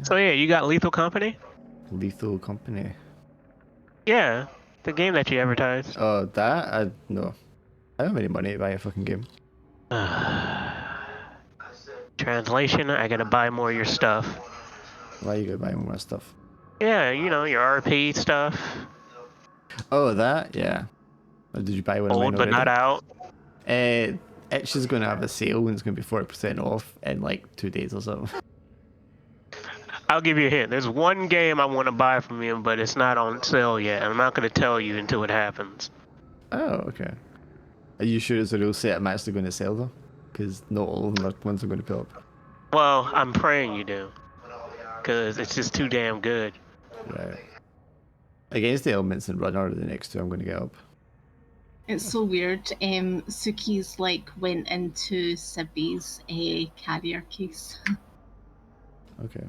So yeah, you got Lethal Company? Lethal Company. Yeah, the game that you advertised. Oh, that? No. I don't have any money to buy a fucking game. Translation, I gotta buy more of your stuff. Why you gotta buy more stuff? Yeah, you know, your RP stuff. Oh, that? Yeah. Or did you buy one of mine Old but already? not out. Itch is going to have a sale and it's going to be 40% off in like 2 days or something. I'll give you a hint. There's one game I want to buy from you, but it's not on sale yet. I'm not going to tell you until it happens. Oh, okay. Are you sure it's a real set I'm actually going to sell though? Because not all of the ones are going to put up. Well, I'm praying you do. Because it's just too damn good. Right. Against the elements and runner, the next two I'm going to get up. It's so weird. Suki's like went into Sibby's carrier case. Okay.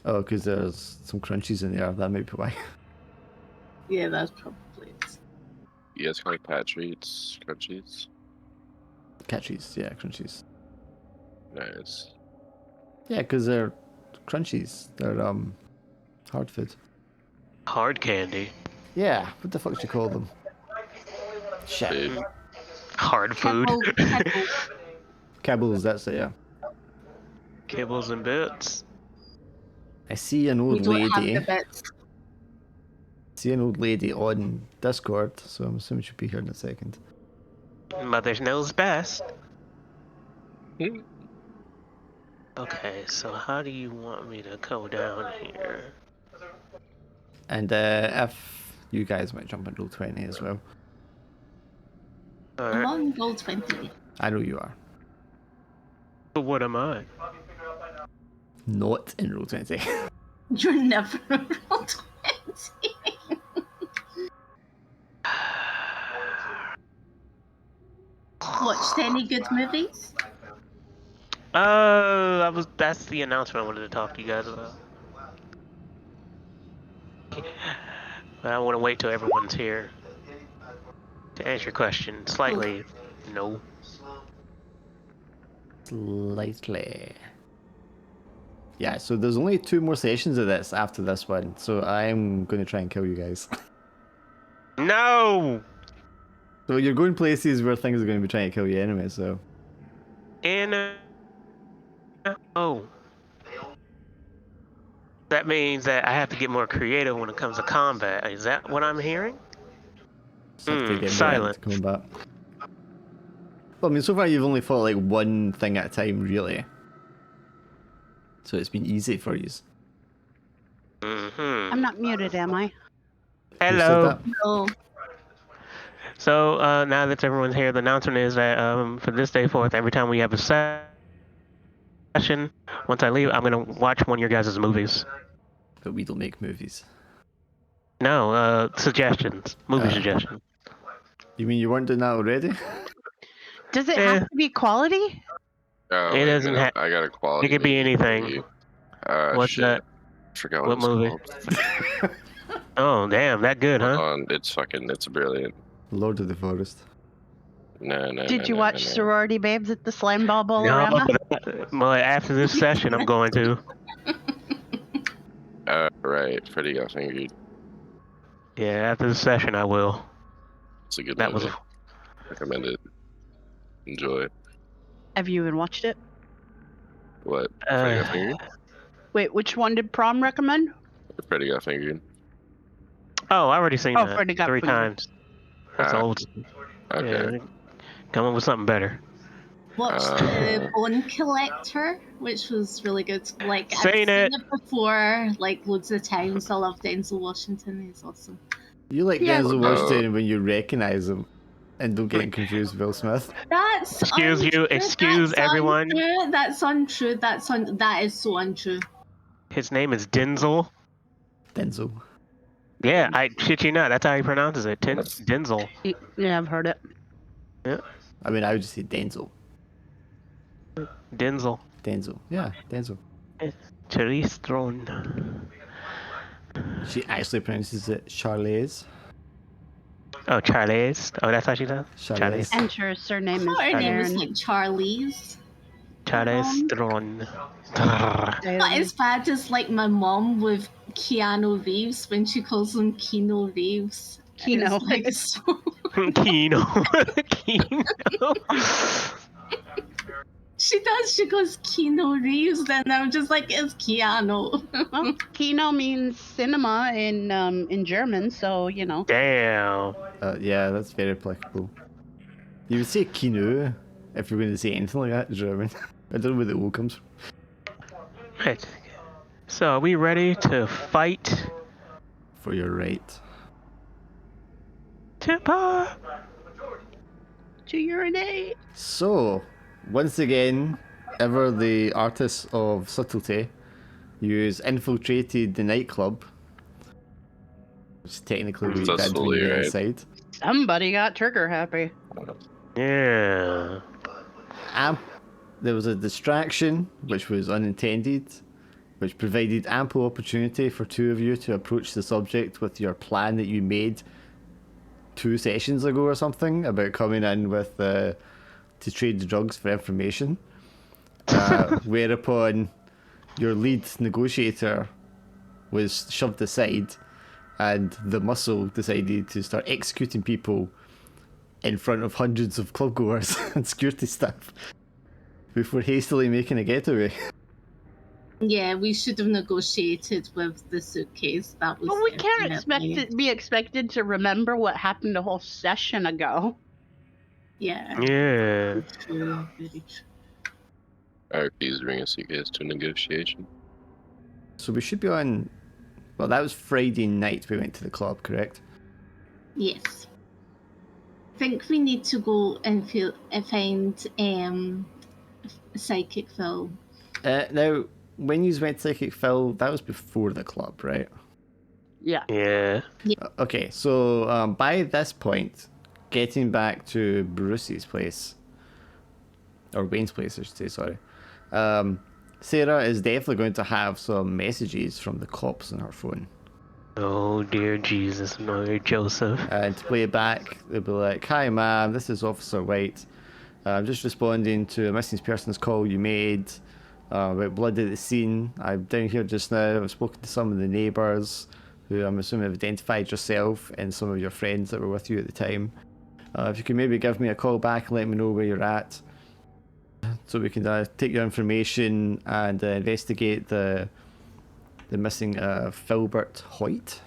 Oh, because there's some crunchies in there. That may be why. Yeah, that's probably it. You guys call it pat treats, crunchies? Catchies, yeah, crunchies. Nice. Yeah, because they're crunchies. They're hard food. Hard candy. Yeah, what the fuck do you call them? Shit. Food. Hard food. Kibbles, that's it, yeah. Kibbles and bits. I see an We old don't have lady. the bits. See an old lady on Discord, so I'm assuming she'll be here in a second. Mother knows best. Hmm. Okay, so how do you want me to go down here? And if you guys might jump in roll 20 as well. I'm Alright. on roll 20. I know you are. So what am I? Not in roll 20. You're never on roll 20. Watched any good movies? That's the announcement I wanted to talk to you guys about. But I want to wait till everyone's here. To answer your question, slightly, no. Slightly. Yeah, so there's only 2 more sessions of this after this one, so I'm going to try and kill you guys. No! So you're going places where things are going to be trying to kill you anyway, so... Oh. That means that I have to get more creative when it comes to combat. Is that what I'm hearing? Just have to get more silent. into combat. Well, I mean, so far you've only fought like one thing at a time, really. So it's been easy for you. Mm-hmm. I'm not muted, am I? Who said Hello. that? No. So now that everyone's here, the announcement is that for this day forth, every time we have a session, once I leave, I'm gonna watch one of your guys' movies. But we don't make movies. No, suggestions, movie suggestions. You mean you weren't doing that already? Does it Eh. have to be quality? Oh, It doesn't have. I got a quality. It could be movie for anything. you. What's Shit. that? Forgot What what, movie? it's called. Oh, damn, that good, Hold huh? on, it's brilliant. Lord of the Forest. No. Did you watch no. Sorority Babes at the Slam Ball No, Bolorama? well, after this session, I'm going to. Right, Freddy got fingered. Yeah, after this session, I will. It's a good That movie. was. Recommend it. Enjoy. Have you even watched it? What? Freddy got fingered? Wait, which one did Prom recommend? Freddy got fingered. Oh, I already seen Oh, that Freddy got 3 fingered. times. That's old. Okay. Yeah, come up with something better. Watched The Bone Collector, which was really good. Like, I've Seen seen it. it before, like, loads of times. I love Denzel Washington. He's awesome. You like Yeah. Denzel Washington when you recognise him and don't get confused with Will Smith. That's Excuse untrue. you, excuse That's everyone. Untrue. That's untrue. That is so untrue. His name is Denzel. Denzel. Yeah, I shit you not. That's how he pronounces it. Denzel. Yeah, I've heard it. I mean, I would just say Denzel. Denzel. Denzel. Yeah, Denzel. Charlize Theron. She actually pronounces it Charlize. Oh, Charlize. Oh, that's how she does. Charlize. And her surname I is thought her name was Sharon. like Charlize. Charestron. Not as bad as like my mom with Keanu Reeves when she calls him Keanu Reeves. Kino. It's like so. Kino. Kino. She does. She goes Keanu Reeves, and I'm just like, it's Keanu. Well, Kino means cinema in German, so you know. Damn. Yeah, that's very applicable. You would say Kino if you're going to say anything like that in German. I don't know where the O comes from. Right. So, are we ready to fight? For your right. Temper. To urinate. So, once again, ever the artists of subtlety, you've infiltrated the nightclub. Which technically we did when Successfully, you were right? inside. Somebody got trigger happy. Yeah. There was a distraction, which was unintended, which provided ample opportunity for two of you to approach the subject with your plan that you made 2 sessions ago or something about coming in with to trade the drugs for information. Whereupon your lead negotiator was shoved aside and the muscle decided to start executing people in front of hundreds of clubgoers and security staff before hastily making a getaway. Yeah, we should have negotiated with the suitcase. That was. Well, we can't definitely- be expected to remember what happened a whole session ago. Yeah. Yeah. True, very true. RPs bring a suitcase to negotiation. So we should be on. Well, that was Friday night we went to the club, correct? Yes. I think we need to go and find Psychic Phil. Now, when you went to Psychic Phil, that was before the club, right? Yeah. Yeah. Okay, so by this point, getting back to Bruce's place, or Wayne's place, I should say, sorry, Sarah is definitely going to have some messages from the cops on her phone. Oh dear Jesus, Mary Joseph. And to play it back, they'll be like, "Hi, ma'am, this is Officer White. I'm just responding to a missing persons call you made about blood at the scene. I'm down here just now. I've spoken to some of the neighbours who I'm assuming have identified yourself and some of your friends that were with you at the time. If you could maybe give me a call back and let me know where you're at so we can take your information and investigate the missing Philbert Hoyt?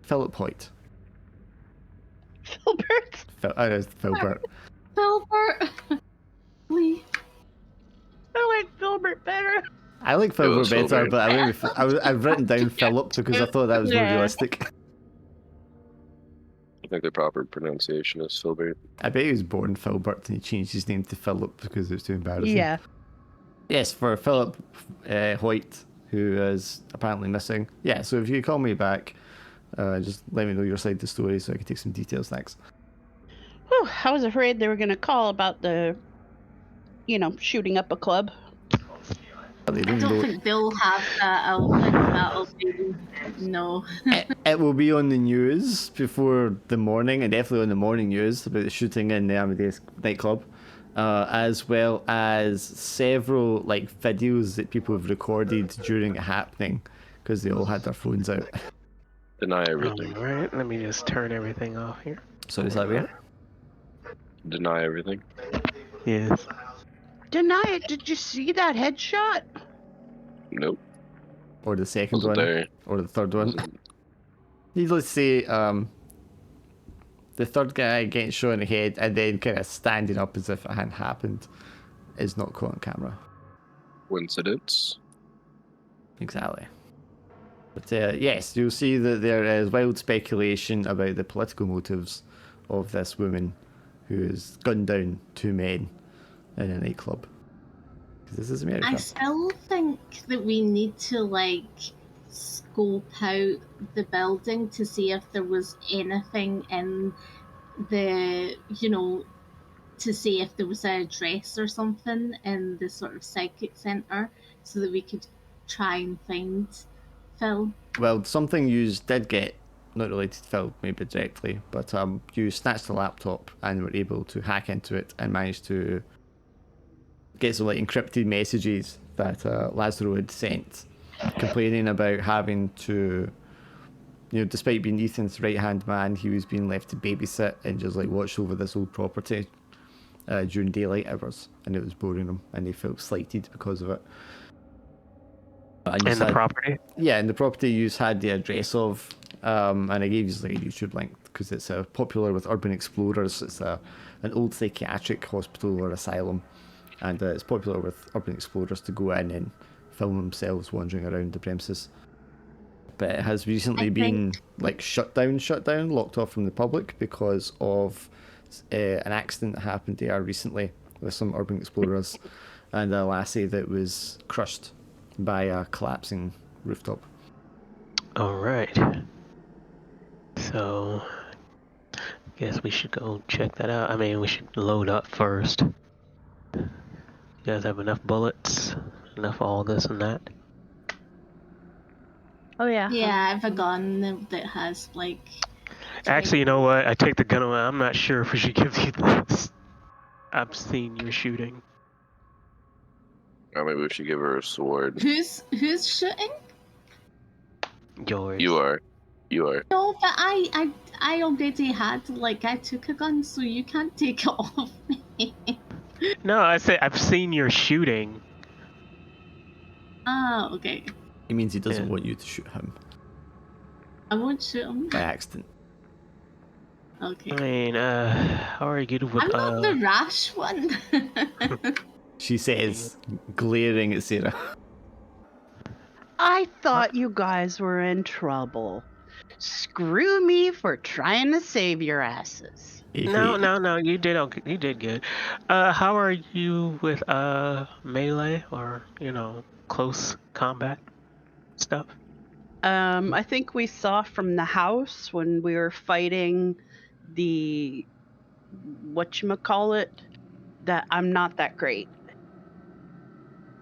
Philip Hoyt. Filbert. Philbert. Filbert! We. I like Filbert better. I like It Philbert was better, Philbert. but I've written down Philip because I thought that was more Yeah. realistic. I think the proper pronunciation is Filbert. I bet he was born Philbert and he changed his name to Philip because it was too embarrassing. Yeah. Yes, for Philip Hoyt, who is apparently missing. Yeah, so if you call me back, just let me know your side of the story so I can take some details. Thanks. Whew, I was afraid they were going to call about the, shooting up a club. But they I don't don't know. think they'll have that. That'll be. No. It will be on the news before the morning, and definitely on the morning news about the shooting in the Amadeus nightclub, as well as several videos that people have recorded during it happening because they all had their phones out. Deny everything. Alright, let me just turn everything off here. So is that weird? Deny everything. Yes. Deny it. Did you see that headshot? Nope. Or the second Wasn't one, there. or the third one? Wasn't- Needless to say, the third guy getting shot in the head and then kind of standing up as if it hadn't happened is not caught on camera. Coincidence? Exactly. But yes, you'll see that there is wild speculation about the political motives of this woman who has gunned down 2 men in a nightclub. 'Cause this is America. I still think that we need to scope out the building to see if there was anything in the, to see if there was an address or something in the sort of psychic center so that we could try and find Phil. Well, something you did get, not related to Phil maybe directly, but you snatched the laptop and were able to hack into it and managed to get some like encrypted messages that Lazaro had sent, complaining about having to, despite being Ethan's right-hand man, he was being left to babysit and just like watch over this old property during daylight hours, and it was boring him, and he felt slighted because of it. And the property? Yeah, and the property you had the address of, and I gave you like a YouTube link because it's popular with urban explorers. It's an old psychiatric hospital or asylum, and it's popular with urban explorers to go in and film themselves wandering around the premises. But it has recently been like shut down, locked off from the public because of an accident that happened there recently with some urban explorers and a lassie that was crushed by a collapsing rooftop. All right. So, guess we should go check that out. I mean, we should load up first. You guys have enough bullets? Enough all this and that? Oh yeah. Yeah, I have a gun that has like. Actually, you know what? I take the gun away. I'm not sure if we should give you this. I've seen you shooting. Or maybe we should give her a sword. Who's shooting? Yours. You are. No, but I already had I took a gun, so you can't take it off me. No, I said I've seen your shooting. Ah, okay. It means he doesn't want you to shoot him I won't shoot him. by accident. Okay. I mean, how are you good with I'm not the rash one. She says, glaring at Sarah. I thought you guys were in trouble. Screw me for trying to save your asses. No, you did okay. You did good. How are you with melee or close combat stuff? I think we saw from the house when we were fighting the whatchamacallit that I'm not that great.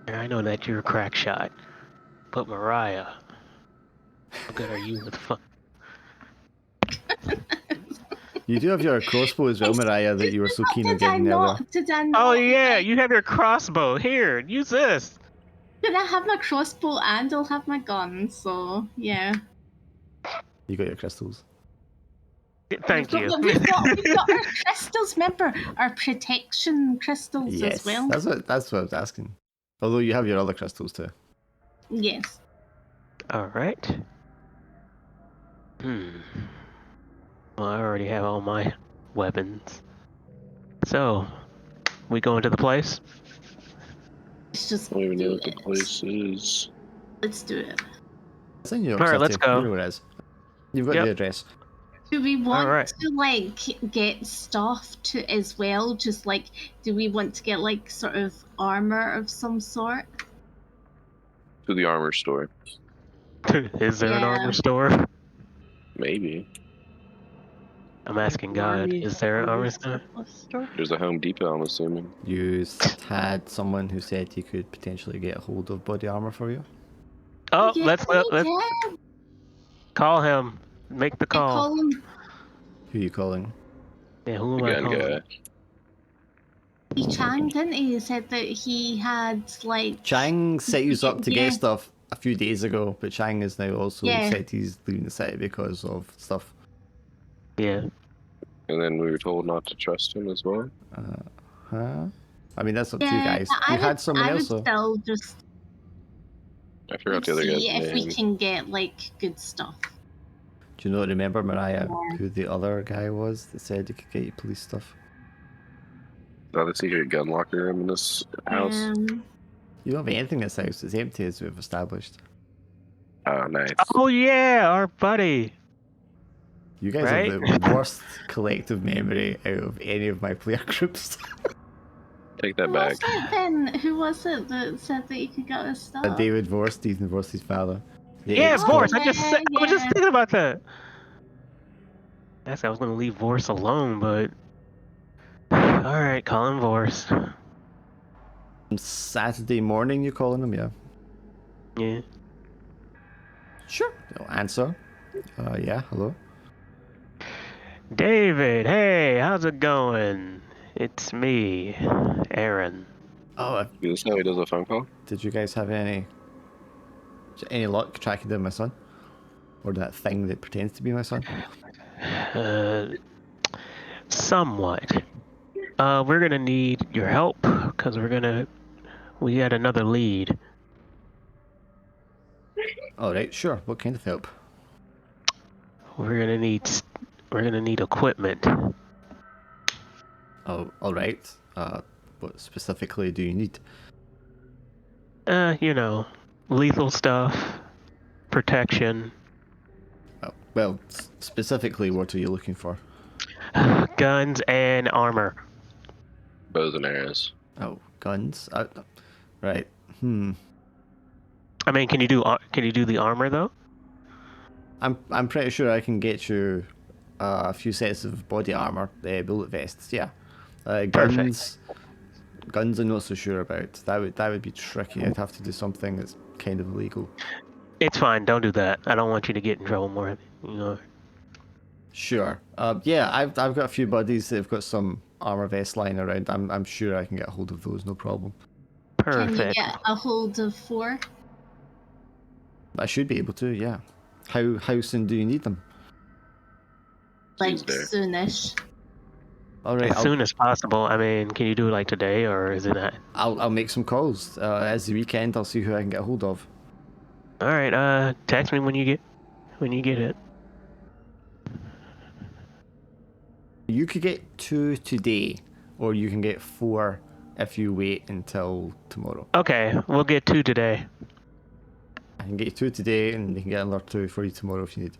I know that you're a crack shot, but Mariah, how good are you with fun? You do have your crossbow as well, Mariah, that you were so keen on Did I getting earlier. not? Did I not? Oh yeah, you have your crossbow. Here, use this. Did I have my crossbow and I'll have my gun? So yeah. You got your crystals. Thank you. We've got our crystals. Remember our protection crystals Yes, as well. that's what I was asking. Although you have your other crystals too. Yes. All right. Well, I already have all my weapons. So, we go into the place? Let's just I don't even know do what the it. place is. Let's do it. It's in New York All right, City. let's go. You know where it is. You've got Yep. the address. Do we want Alright. to get stuff to as well? Just do we want to get sort of armor of some sort? To the armor store. Is there an Yeah. armor store? Maybe. I'm asking God, is there an armor store? store? There's a Home Depot, I'm assuming. You had someone who said he could potentially get a hold of body armor for you. Oh, Yeah, let's yeah. call him. Make the call. Call him. Who are you calling? Yeah, who am The I gun calling? guy. He Chang, didn't he? He said that he had Chang set you up to Yeah. get stuff a few days ago, but Chang has now also Yeah. said he's leaving the city because of stuff. Yeah. And then we were told not to trust him as well. Huh? I mean, that's up to you Yeah, guys. I You had would- someone I else, would though. still just I forgot the other guy's see if we name. can get good stuff. Do you not remember, Mariah, Yeah. who the other guy was that said he could get you police stuff? The secret gun locker room in this house. You don't have anything in this house. It's empty, as we've established. Oh, nice. Oh yeah, our buddy. You guys Right? have the worst collective memory out of any of my player groups. Take Who that back. was it then? Who was it that said that you could get us stuff? David Vorst, Ethan Vorst's father. The Yeah, ex-cop. Vorse. I was just yeah. thinking about that. Actually, I was gonna leave Vorse alone, but all right, call him Vorse. Saturday morning, you calling him? Yeah. Yeah. Sure. He'll answer. Yeah, hello. David, hey, how's it going? It's me, Aaron. Oh, This is how he does a phone call? did you guys have any luck tracking down my son? Or that thing that pretends to be my son? Somewhat. We're gonna need your help because we got another lead. Alright, sure. What kind of help? We're gonna need equipment. Oh, alright. What specifically do you need? Lethal stuff, protection, Oh, well, specifically, what are you looking for? guns, and armor. Bows and arrows. Oh, guns. Right. I mean, can you do the armor though? I'm pretty sure I can get you a few sets of body armor, bullet vests. Yeah. Guns. Perfect. Guns, I'm not so sure about. That would be tricky. I'd have to do something that's kind of illegal. It's fine. Don't do that. I don't want you to get in trouble more. Sure. Yeah, I've got a few buddies that have got some armor vests lying around. I'm sure I can get a hold of those, no problem. Perfect. Can you get a hold of 4? I should be able to. Yeah. How soon do you need them? Like Tuesday. soonish. All right. As soon as possible. I mean, can you do it like today, or is it not? I'll make some calls. As the weekend, I'll see who I can get a hold of. All right. Text me when you get it. You could get 2 today, or you can get 4 if you wait until tomorrow. Okay, we'll get 2 today. I can get you 2 today, and you can get another 2 for you tomorrow if you need.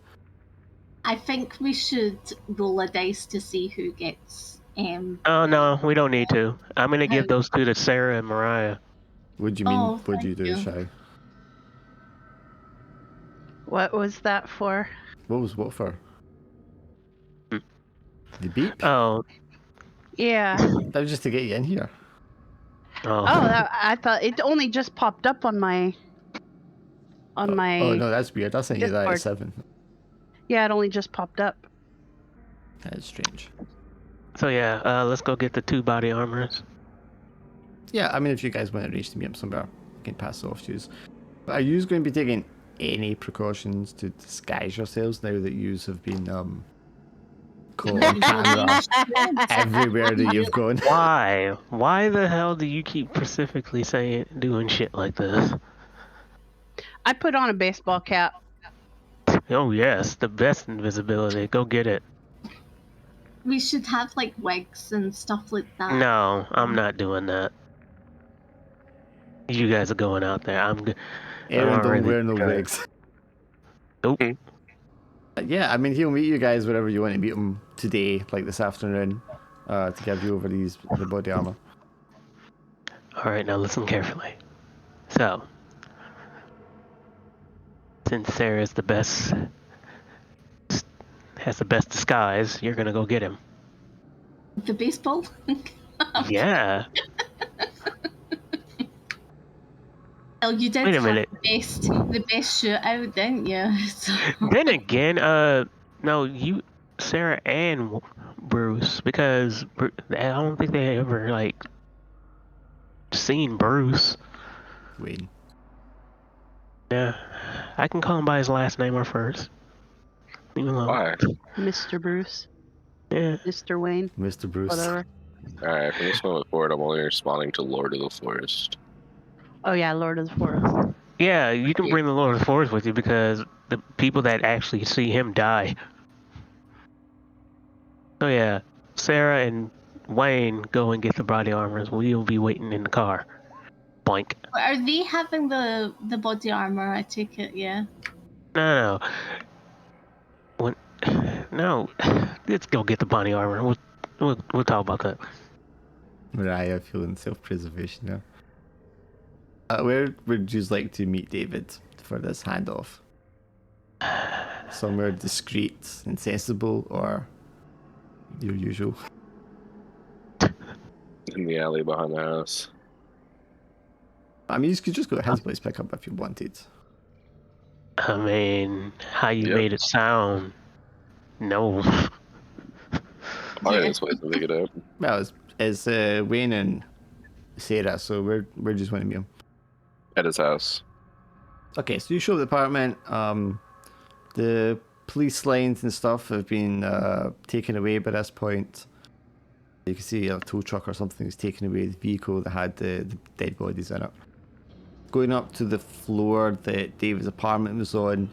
I think we should roll a dice to see who gets. Oh no, we don't need to. I'm gonna give those 2 to Sarah and Mariah. What do you mean? Oh, What do you thank do, you. Shy? What was that for? What for? The beep? Oh. Yeah. That was just to get you in here. Oh. I thought it only just popped up on my. Oh no, that's weird. I sent you that at Discord. 7. Yeah, it only just popped up. That is strange. So yeah, let's go get the 2 body armors. Yeah, I mean, if you guys want to arrange to meet up somewhere, I can pass it off to you. But are you going to be taking any precautions to disguise yourselves now that you have been caught on camera everywhere that you've gone? Why? Why the hell do you keep specifically doing shit like this? I put on a baseball cap. Oh yes, the best invisibility. Go get it. We should have like wigs and stuff like that. No, I'm not doing that. You guys are going out there. Aaron, don't already wear no tired. wigs. Nope. Yeah, I mean, he'll meet you guys wherever you want to meet him today, like this afternoon, to give you over the body armor. All right, now listen carefully. So, since Sarah's has the best disguise, you're gonna go get him. The baseball? Yeah. Well, you did Wait a have minute. the best shootout, didn't you? So... Then again, no, Sarah and Bruce, because I don't think they ever seen Bruce. Wayne. Yeah, I can call him by his last name or first. Leave him alone. Why? Mr. Bruce. Yeah. Mr. Wayne. Mr. Bruce. Whatever. Alright, from this moment forward, I'm only responding to Lord of the Forest. Oh yeah, Lord of the Forest. Yeah, you can bring the Lord of the Forest with you because the people that actually see him die. So yeah, Sarah and Wayne go and get the body armors. We'll be waiting in the car. Boink. Are they having the body armor? I take it, yeah. No. No. Let's go get the body armor. We'll talk about that. Mariah feeling self-preservation now. Where would you like to meet David for this handoff? Somewhere discreet and sensible, or your usual? In the alley behind the house. I mean, you could just go to his place pick up if you wanted. I mean, how you Yep. made it sound. No. Alright, this way to pick it up. Well, is Wayne and Sarah. So where just want to meet him? At his house. Okay, so you show up at the apartment. The police lines and stuff have been taken away by this point. You can see a tow truck or something is taking away the vehicle that had the dead bodies in it. Going up to the floor that David's apartment was on,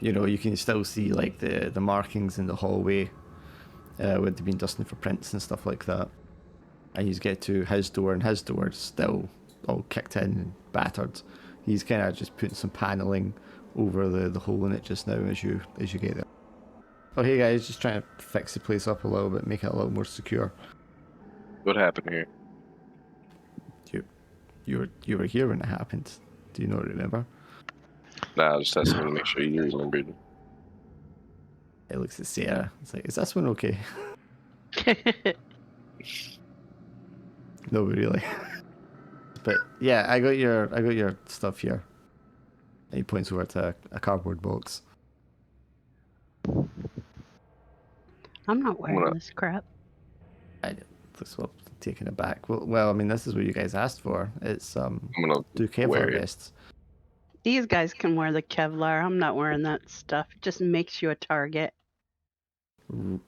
you know, you can still see like the markings in the hallway where they've been dusting for prints and stuff like that. And you get to his door, and his door's still all kicked in and battered. He's kind of just putting some paneling over the hole in it just now as you get there. Oh, hey guys, just trying to fix the place up a little bit, make it a little more secure. What happened here? You were here when it happened. Do you not remember? Nah, I just testing to make sure you remembered. It looks at Sarah. It's like, is this one okay? No, really. But yeah, I got your stuff here. And he points over to a cardboard box. I'm not wearing What? this crap. I looks well taken aback. Well, I mean, this is what you guys asked for. It's I'm gonna do wear Kevlar it. vests. These guys can wear the Kevlar. I'm not wearing that stuff. It just makes you a target.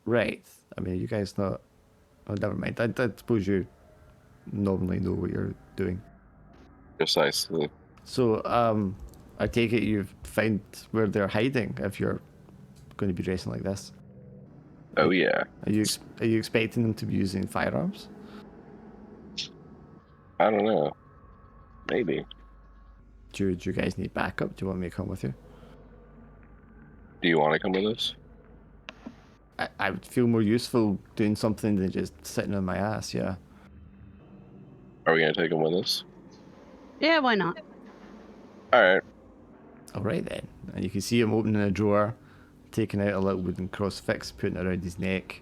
Right. I mean, you guys not. Oh, never mind. I suppose you normally know what you're doing. Precisely. So, I take it you've found where they're hiding if you're going to be dressing like this. Oh yeah. Are you expecting them to be using firearms? I don't know. Maybe. Do you guys need backup? Do you want me to come with you? Do you want to come with us? I would feel more useful doing something than just sitting on my ass, yeah. Are we gonna take him with us? Yeah, why not? All right. Alright then. And you can see him opening a drawer, taking out a little wooden crucifix, putting it around his neck.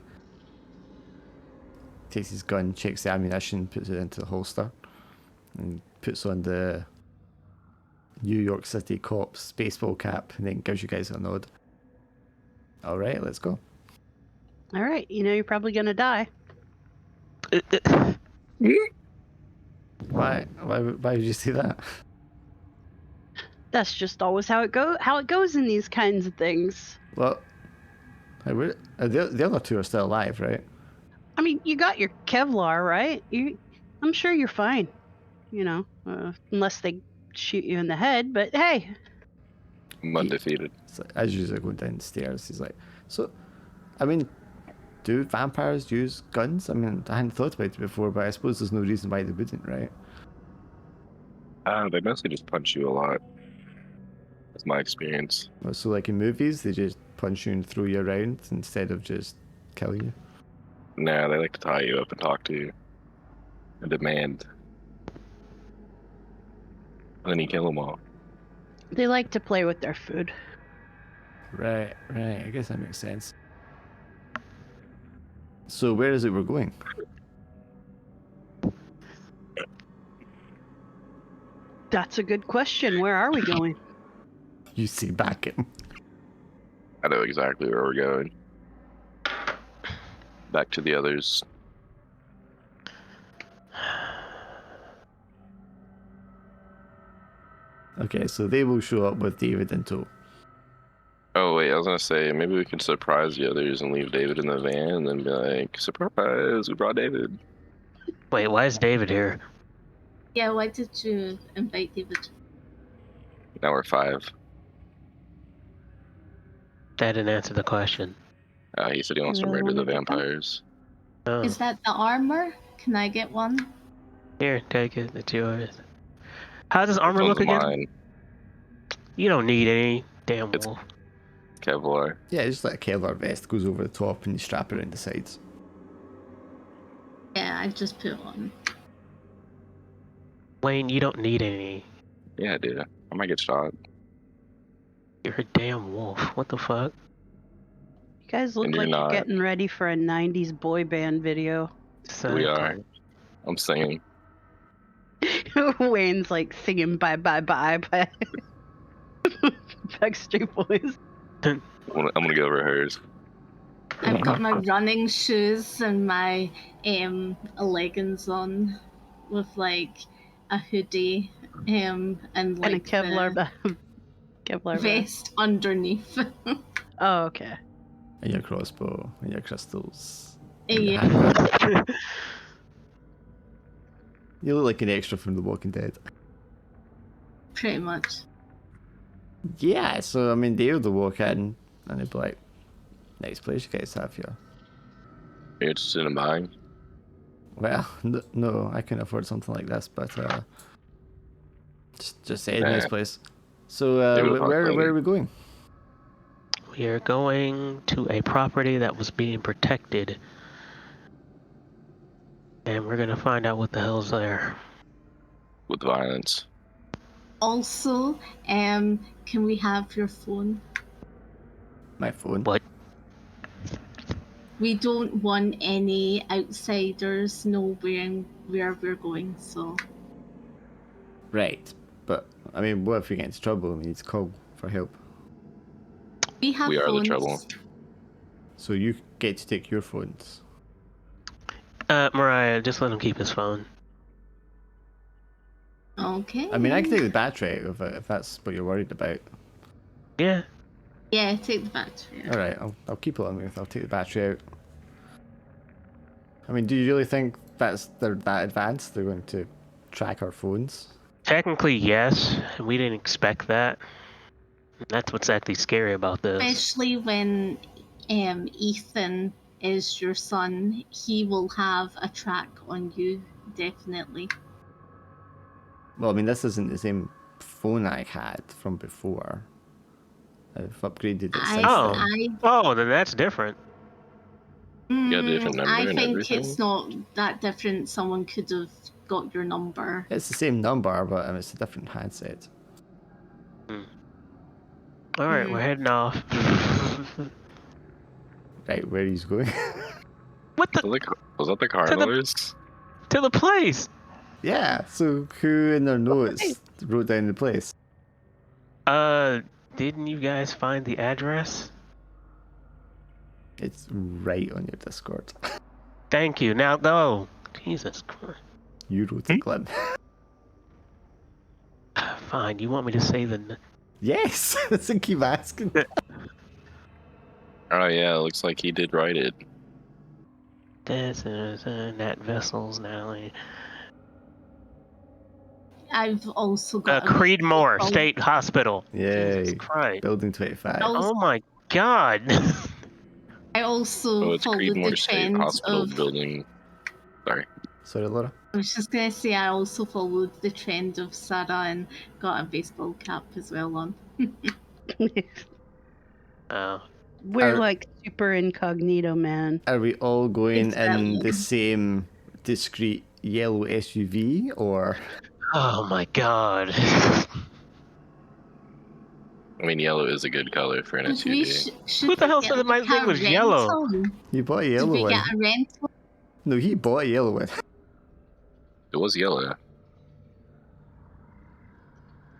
Takes his gun, checks the ammunition, puts it into the holster, and puts on the New York City Cops baseball cap, and then gives you guys a nod. Alright, let's go. All right, you know you're probably gonna die. Why would you say that? That's just always how it goes in these kinds of things. Well, the other two are still alive, right? I mean, you got your Kevlar, right? I'm sure you're fine. You know, unless they shoot you in the head. But hey, I'm undefeated. So as you go downstairs, he's like, so, I mean, do vampires use guns? I mean, I hadn't thought about it before, but I suppose there's no reason why they wouldn't, right? They mostly just punch you a lot. That's my experience. So like in movies, they just punch you and throw you around instead of just killing you. Nah, they like to tie you up and talk to you. And demand. And then you kill them all. they like to play with their food. Right. I guess that makes sense. So where is it we're going? That's a good question. Where are we going? You see back him. I know exactly where we're going. Back to the others. Okay, so they will show up with David in tow. Oh wait, I was gonna say maybe we can surprise the others and leave David in the van and then be like, surprise, we brought David. Wait, why is David here? Yeah, why did you invite David? Now we're 5. That didn't answer the question. He said he wants to Really murder the wanna do that? vampires. Oh. Is that the armor? Can I get one? Here, take it. It's yours. How does This armor one's look again? mine. You don't need any. Damn It's- wolf. Kevlar. Yeah, just like a Kevlar vest goes over the top and you strap it around the sides. Yeah, I just put on. Wayne, you don't need any. Yeah, dude. I might get shot. You're a damn wolf. What the fuck? You guys look And you're like you're not. getting ready for a 90s boy band video. We Santa are. I'm singing. Wayne's like singing bye bye bye by Backstreet Boys. I'm gonna go rehearse. I've got my running shoes and my leggings on. with like a hoodie and And a like Kevlar the Kevlar vest underneath. Oh, okay. And your crossbow, and your crystals. And your Yeah, handgun. You look like an extra from The Walking Dead. pretty much. Yeah, so I mean, Dave will walk in and they'd be like, nice place you guys have here. You're interested in buying? Well, no, I can afford something like this, but just say nice Nah. place. So They would've where plenty. are we going? We are going to a property that was being protected. And we're gonna find out what the hell's there. With violence. Also, can we have your phone? My phone. What? We don't want any outsiders knowing where we're going, so Right, but I mean, what if we get into trouble and we need to call for help? we have We are the phones. trouble. So you get to take your phones. Mariah, just let him keep his phone. Okay. I mean, I can take the battery out of it if that's what you're worried about. Yeah. Yeah, take the battery. All right, I'll keep it on me. I'll take the battery out. I mean, do you really think they're that advanced? They're going to track our phones? Technically, yes. We didn't expect that. That's what's actually scary about this. Especially when Ethan is your son, he will have a track on you, definitely. Well, I mean, this isn't the same phone I had from before. I've upgraded it since Oh. then. Oh, then that's different. got a different number I and think everything? it's not that different. Someone could have got your number. It's the same number, but it's a different handset. Alright, we're heading off. Right, where he's going? What the? Was that the car To the- noise? To the place! Yeah, so who in their notes wrote down the place? Didn't you guys find the address? It's right on your Discord. Thank you. Now, no. Jesus Christ. You wrote it, Glenn. Fine, you want me to say the... Yes! That's a keep asking. Oh yeah, it looks like he did write it. This is Nat Vessels now. I've also got a Creedmoor Oh. State Hospital. Yay. Jesus Christ. Building 25. Oh. Oh my God. I also Oh, it's followed the Creedmoor State trend Hospital of. building. Sorry. Sorry, Laura. I was just gonna say I also followed the trend of Sarah and got a baseball cap as well on. Oh. We're Are- like super incognito, man. Are we all going in Exactly. the same discreet yellow SUV, or... Oh my God. I mean, yellow is a good color for an We SUV. should Who the hell we said get, that my like, thing a was yellow? rental? You bought a Did yellow we one. get a rental? No, he bought a yellow one. It was yellow.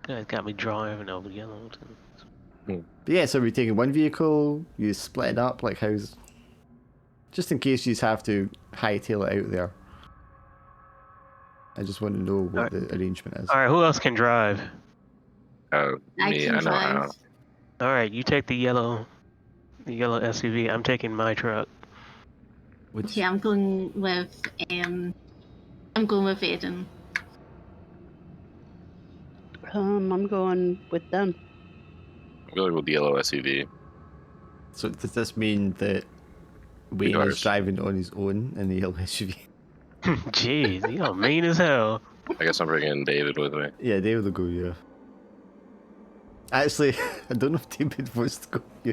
Guys got me drawing over yellow. But yeah, so we're taking one vehicle, you split it up, like how's... Just in case you have to hightail it out there. I just want to know what the arrangement is. Alright, who else can drive? Oh, I me, can I know drive. how. Alright, you take the yellow SUV. I'm taking my truck. Which... Okay, I'm going with Eden. I'm going with them. I'm going with the yellow SUV. So does this mean that Wayne is Yours. driving on his own in the yellow SUV? Jeez, you all mean as hell. I guess I'm bringing David with me. Yeah, David will go, yeah. Actually, I don't know if David wants to go. Yeah.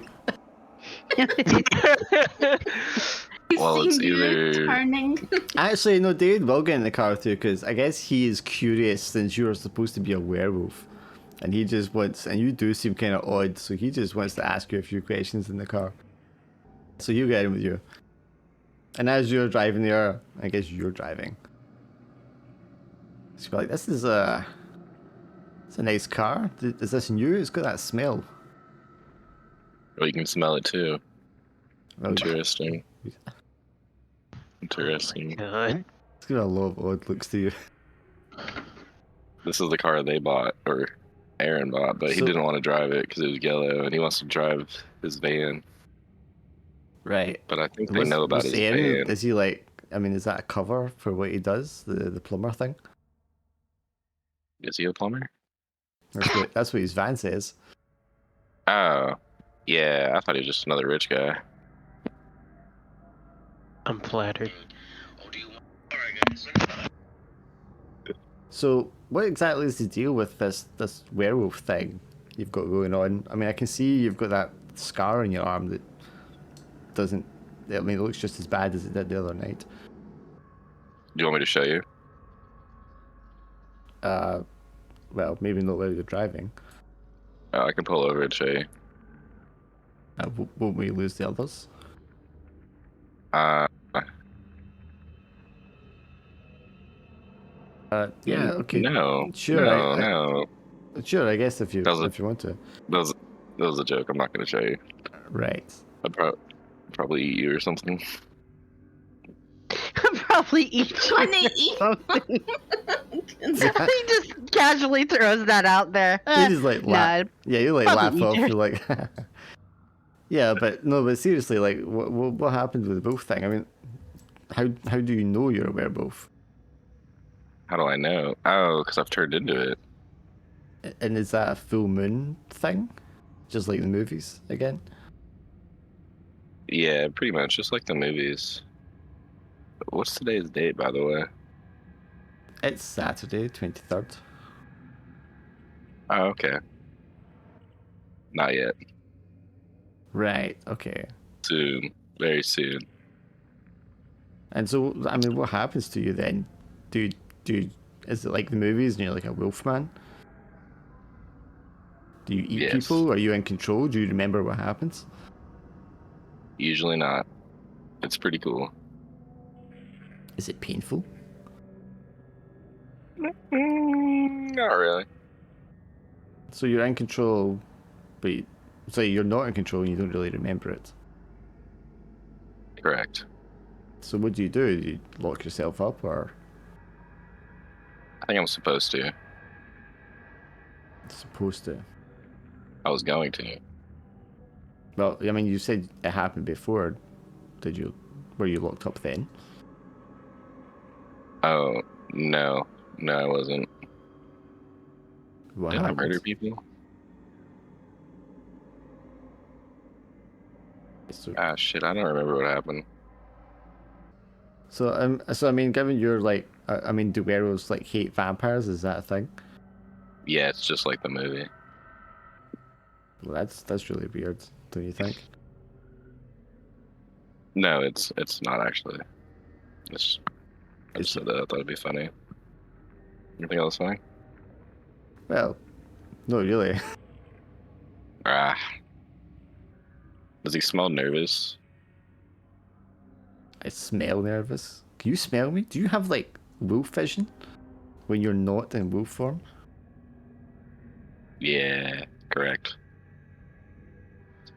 Well, it's Seeing you either- turning. Actually, no, David will get in the car too, because I guess he is curious since you're supposed to be a werewolf. And he just wants, and you do seem kind of odd, so he just wants to ask you a few questions in the car. So he'll get in with you. And as you're driving there, I guess you're driving. So you're like, this is it's a nice car. Is this new? It's got that smell. Well, you can smell it too. Well, Interesting. Interesting. God. it's got a lot of odd looks to you. This is the car they bought, or Aaron bought, but he So- didn't want to drive it because it was yellow, and he wants to drive his van. Right. But I think they know about his Aaron, van. is he like? I mean, is that a cover for what he does? The plumber thing. Is he a plumber? That's what his van says. Oh, yeah. I thought he was just another rich guy. I'm flattered. So, what exactly is the deal with this werewolf thing you've got going on? I mean, I can see you've got that scar on your arm that doesn't. I mean, it looks just as bad as it did the other night. Do you want me to show you? Well, maybe not while you're driving. Oh, I can pull over and show you. Won't we lose the others? Uh, Yeah. Okay. No. Sure. No. Sure. I guess if you That was a- if you want to. That was a joke. I'm not going to show you. Right. I'd probably eat you or something. Probably eat Funny. something. He just casually throws that out there. You just like laugh. Nah, Yeah, you like probably laugh off. eat You're like, yeah, but no, but seriously, like, what happened with the wolf thing? I mean, how do you know you're a werewolf? How do I know? Oh, because I've turned into it. And is that a full moon thing, just like the movies again? Yeah, pretty much, just like the movies. What's today's date, by the way? It's Saturday, 23rd. Oh, okay. Not yet. Right. Okay. Soon. Very soon. And so, I mean, what happens to you then? Is it like the movies and you're like a wolf man? Do you eat Yes. people? Are you in control? Do you remember what happens? Usually not. It's pretty cool. Is it painful? Not really. So you're in control, but you're not in control and you don't really remember it. Correct. So what do? Do you lock yourself up, or I think I'm supposed to. supposed to? I was going to. Well, I mean, you said it happened before. Did you? Were you locked up then? Oh, no. No, I wasn't. What Did I happened? murder people? So, Ah, shit, I don't remember what happened. so I mean, given you're like, I mean, do werewolves like hate vampires? Is that a thing? Yeah, it's just like the movie. Well, that's really weird, don't you think? No, it's not actually. I just said that. I thought it'd be funny. Anything else funny? Well, not really. Ah. Does he smell nervous? I smell nervous. Can you smell me? Do you have like wolf vision when you're not in wolf form? Yeah, correct.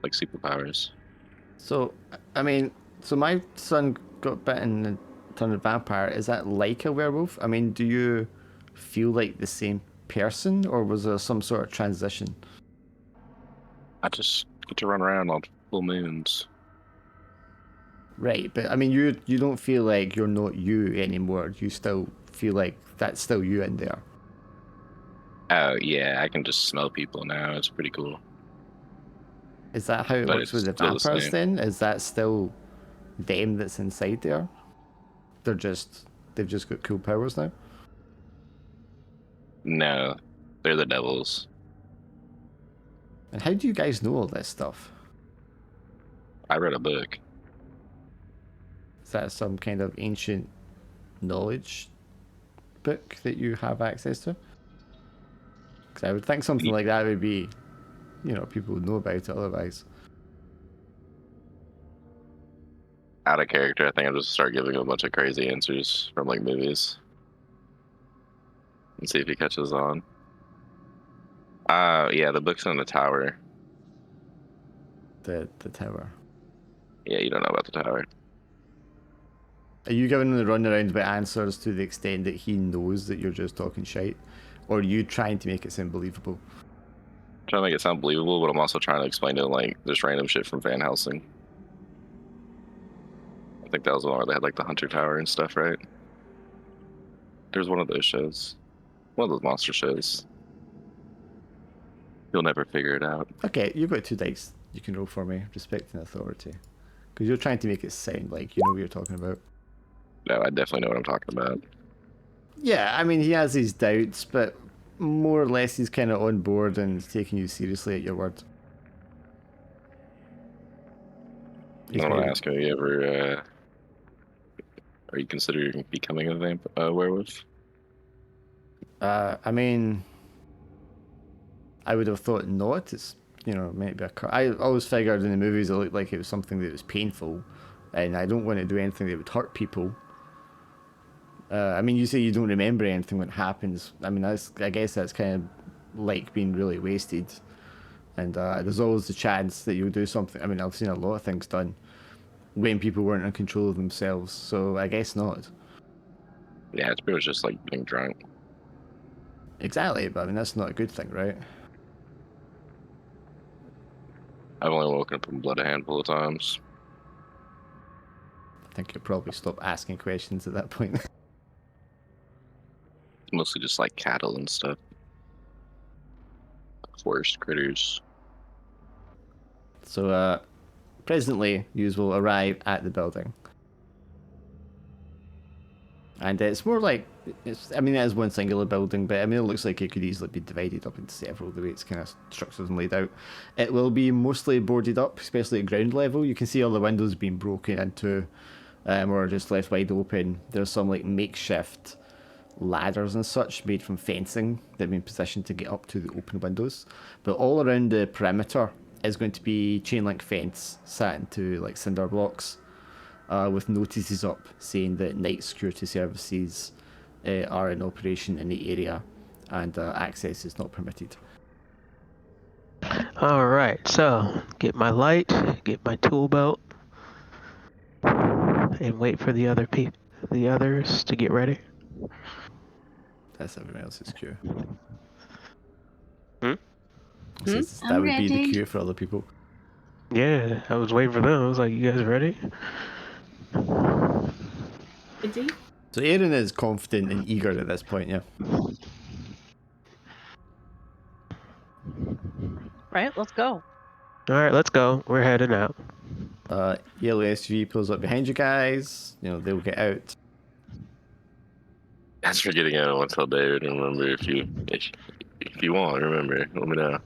Like superpowers. So, I mean, so my son got bitten and turned a vampire. Is that like a werewolf? I mean, do you feel like the same person, or was there some sort of transition? I just get to run around on full moons. Right, but I mean, you don't feel like you're not you anymore. You still feel like that's still you in there. Oh, yeah, I can just smell people now. It's pretty cool. Is that how it But works with the it's still the vampires same. then? Is that still them that's inside there? They've just got cool powers now? No, they're the devils. And how do you guys know all this stuff? I read a book. Is that some kind of ancient knowledge book that you have access to? Because I would think something like that would be, people would know about it otherwise. Out of character, I think I'll just start giving him a bunch of crazy answers from like movies. And see if he catches on. Yeah, the book's in the tower. The tower. Yeah, you don't know about the tower. Are you giving him the runaround about answers to the extent that he knows that you're just talking shite? or are you trying to make it sound believable? Trying to make it sound believable, but I'm also trying to explain to like just random shit from Van Helsing. I think that was the one where they had like the Hunter Tower and stuff, right? There's one of those shows. One of those monster shows. You'll never figure it out. Okay, you've got 2 dice you can roll for me, respecting authority. Because you're trying to make it sound like you know what you're talking about. No, I definitely know what I'm talking about. Yeah, I mean, he has his doubts, but more or less he's kind of on board and taking you seriously at your word. I want to ask you, are you considering becoming a werewolf? I mean, I would have thought not. It's, you know, maybe I always figured in the movies it looked like it was something that was painful, and I don't want to do anything that would hurt people. I mean, you say you don't remember anything when it happens. I mean, I guess that's kind of like being really wasted. And there's always the chance that you'll do something. I mean, I've seen a lot of things done when people weren't in control of themselves, so I guess not. Yeah, it's pretty much just like being drunk. Exactly, but I mean, that's not a good thing, right? I've only woken up from blood a handful of times. I think you'll probably stop asking questions at that point. Mostly just like cattle and stuff. Forest critters. So, presently, you will arrive at the building. And it's more like, it is one singular building, but I mean, it looks like it could easily be divided up into several, the way it's kind of structured and laid out. It will be mostly boarded up, especially at ground level. You can see all the windows being broken into, or just left wide open. There's some like makeshift ladders and such made from fencing that have been positioned to get up to the open windows. But all around the perimeter is going to be chain link fence set into like cinder blocks. With notices up saying that night security services are in operation in the area and access is not permitted. Alright, so get my light, get my tool belt, and wait for the others to get ready. That's everyone else's queue. Hmm? Says that I'm would be the ready. queue for other people. Yeah, I was waiting for them. I was like, you guys ready? Ready? So Aaron is confident and eager at this point, yeah. Right, let's go. Alright, let's go. We're heading out. Yellow SUV pulls up behind you guys. You know, they'll get out. That's for getting out. I want to tell David. Remember, if you want, remember, let me know.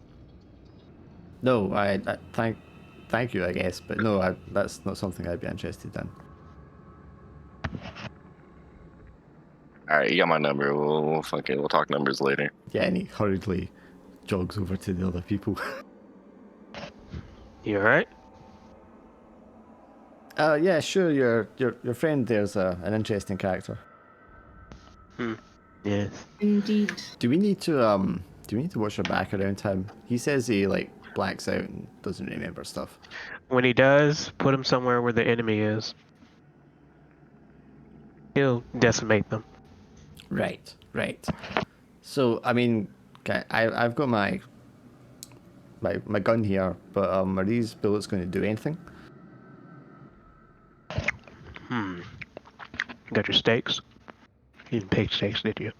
No, I thank you, I guess, but no, that's not something I'd be interested in. All right, you got my number. We'll talk numbers later. Yeah, and he hurriedly jogs over to the other people. You alright? Yeah, sure. Your friend there's an interesting character. Yes. Indeed. Do we need to watch our back around him? He says he like blacks out and doesn't remember stuff. When he does, put him somewhere where the enemy is. He'll decimate them. Right. So I mean, okay, I've got my gun here, but are these bullets going to do anything? Got your stakes? You didn't take stakes, did you?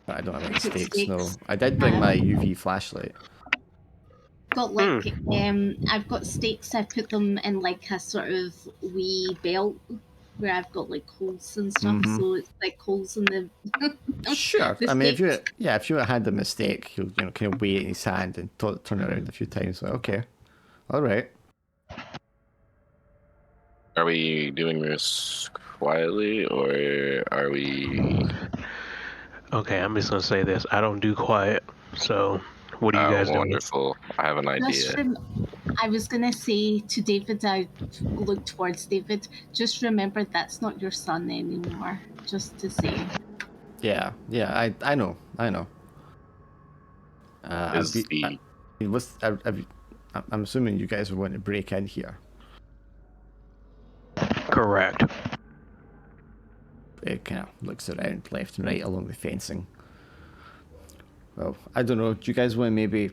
I don't have any Took stakes. No, stakes. I did bring my UV flashlight. Got like I've got stakes. I put them in like a sort of wee belt where I've got like holes and stuff. So it's like holes in the. Sure. The I mean, stakes. if you had the mistake, he'll kind of weigh it in his hand and turn it around a few times. Like, okay, all right. Are we doing this quietly, or are we? Okay, I'm just gonna say this. I don't do quiet, so what are you guys doing? Wonderful. I have an Just idea. I was gonna say to David, I look towards David. Just remember that's not your son anymore. Just to say. Yeah, I know. I'm assuming you guys are wanting to break in here. Correct. It kind of looks around left and right along the fencing. Well, I don't know. Do you guys want to maybe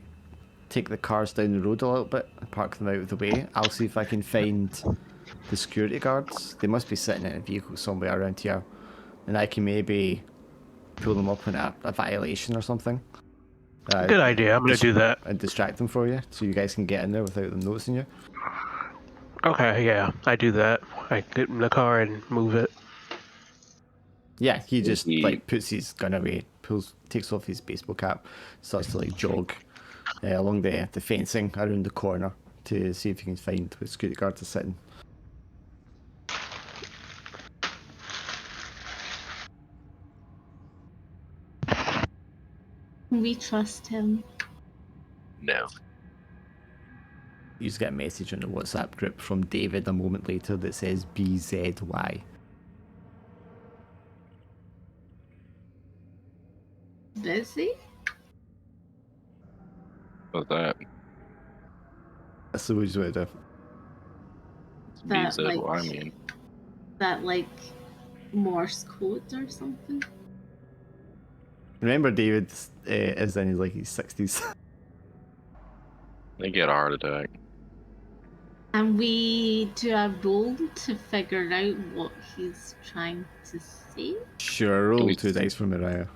take the cars down the road a little bit and park them out of the way? I'll see if I can find the security guards. They must be sitting in a vehicle somewhere around here. And I can maybe pull them up in a violation or something. Good idea. I'm gonna do that. And distract them for you so you guys can get in there without them noticing you. Okay, yeah, I do that. I get in the car and move it. Yeah, he just He- like puts his gun away, takes off his baseball cap, starts to like jog along the fencing around the corner to see if he can find where the security guards are sitting. We trust him. No. You just get a message on the WhatsApp group from David a moment later that says BZY. Busy? What's that? That's the way you want to do. It's That, BZ, like- well, I mean. That like Morse code or something? Remember, David is in his 60s. They get a heart attack. And we do a roll to figure out what he's trying to say. Sure, roll We- 2 dice for Mariah.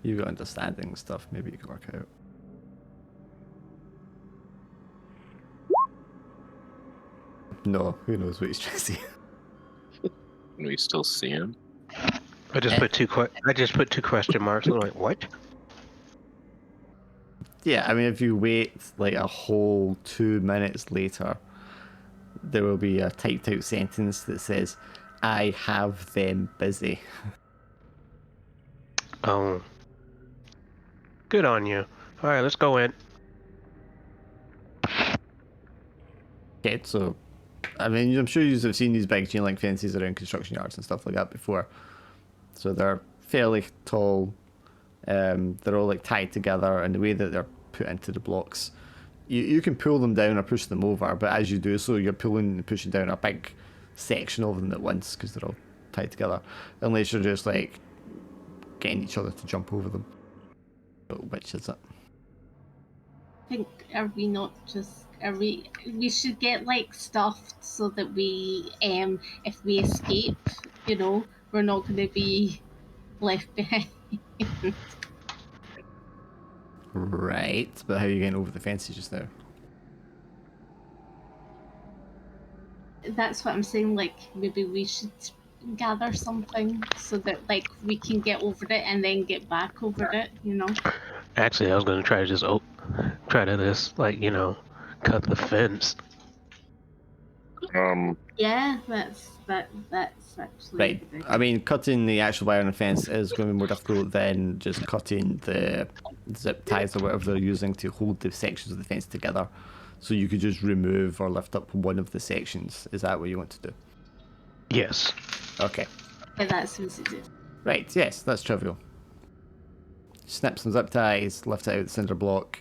You've got understanding and stuff, maybe you can work out. No, who knows what he's trying to say. Can we still see him? I just put two question marks. I'm like, what? Yeah, I mean, if you wait like a whole 2 minutes later, there will be a typed out sentence that says, I have them busy. Oh. Good on you. All right, let's go in. Okay, so, I mean, I'm sure you've seen these big chain link fences around construction yards and stuff like that before. So they're fairly tall. They're all like tied together, and the way that they're put into the blocks, you can pull them down or push them over, but as you do so, you're pulling and pushing down a big section of them at once because they're all tied together. Unless you're just like getting each other to jump over them. But which is it? I think we should get like stuffed so that we if we escape, we're not gonna be left behind. Right, but how are you getting over the fences just now? That's what I'm saying, like maybe we should gather something so that like we can get over it and then get back over it, Actually, I was gonna try to just cut the fence. Yeah, that's actually Right. a good idea. I mean, cutting the actual wire on the fence is going to be more difficult than just cutting the zip ties or whatever they're using to hold the sections of the fence together. So you could just remove or lift up one of the sections. Is that what you want to do? Yes. Okay. Yeah, that's easy to do. Right, yes, that's trivial. Snip some zip ties, lift it out the cinder block,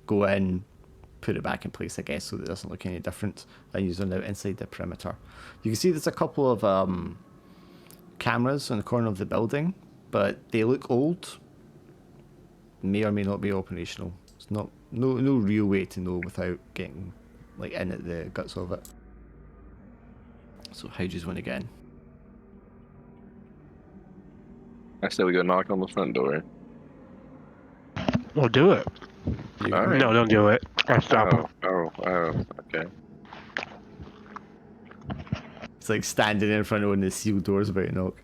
go in, put it back in place, I guess, so that it doesn't look any different, and use it now inside the perimeter. You can see there's a couple of cameras on the corner of the building, but they look old. May or may not be operational. It's no real way to know without getting like in at the guts of it. So how do you just want to get in? I say we go knock on the front door. We'll do it. All right. No, don't do it. I'll stop him. Oh, okay. It's like standing in front of one of the sealed doors about to knock.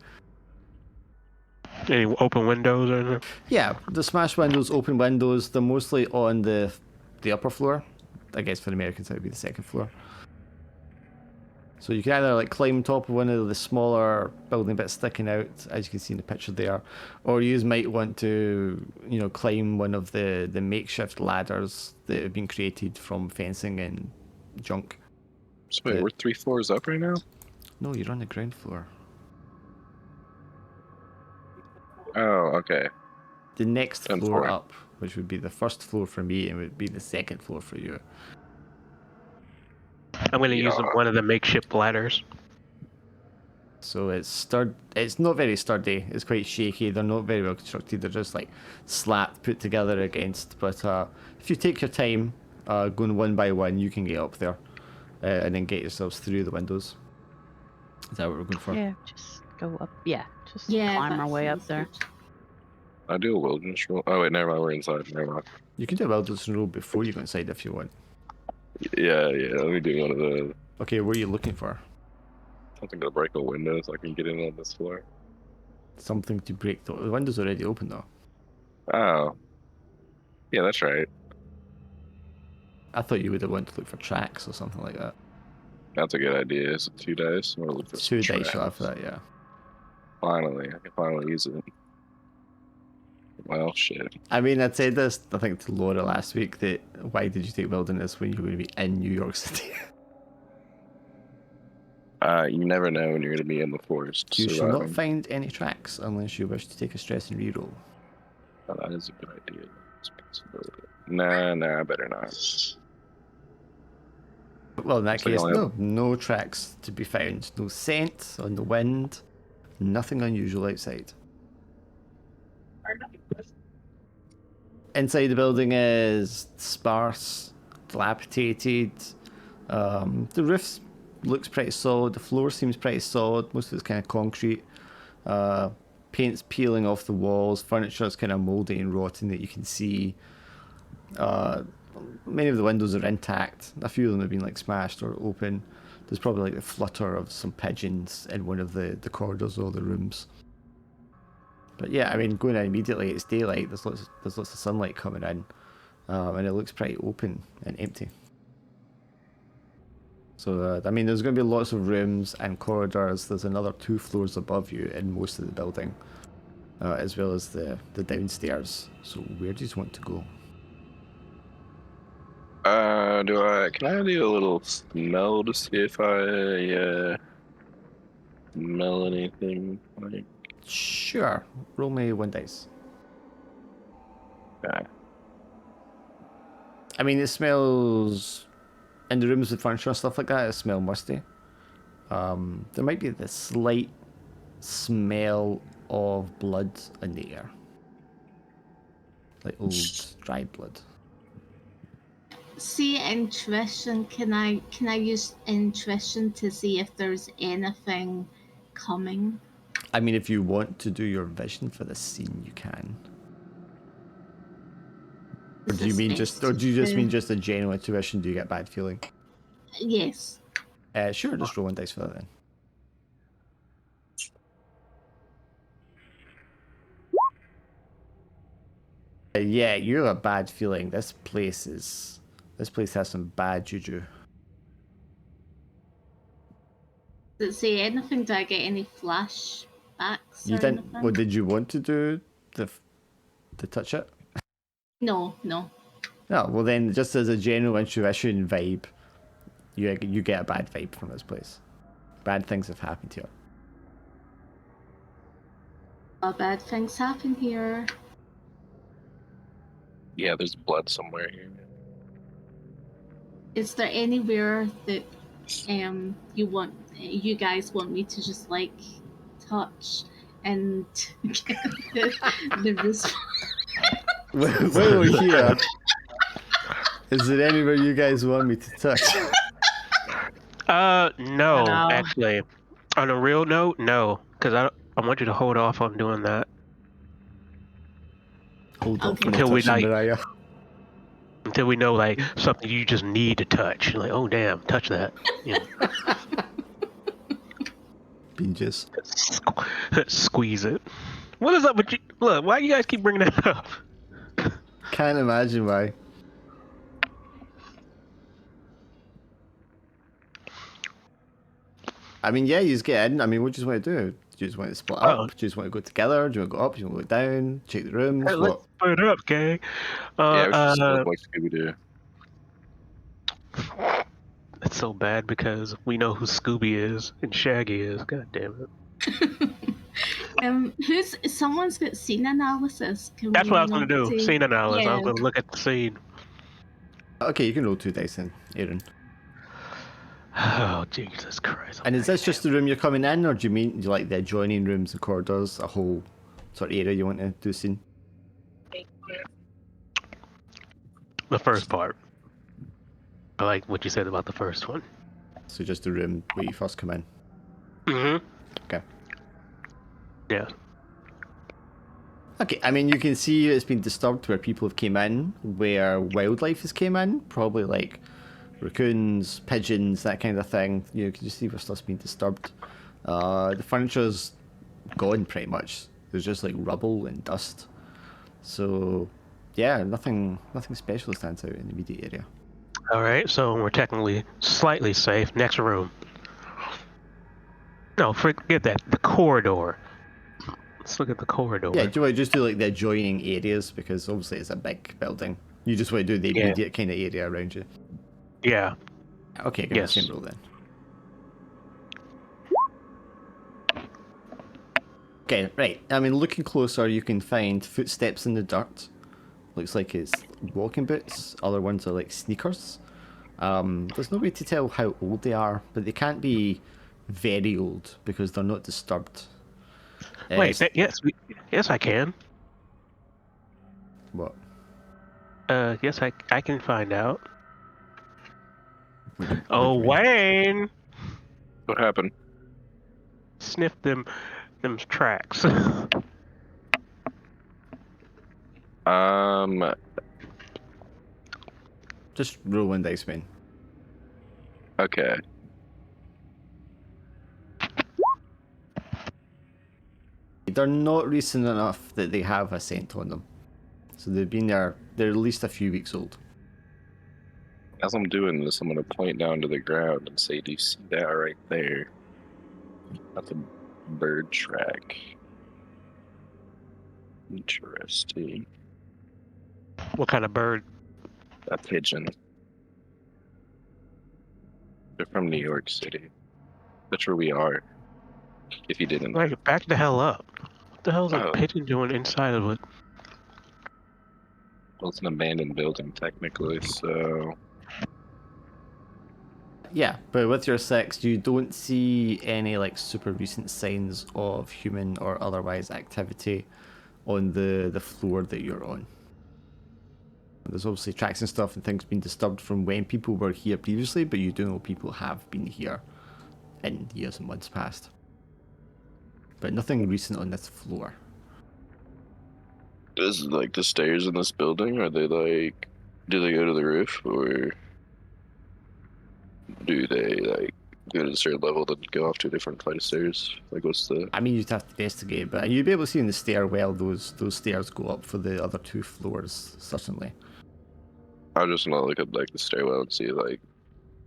Any open windows or anything? Yeah, the smash windows, open windows, they're mostly on the upper floor. I guess for the Americans that would be the second floor. So you can either like climb top of one of the smaller building bits sticking out, as you can see in the picture there, or you might want to, climb one of the makeshift ladders that have been created from fencing and junk. So wait, we're 3 floors up right now? No, you're on the ground floor. Oh, okay. The next And floor floor. up, which would be the first floor for me, and would be the second floor for you. I'm gonna use Yeah. one of the makeshift ladders. So it's not very sturdy. It's quite shaky. They're not very well constructed. They're just like slapped, put together against. But if you take your time, going one by one, you can get up there, and then get yourselves through the windows. Is that what we're going for? Yeah, just go up. Yeah, just Yeah, climb that our way up sounds there. good. I do a wilderness roll. Oh wait, never mind. We're inside. Never mind. You can do a wilderness roll before you go inside if you want. Yeah. Let me do one of the Okay, what are you looking for? something to break a window so I can get in on this floor. Something to break the window's already open though. Oh. Yeah, that's right. I thought you would have wanted to look for tracks or something like that. That's a good idea. It's 2 dice. I'm gonna look for some 2 dice you'll have traps. for that, yeah. Finally, I can finally use it. Well, shit. I mean, I'd said this, I think, to Laura last week, that why did you take wilderness when you were going to be in New York City? You never know when you're gonna be in the forest. You shall not surviving. find any tracks unless you wish to take a stress and reroll. Oh, that is a good idea. Nah, I better not. Well, in that So you case, only no tracks to be found. No scent on the wind. Nothing unusual outside. Inside the building is sparse, dilapidated. The roof looks pretty solid. The floor seems pretty solid. Most of it's kind of concrete. Paint's peeling off the walls. Furniture is kind of moldy and rotten that you can see. Many of the windows are intact. A few of them have been like smashed or open. There's probably like the flutter of some pigeons in one of the corridors or the rooms. But yeah, I mean, going in immediately, it's daylight. There's lots of sunlight coming in, and it looks pretty open and empty. So I mean, there's going to be lots of rooms and corridors. There's another 2 floors above you in most of the building, as well as the downstairs. So where do you want to go? Can I do a little smell to see if I smell anything? Like, Sure. Roll me 1 dice. okay. I mean, it smells in the rooms with furniture and stuff like that. It smells musty. There might be the slight smell of blood in the air, like old dry blood. See intuition. Can I use intuition to see if there's anything coming? I mean, if you want to do your vision for the scene, you can. Or do you mean just a general intuition? Do you get bad feeling? Yes. Sure, just roll 1 dice for that then. Yeah, you have a bad feeling. This place has some bad juju. Does it say anything? Do I get any flashbacks? You or didn't. anything? Well, did you want to do to touch it? No. No. Well, then, just as a general intuition vibe, you get a bad vibe from this place. Bad things have happened here. Bad things happen here. Yeah, there's blood somewhere here. Is there anywhere that you guys want me to just like touch and get the response? While we're here, is there anywhere you guys want me to touch? No, No. actually. On a real note, no, because I want you to hold off on doing that Hold on, Okay. Until we, touching like- Mariah. until we know like something you just need to touch. Like, oh damn, touch that. You know, Binges. squeeze it. What is up with you? Look, why you guys keep bringing that up? Can't imagine why. I mean, yeah, you just get in. I mean, what do you want to do? Do you just want to split up? Oh. Do you just want to go together? Do you want to go up? Do you want to go down? Check the rooms? Hey, What? let's split up, gang. Yeah, we should split like Scooby-Doo. It's so bad because we know who Scooby is and Shaggy is. God damn it. Someone's got scene analysis. Can That's we what I was gonna not do. Scene analysis. I was Yeah. gonna look at the scene. Okay, you can roll 2 dice then, Aaron. Oh, Jesus Christ. And is this just the room you're coming in, or do you mean like the adjoining rooms, the corridors, a whole sort of area you want to do scene? The first part. I like what you said about the first one. So just the room where you first come in. Mm-hmm. Okay. Yeah. Okay, I mean, you can see it's been disturbed where people have came in, where wildlife has came in, probably like raccoons, pigeons, that kind of thing. You can just see where stuff's been disturbed. The furniture's gone pretty much. There's just like rubble and dust. So, yeah, nothing special stands out in the immediate area. All right, so we're technically slightly safe. Next room. No, forget that. The corridor. Let's look at the corridor. Yeah, do I just do like the adjoining areas, because obviously it's a big building. You just want to do the immediate kind of area around you. Yeah. Okay, give me the same rule then. Okay, right. I mean, looking closer, you can find footsteps in the dirt. Looks like it's walking boots. Other ones are like sneakers. There's no way to tell how old they are, but they can't be very old because they're not disturbed. Wait, yes, I can. What? Yes, I can find out. Oh, Wayne! What happened? Sniff them tracks. Just roll one dice, man. Okay. They're not recent enough that they have a scent on them. So they've been there, they're at least a few weeks old. As I'm doing this, I'm gonna point down to the ground and say, "Do you see that right there? That's a bird track. Interesting. What kind of bird? A pigeon. They're from New York City. That's where we are. If you didn't. Like, back the hell up. What the hell's a Oh. pigeon doing inside of it? Well, it's an abandoned building, technically, so... Yeah, but with your 6, you don't see any like super recent signs of human or otherwise activity on the floor that you're on. There's obviously tracks and stuff and things being disturbed from when people were here previously, but you do know people have been here in years and months past. But nothing recent on this floor. Is like the stairs in this building, are they like... Do they go to the roof, or... Do they like go to a certain level then go off to a different flight of stairs? Like, what's the... I mean, you'd have to investigate, but you'd be able to see in the stairwell those stairs go up for the other 2 floors, certainly. I just want to look at like the stairwell and see like...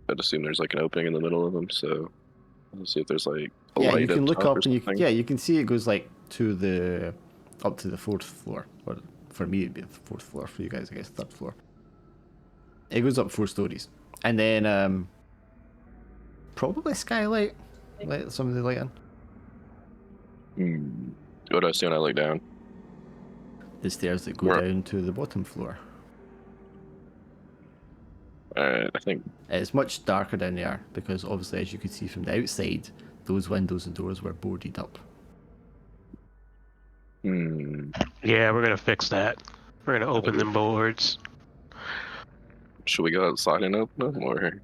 I'd assume there's like an opening in the middle of them, so... Let's see if there's like a Yeah, light you can look top up or and something. you can see it goes like to the up to the 4th floor. Or for me, it'd be the 4th floor. For you guys, I guess 3rd floor. It goes up 4 stories, and then probably a skylight. Let some of the light in. What do I see when I look down? The stairs that go Where? down to the bottom floor. Alright, I think... It's much darker down there because obviously, as you can see from the outside, those windows and doors were boarded up. Yeah, we're gonna fix that. We're gonna open them boards. Should we go outside and open them, or...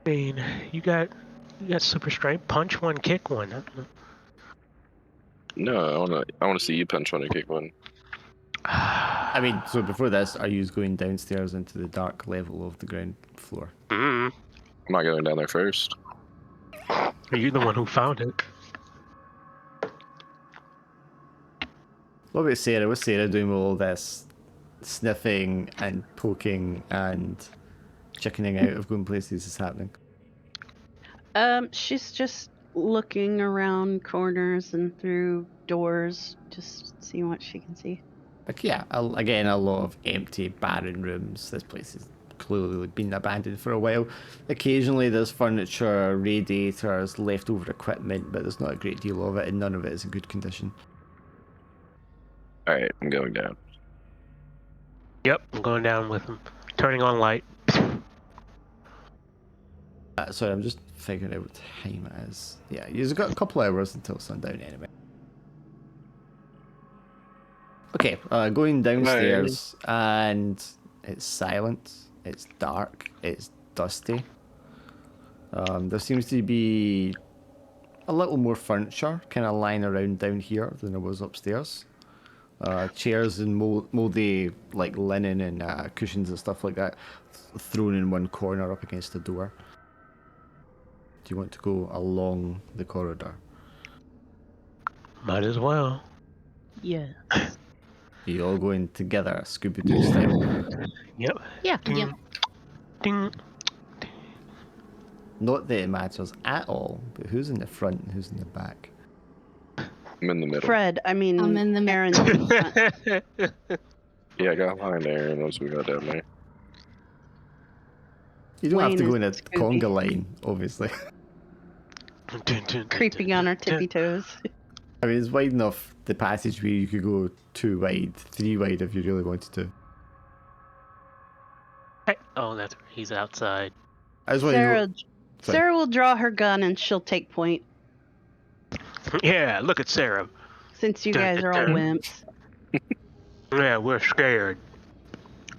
I mean, you got super strength. Punch one, kick one. No, I wanna see you punch one and kick one. I mean, so before this, are you going downstairs into the dark level of the ground floor? Mm. I'm not going down there first. You're the one who found it. What about Sarah? What's Sarah doing with all this sniffing and poking and chickening out of going places is happening? She's just looking around corners and through doors, just seeing what she can see. Like, yeah, again, a lot of empty, barren rooms. This place has clearly been abandoned for a while. Occasionally there's furniture, radiators, leftover equipment, but there's not a great deal of it, and none of it is in good condition. Alright, I'm going down. Yep, I'm going down with him. Turning on light. Sorry, I'm just figuring out what time it is. Yeah, you've got a couple hours until sundown anyway. Okay, going downstairs, and it's silent, it's dark, it's dusty. There seems to be a little more furniture kind of lying around down here than there was upstairs. Chairs and moldy like linen and cushions and stuff like that thrown in one corner up against the door. Do you want to go along the corridor? Might as well. Yeah. You all going together, Scooby-Doo style. Yep. Yeah. Yeah. Ding. Not that it matters at all, but who's in the front and who's in the back? I'm in the middle. Fred, I mean, I'm in the Aaron's in the front. Yeah, I got behind Aaron once we got down there. You don't have Wayne to go is in a Scooby. conga line, obviously. Creeping on our tippy toes. I mean, it's wide enough, the passage where you could go 2 wide, 3 wide if you really wanted to. Hey. Oh, he's outside. I just want you to Sarah, go... Sorry. Sarah will draw her gun and she'll take point. Yeah, look at Sarah. Since you Dun, guys dun, are all dun. wimps. Yeah, we're scared.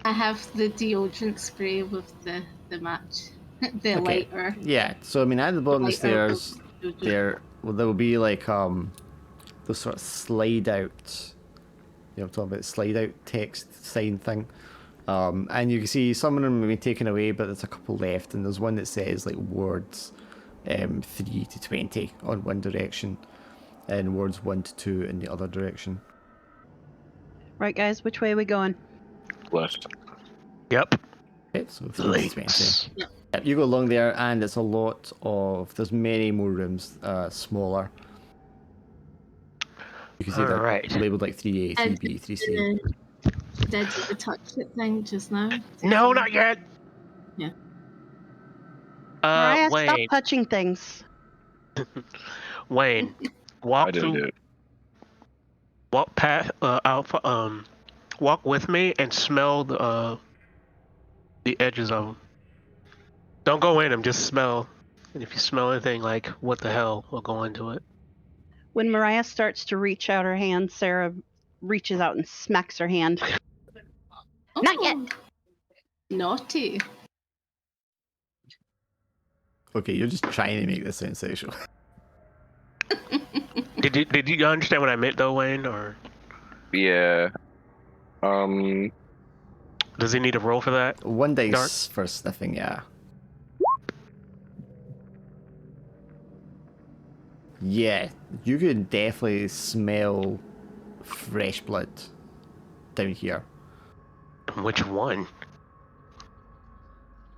I have the deodorant spray with the match, the Okay. lighter. Yeah, so I mean, at the bottom of the lighter stairs, deodorant. there will be like those sort of slide out, you know, I'm talking about slide out text sign thing. And you can see some of them have been taken away, but there's a couple left, and there's one that says like wards 3 to 20 on one direction, and wards 1 to 2 in the other direction. Right, guys, which way are we going? Left. Yep. Okay, so 3 to 20. Links. Yep, you go along there, and it's a lot of. There's many more rooms, smaller. You can see they're Alright. labeled like 3A, 3B, 3C. Did I do the touch it thing just now? No, not yet. Yeah. Mariah, stop Wayne. touching things. Wayne, I walk didn't do through. it. Walk past. Walk with me and smell the edges of them. Don't go in them. Just smell. And if you smell anything like what the hell, we'll go into it. When Mariah starts to reach out her hand, Sarah reaches out and smacks her hand. Not yet. Oh, naughty. Okay, you're just trying to make this sound sexual. Did you understand what I meant though, Wayne? Or Yeah. does he need a roll for that? 1 dice Dark. for sniffing, yeah. Yeah, you could definitely smell fresh blood down here. Which one?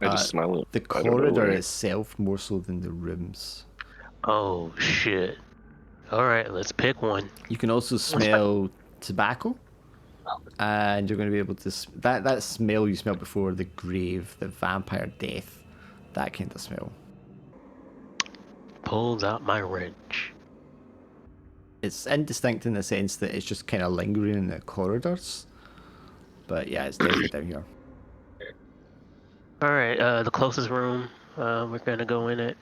I just smell it. The I don't know corridor where. itself more so than the rooms. Oh shit! All right, let's pick one. You can also smell tobacco, and you're going to be able to that smell you smelled before, the grave, the vampire death, that kind of smell. Pulls out my wrench. It's indistinct in the sense that it's just kind of lingering in the corridors, but yeah, it's definitely down here. All right, the closest room. We're gonna go in it.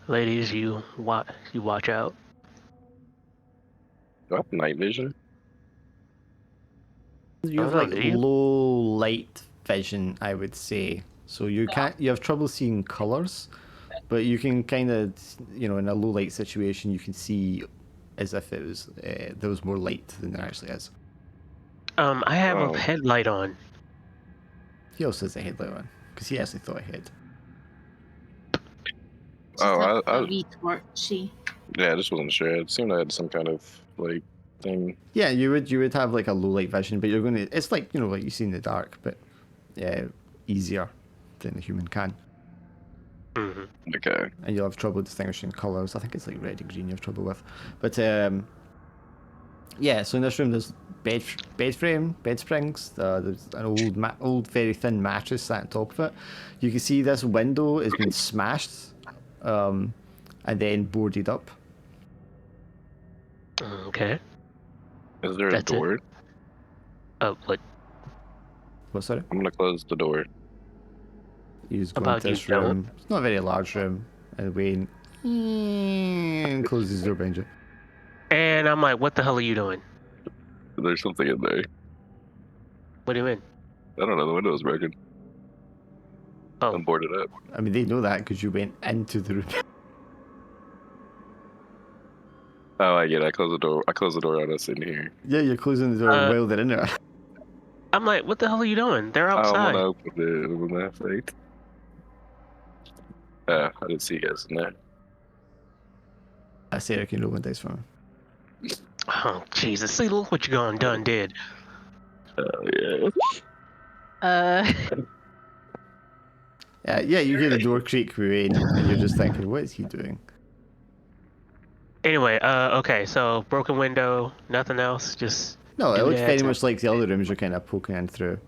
Ladies, you watch out. Do I have night vision? You have Oh, like do you? low light vision, I would say. So you have trouble seeing colors, but you can kind of, you know, in a low light situation, you can see as if it was there was more light than there actually is. I have Oh. a headlight on. He also has a headlight on because he actually thought ahead. Just Oh, have I- a wee torchy. Yeah, I just wasn't sure. It seemed I had some kind of like thing. Yeah, you would have like a low light vision, but you're going to. It's like, you know, like you see in the dark, but easier than a human can. Hmm. Okay. And you'll have trouble distinguishing colours. I think it's like red and green you have trouble with. But yeah, so in this room there's bed frame, bed springs. There's an old very thin mattress sat on top of it. You can see this window has been smashed, and then boarded up. Okay. Is there a That's it? door? Oh, what? What, sorry? I'm gonna close the door. You just go About into you this don't. room. It's not a very large room. And Wayne closes the door behind you. And I'm like, what the hell are you doing? There's something in there. What do you mean? I don't know. The window's broken. Oh, I'm boarded up. I mean, they know that because you went into the room. Oh, I get it. I close the door. I close the door on us in here. Yeah, you're closing the door while they're in there. I'm like, what the hell are you doing? They're I don't want outside. to open it with that fate. I didn't see you guys in there. I say I can roll one dice for me. Oh, Jesus. See, look what you done did. Yeah. Yeah, you hear the door creak with Wayne, and you're just thinking, what is he doing? Anyway, okay, so broken window, nothing else, just No, it looks very doodads. much like the other rooms you're kind of poking in through.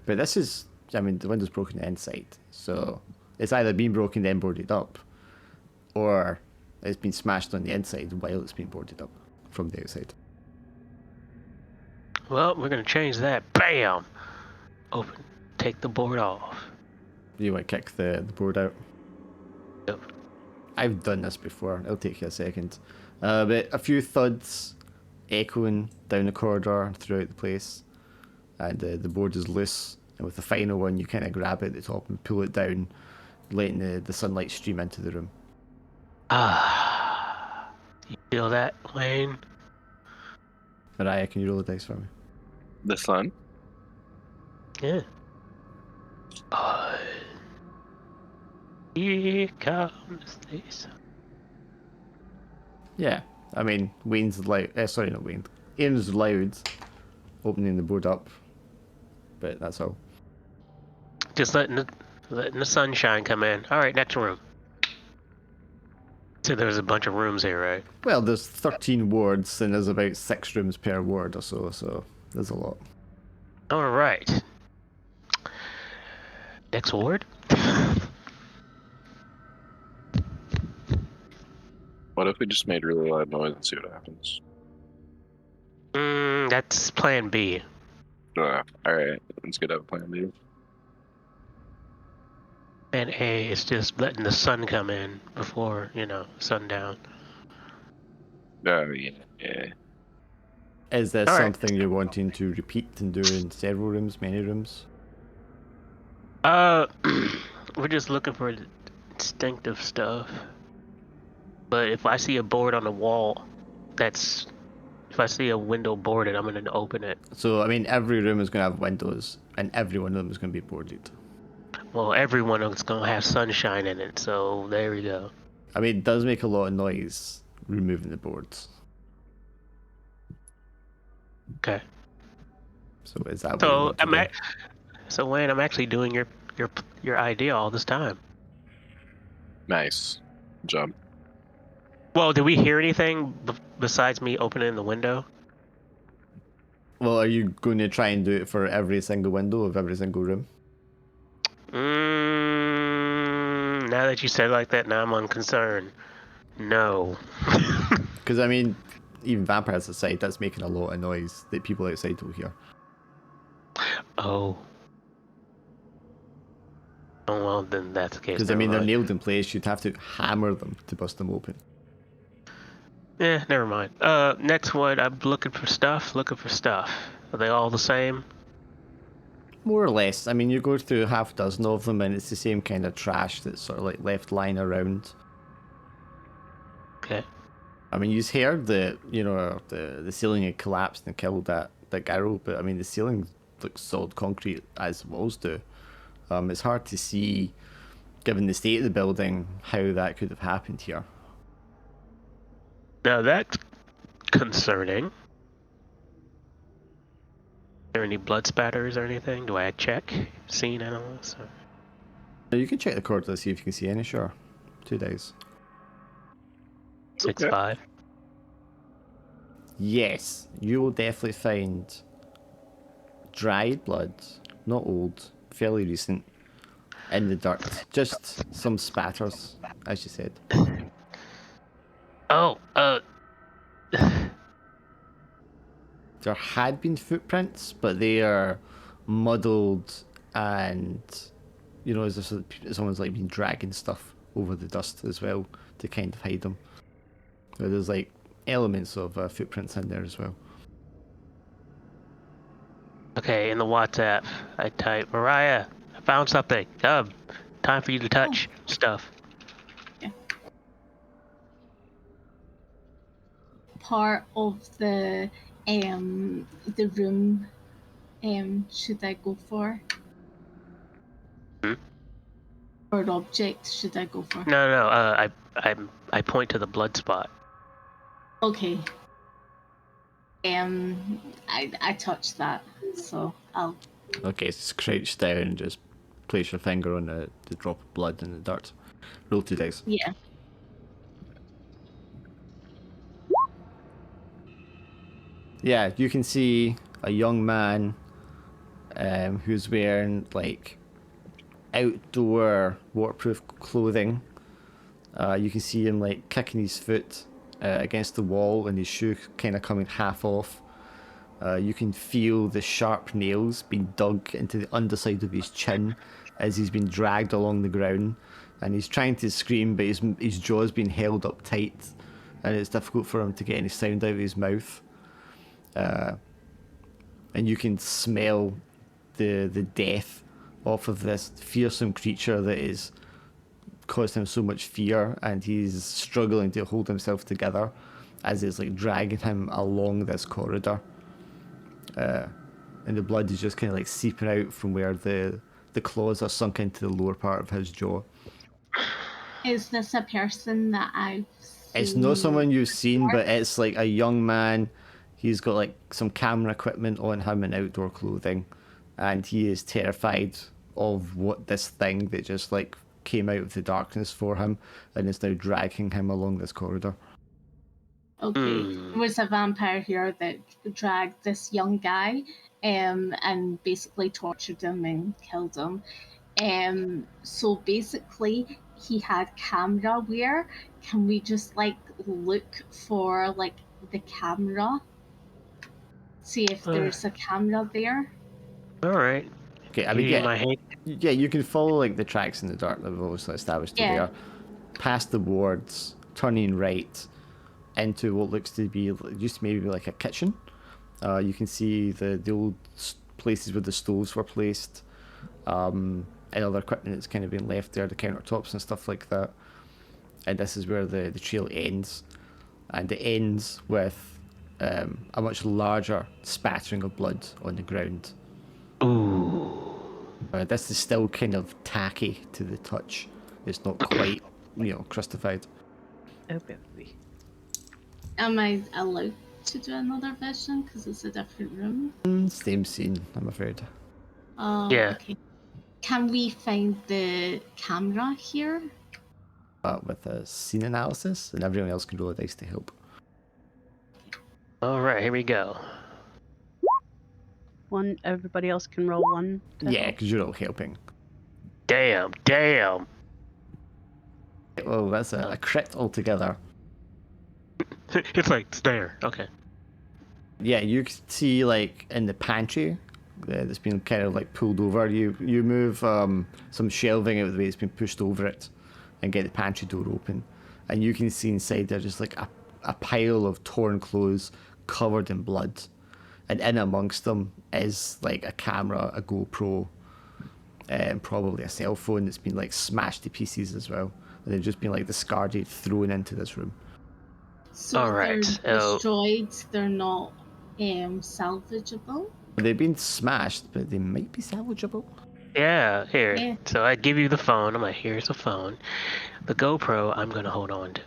But this is, I mean, the window's broken inside, so it's either been broken then boarded up, or it's been smashed on the inside while it's been boarded up from the outside. Well, we're gonna change that. Bam! Open. Take the board off. You want to kick the board out? Yep. I've done this before. It'll take you a second. But a few thuds echoing down the corridor and throughout the place. And the board is loose. And with the final one, you kind of grab it at the top and pull it down, letting the sunlight stream into the room. Ah. You feel that, Wayne? Mariah, can you roll the dice for me? The sun. Yeah. Here comes the sun. Yeah. I mean, Wayne's loud. Sorry, not Wayne. Aaron's loud, opening the board up. But that's all. Just letting the sunshine come in. All right, next room. So there's a bunch of rooms here, right? Well, there's 13 wards, and there's about 6 rooms per ward or so there's a lot. All right. Next ward. What if we just made really loud noise and see what happens? That's plan B. All right. Let's get up plan B. Plan A is just letting the sun come in before, sundown. Oh, yeah. Is this All right. something you're wanting to repeat and do in several rooms, many rooms? We're just looking for instinctive stuff. But if I see a board on the wall, if I see a window boarded, I'm gonna open it. So, I mean, every room is going to have windows, and every one of them is going to be boarded. Well, everyone is gonna have sunshine in it, so there we go. I mean, it does make a lot of noise removing the boards. Okay. So, is that what you So want to do? So Wayne, I'm actually doing your idea all this time. Nice. Jump. Well, did we hear anything besides me opening the window? Well, are you going to try and do it for every single window of every single room? Now that you said it like that, now I'm unconcerned. No. Because, I mean, even vampires aside, that's making a lot of noise that people outside will hear. Oh. Oh, well, then that's the case. Because, I mean, never they're mind. nailed in place. You'd have to hammer them to bust them open. Yeah, never mind. Next one, I'm looking for stuff. Are they all the same? More or less. I mean, you go through half a dozen of them, and it's the same kind of trash that's sort of like left lying around. Okay. I mean, you heard that, the ceiling had collapsed and killed that girl, but I mean, the ceiling looks solid concrete as walls do. It's hard to see, given the state of the building, how that could have happened here. Now that's concerning. Are there any blood spatters or anything? Do I check? Scene analysis? Or... You can check the corridor to see if you can see any, sure. 2 days. 6'5". Yes, you will definitely find dried blood, not old, fairly recent, in the dirt. Just some spatters, as you said. Oh, There had been footprints, but they are muddled and you know, as if someone's like been dragging stuff over the dust as well to kind of hide them. So there's like elements of footprints in there as well. Okay, in the WhatsApp, I type, Mariah, I found something. Come, time for you to touch stuff. Part of the room should I go for? Hmm? Or object should I go for? No, I point to the blood spot. Okay. I touched that, so I'll. Okay, so just crouch down and just place your finger on the drop of blood in the dirt. Roll 2 dice. Yeah. Yeah, you can see a young man who's wearing like outdoor waterproof clothing. You can see him like kicking his foot against the wall and his shoe kind of coming half off. You can feel the sharp nails being dug into the underside of his chin as he's been dragged along the ground, and he's trying to scream, but his jaw's been held up tight, and it's difficult for him to get any sound out of his mouth. And you can smell the death off of this fearsome creature that is caused him so much fear, and he's struggling to hold himself together as it's like dragging him along this corridor. And the blood is just kind of like seeping out from where the claws are sunk into the lower part of his jaw. Is this a person that I've seen? It's not someone you've seen, but it's like a young man. He's got like some camera equipment on him and outdoor clothing, and he is terrified of what this thing that just like came out of the darkness for him and is now dragging him along this corridor. Okay, there was a vampire here that dragged this young guy and basically tortured him and killed him. So basically, he had camera wear. Can we just like look for like the camera? See if there's a camera there. All right. Okay, I mean, Yeah. yeah, you can follow like the tracks in the dark that we've obviously established there, past the wards, turning right into what looks to be used to maybe like a kitchen. You can see the old places where the stoves were placed, and other equipment that's kind of been left there, the countertops and stuff like that. And this is where the trail ends, and it ends with a much larger spattering of blood on the ground. Ooh. This is still kind of tacky to the touch. It's not quite, crustified. Oh, baby. Am I allowed to do another vision because it's a different room? Same scene, I'm afraid. Yeah. Okay. Can we find the camera here? With a scene analysis, and everyone else can roll a dice to help. All right, here we go. One. Everybody else can roll one. Yeah, because you're all helping. Damn. Well, that's a crit altogether. It's like, it's there. Okay. Yeah, you can see like in the pantry that's been kind of like pulled over. You move some shelving out of the way, it's been pushed over it, and get the pantry door open, and you can see inside there just like a pile of torn clothes covered in blood, and in amongst them is like a camera, a GoPro, and probably a cell phone that's been like smashed to pieces as well, and they've just been like discarded, thrown into this room. So All right, they're destroyed, they're not salvageable? They've been smashed, but they might be salvageable. Yeah, here. Yeah. So I give you the phone. I'm like, here's the phone. The GoPro, I'm going to hold on to.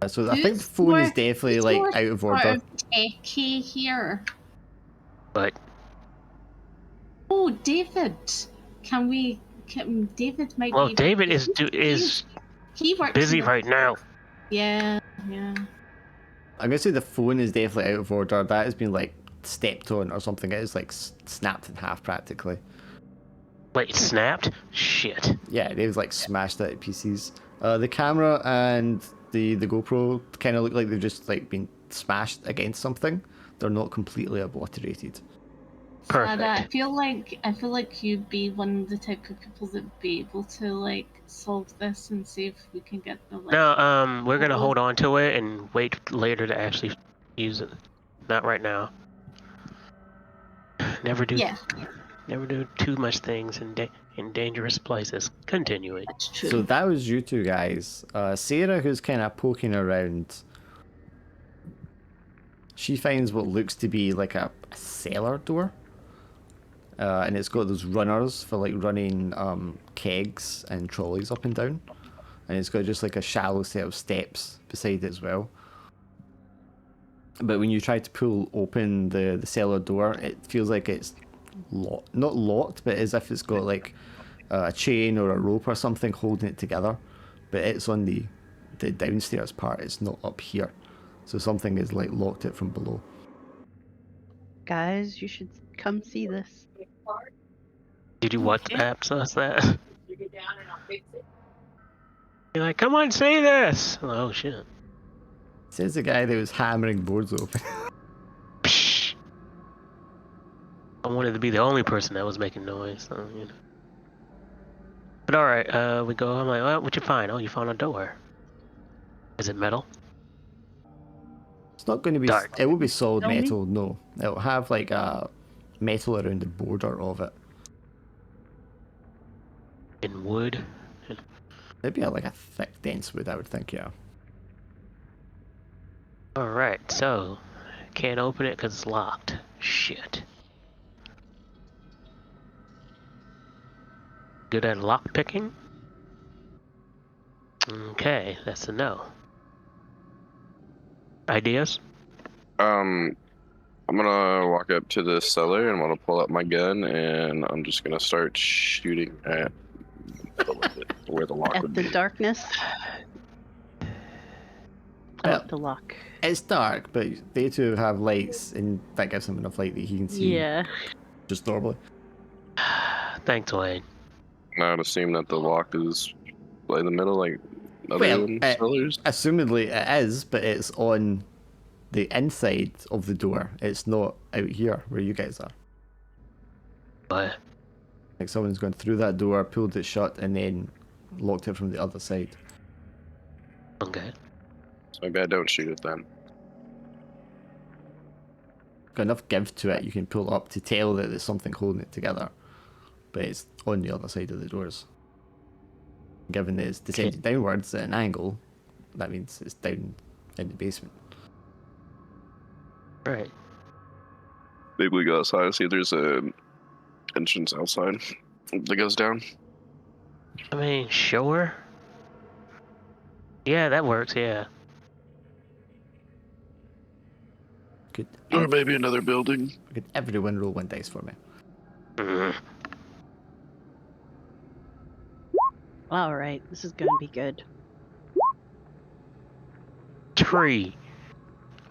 So I think the phone is definitely like out of order. Techie here. But Oh, David. David might well, be... David is he works busy in right now. Yeah. I'm gonna say the phone is definitely out of order. That has been like stepped on or something. It is like snapped in half practically. Wait, it snapped? Shit. Yeah, they've like smashed it to pieces. The camera and the GoPro kind of look like they've just like been smashed against something. They're not completely obliterated. Perfect. Sarah, I feel like you'd be one of the type of people that'd be able to like solve this and see if we can get the like. No, we're gonna Oh. hold on to it and wait later to actually use it. Not right now. Never do. Yeah, Never do too much things in dangerous places. Continuing. that's true. So that was you two guys. Sarah, who's kind of poking around, she finds what looks to be like a cellar door. And it's got those runners for like running kegs and trolleys up and down. And it's got just like a shallow set of steps beside it as well. But when you try to pull open the cellar door, it feels like it's not locked, but as if it's got like a chain or a rope or something holding it together. But it's on the downstairs part, it's not up here. So something is like locked it from below. Guys, you should come see this. Did you WhatsApp us that? You're like, come on, see this. Oh shit. Says the guy that was hammering boards open. Psh. I wanted to be the only person that was making noise, so, you know. But alright, we go. I'm like, oh, what'd you find? Oh, you found a door. Is it metal? It's not going to be. Dark. It will be solid Tell me. metal. No, it'll have like a metal around the border of it. In wood? It'd be like a thick, dense wood, I would think. Yeah. Alright, so can't open it because it's locked. Shit. Good at lock picking? Okay, that's a no. Ideas? I'm gonna walk up to the cellar and I'm gonna pull out my gun and I'm just gonna start shooting at where the lock At would the be. darkness. Well, The lock. It's dark, but they two have lights, and that gives them enough light that he can see Yeah. just normally. Thanks, Wayne. And I would assume that the lock is like in the middle, like other Well, cellars. Assumedly it is, but it's on the inside of the door. It's not out here where you guys are. But Like someone's gone through that door, pulled it shut, and then locked it from the other side. okay. So maybe I don't shoot it then. Got enough give to it, you can pull up to tell that there's something holding it together. But it's on the other side of the doors. Given that it's descending downwards at an angle, that means it's down in the basement. Right. Maybe we go outside and see if there's a entrance outside that goes down. I mean, sure. Yeah, that works, yeah. Could, Or maybe another building. could everyone roll one dice for me? Mm. All right, this is gonna be good. Tree.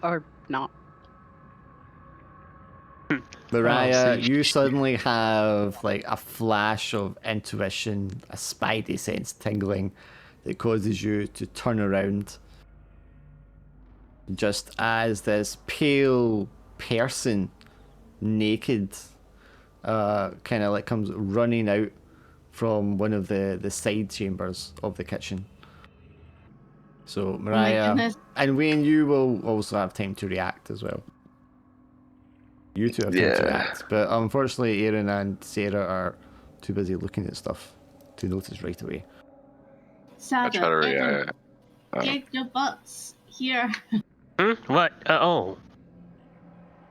Or not. Mariah, see. you suddenly have like a flash of intuition, a spidey sense tingling that causes you to turn around just as this pale person, naked, kind of like comes running out from one of the side chambers of the kitchen. So Mariah goodness. and Wayne, you will also have time to react as well. You two have time to Yeah. react, but unfortunately Aaron and Sarah are too busy looking at stuff to notice right away. Sarah, I try to Evan, react. get your butts here. Hmm? What? Oh.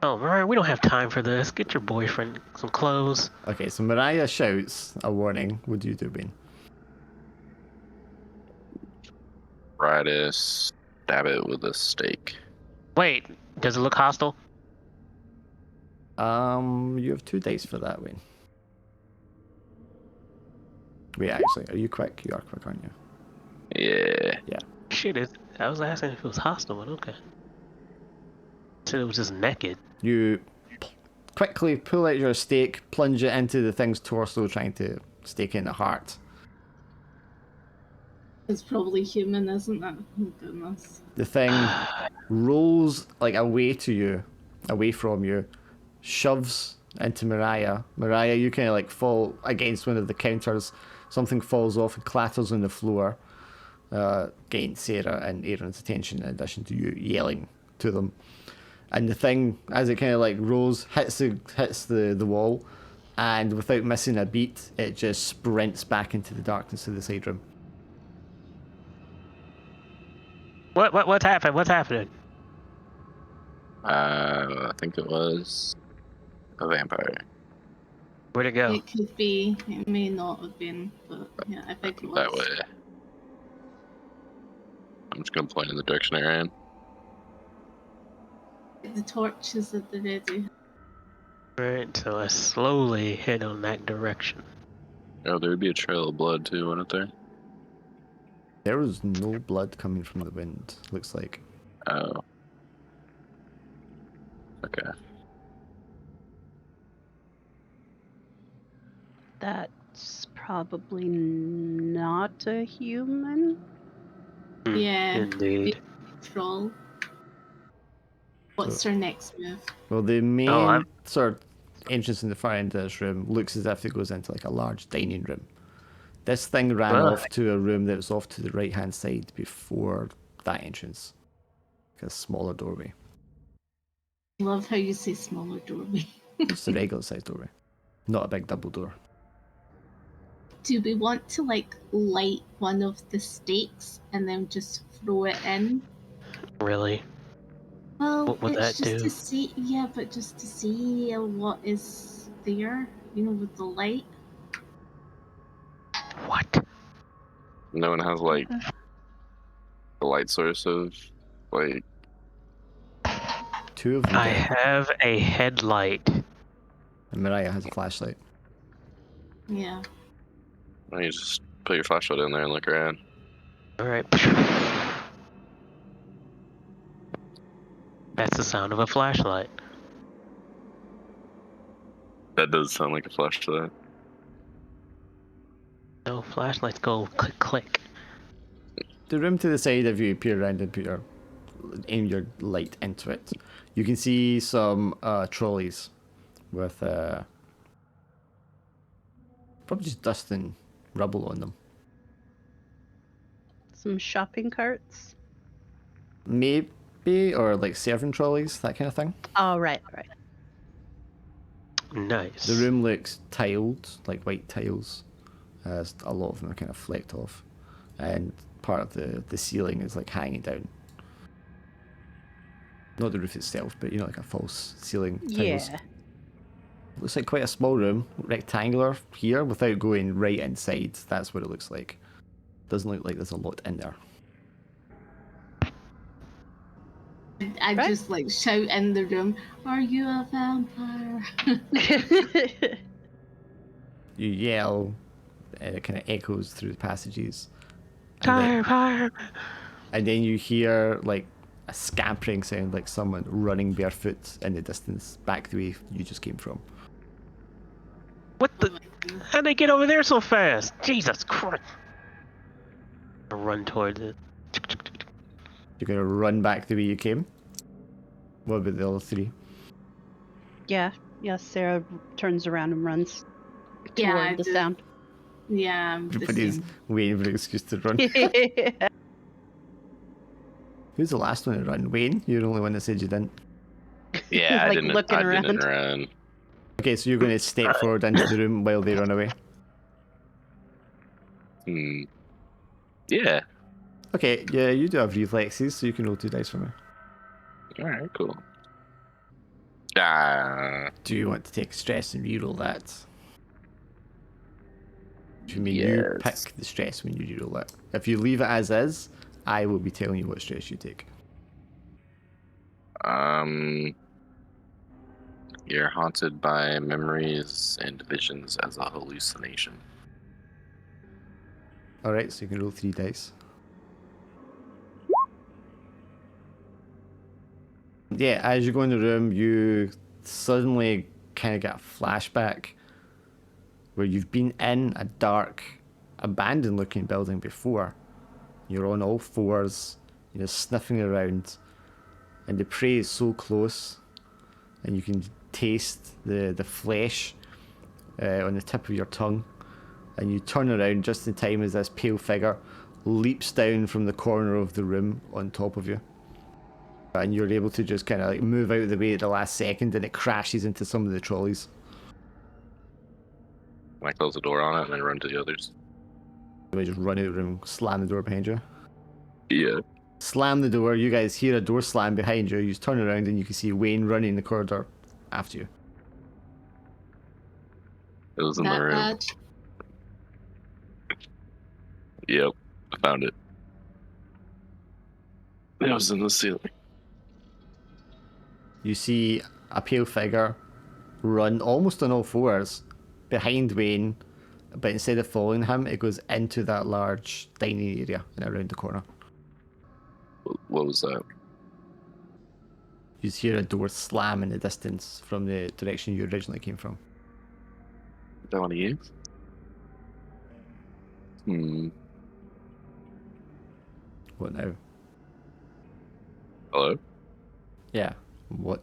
Oh, Mariah, we don't have time for this. Get your boyfriend some clothes. Okay, so Mariah shouts a warning. What do you do, Wayne? Try to stab it with a stake. Wait, does it look hostile? You have 2 dice for that, Wayne. Wait, actually, are you quick? You are quick, aren't you? Yeah. Shit, I was asking if it was hostile, but okay. Said it was just naked. You quickly pull out your stake, plunge it into the thing's torso, trying to stake it in the heart. It's probably human, isn't it? Oh goodness. The thing rolls like away from you, shoves into Mariah. Mariah, you kind of like fall against one of the counters. Something falls off and clatters on the floor. Getting Sarah and Aaron's attention in addition to you yelling to them. And the thing, as it kind of like rolls, hits the wall, and without missing a beat, it just sprints back into the darkness of the side room. What's happened? What's happening? I think it was a vampire. Where'd it go? It could be. It may not have been, but yeah, I think it was. That way. I'm just gonna point in the direction I ran. The torches at the ready. Right, so I slowly head on that direction. Oh, there would be a trail of blood too, wouldn't there? There was no blood coming from the wind, looks like. Oh. Okay. That's probably not a human. Yeah. Indeed. Troll. What's our next move? Well, the main I'm- sort of entrance in the far end of this room looks as if it goes into like a large dining room. This thing ran Right. off to a room that was off to the right hand side before that entrance. Like a smaller doorway. I love how you say smaller doorway. Just a regular sized doorway. Not a big double door. Do we want to like light one of the stakes and then just throw it in? Really? Well, What would it's that just do? to see. Yeah, but just to see what is there. You know, with the light. What? No one has like the light source of like. Two of them I do. have a headlight. And Mariah has a flashlight. Yeah. You just put your flashlight in there and look around. Alright. That's the sound of a flashlight. That does sound like a flashlight. No, flashlights go click click. The room to the side, if you peer around and aim your light into it, you can see some trolleys with probably just dust and rubble on them. Some shopping carts. Maybe, or like serving trolleys, that kind of thing. Oh, right. Nice. The room looks tiled, like white tiles. As a lot of them are kind of flecked off, and part of the ceiling is like hanging down. Not the roof itself, but you know, like a false ceiling tiles. Yeah. Looks like quite a small room, rectangular here, without going right inside. That's what it looks like. Doesn't look like there's a lot in there. I Right. just like shout in the room, "Are you a vampire?" You yell, and it kind of echoes through the passages. Fire, fire. And then you hear like a scampering sound, like someone running barefoot in the distance, back the way you just came from. What the? How'd they get over there so fast? Jesus Christ. I run towards it. You're gonna run back the way you came. What about the other three? Yeah. Sarah turns around and runs Yeah, toward I the do. sound. Yeah, I'm the Everybody's same. waiting for an excuse to run. Who's the last one to run? Wayne? You're the only one that said you didn't. Yeah, Like I didn't. looking I didn't around. run. Okay, so you're going to step forward into the room while they run away. Yeah. Okay, yeah, you do have reflexes, so you can roll 2 dice for me. All right. Cool. Do you want to take stress and reroll that? Do you mean you pick Yes. the stress when you reroll it? If you leave it as is, I will be telling you what stress you take. You're haunted by memories and visions as a hallucination. Alright, so you can roll 3 dice. Yeah, as you go in the room, you suddenly kind of get a flashback where you've been in a dark, abandoned looking building before. You're on all fours, you're sniffing around, and the prey is so close, and you can taste the flesh on the tip of your tongue, and you turn around just in time as this pale figure leaps down from the corner of the room on top of you. And you're able to just kind of like move out of the way at the last second, and it crashes into some of the trolleys. I close the door on it and I run to the others. You just run out of the room, slam the door behind you. Yeah. Slam the door, you guys hear a door slam behind you, you just turn around and you can see Wayne running the corridor after you. It was in the That room. bad? Yep. I found it. It was in the ceiling. You see a pale figure run almost on all fours behind Wayne, but instead of following him, it goes into that large dining area and around the corner. What was that? You just hear a door slam in the distance from the direction you originally came from. That one of you? What now? Hello? Yeah. What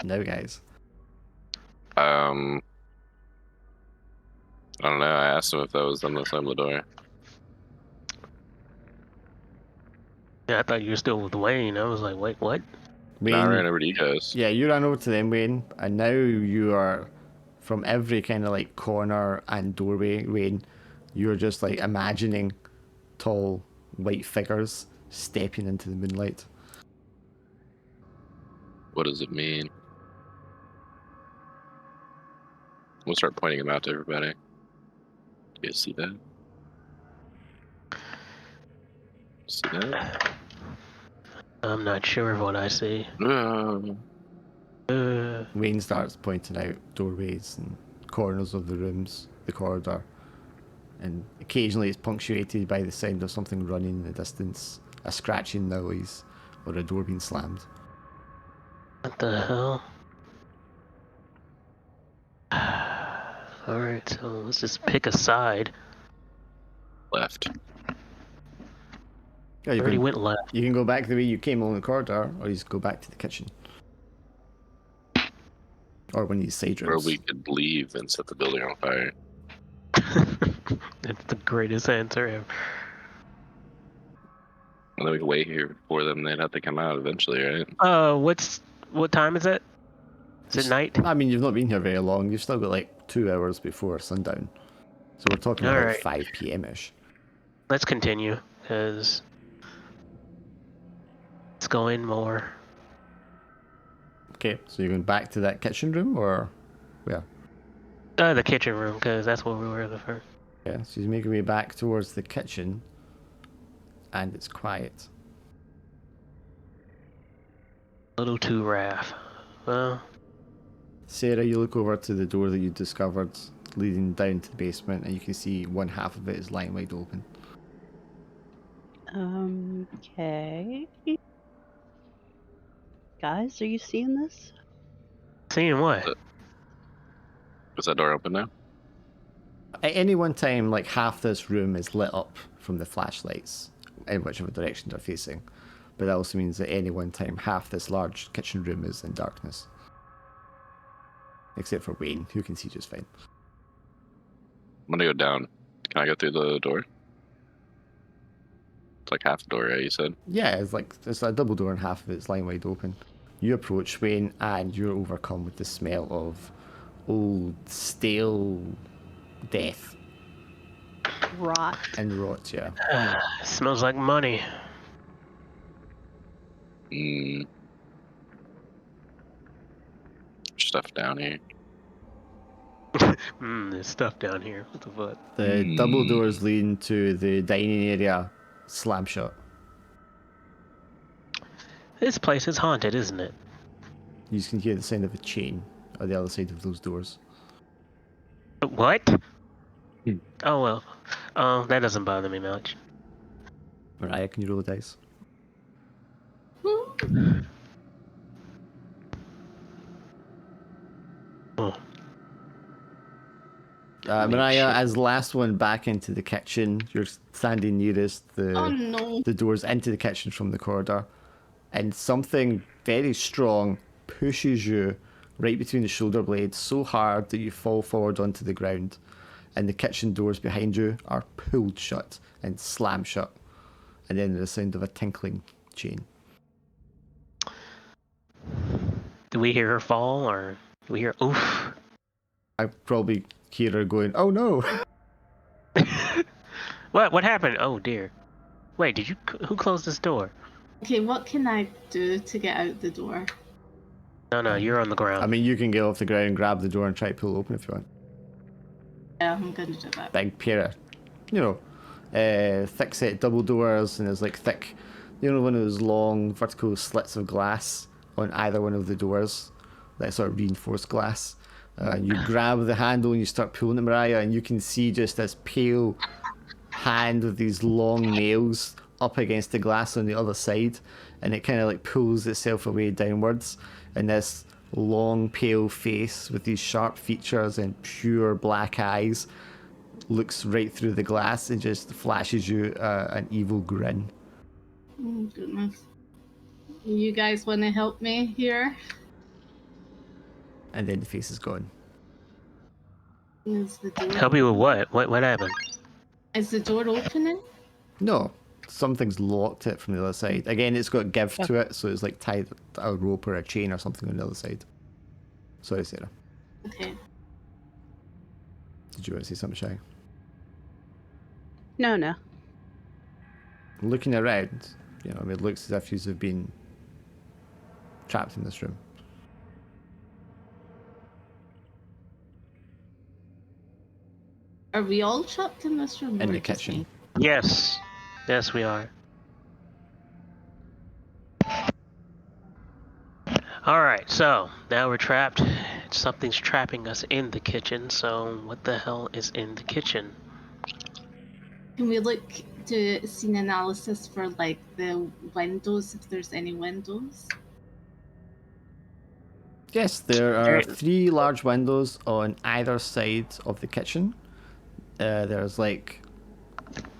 now, guys? I don't know. I asked him if that was them that slammed the door. Yeah, I thought you were still with Wayne. I was like, wait, what? Wayne, I ran over to you guys. yeah, you ran over to them, Wayne, and now you are from every kind of like corner and doorway, Wayne. You're just like imagining tall white figures stepping into the moonlight. What does it mean? We'll start pointing them out to everybody. You guys see that? See that? I'm not sure of what I see. Wayne starts pointing out doorways and corners of the rooms, the corridor, and occasionally it's punctuated by the sound of something running in the distance, a scratching noise, or a door being slammed. What the hell? Alright, so let's just pick a side. Left. Yeah, you Already can, went left. you can go back the way you came along the corridor, or you just go back to the kitchen. Or one of these side Or rooms. we could leave and set the building on fire. That's the greatest answer ever. And then we could wait here for them. They'd have to come out eventually, right? What time is it? Is it night? I mean, you've not been here very long. You've still got like 2 hours before sundown. So we're talking about Alright. 5 p.m.-ish. Let's continue, because let's go in more. Okay, so you're going back to that kitchen room, or where? The kitchen room, because that's where we were the first. Yeah, so you make your way back towards the kitchen, and it's quiet. A little too rough. Well, Sarah, you look over to the door that you discovered leading down to the basement, and you can see one half of it is lying wide open. Okay. Guys, are you seeing this? seeing what? Is that door open now? At any one time, like half this room is lit up from the flashlights in whichever direction they're facing. But that also means that at any one time, half this large kitchen room is in darkness. Except for Wayne, who can see just fine. I'm gonna go down. Can I go through the door? It's like half the door, right? You said? Yeah, it's a double door and half of it's lying wide open. You approach Wayne and you're overcome with the smell of old, stale death Rot. and rot, yeah. Smells like money. Stuff down here. There's stuff down here. What the fuck? The double doors leading to the dining area slam shut. This place is haunted, isn't it? You can hear the sound of a chain on the other side of those doors. What? Oh well. That doesn't bother me much. Mariah, can you roll the dice? Oh. Mariah, as last one back into the kitchen, you're standing nearest Oh no. the doors into the kitchen from the corridor, and something very strong pushes you right between the shoulder blades so hard that you fall forward onto the ground, and the kitchen doors behind you are pulled shut and slammed shut, and then the sound of a tinkling chain. Do we hear her fall, or do we hear oof? I probably hear her going, "Oh no!" What happened? Oh dear. Wait, who closed this door? Okay, what can I do to get out the door? No, you're on the ground. I mean, you can get off the ground, grab the door, and try to pull it open if you want. Yeah, I'm gonna do that. Big pair of, thick set double doors, and there's like thick, one of those long vertical slits of glass on either one of the doors, that sort of reinforced glass. You grab the handle and you start pulling it, Mariah, and you can see just this pale hand with these long nails up against the glass on the other side, and it kind of like pulls itself away downwards, and this long pale face with these sharp features and pure black eyes looks right through the glass and just flashes you an evil grin. Oh goodness. You guys want to help me here? And then the face is gone. Is the door Help you with what? What happened? Is the door opening? No, something's locked it from the other side. Again, it's got give to it, so it's like tied a rope or a chain or something on the other side. Sorry, Sarah. Okay. Did you want to say something, Shy? No. Looking around, it looks as if you have been trapped in this room. Are we all trapped in this room? In or the just kitchen. me? Yes, we are. All right, so now we're trapped. Something's trapping us in the kitchen. So what the hell is in the kitchen? Can we look to scene analysis for like the windows, if there's any windows? Yes, there are Alright. 3 large windows on either side of the kitchen. There's like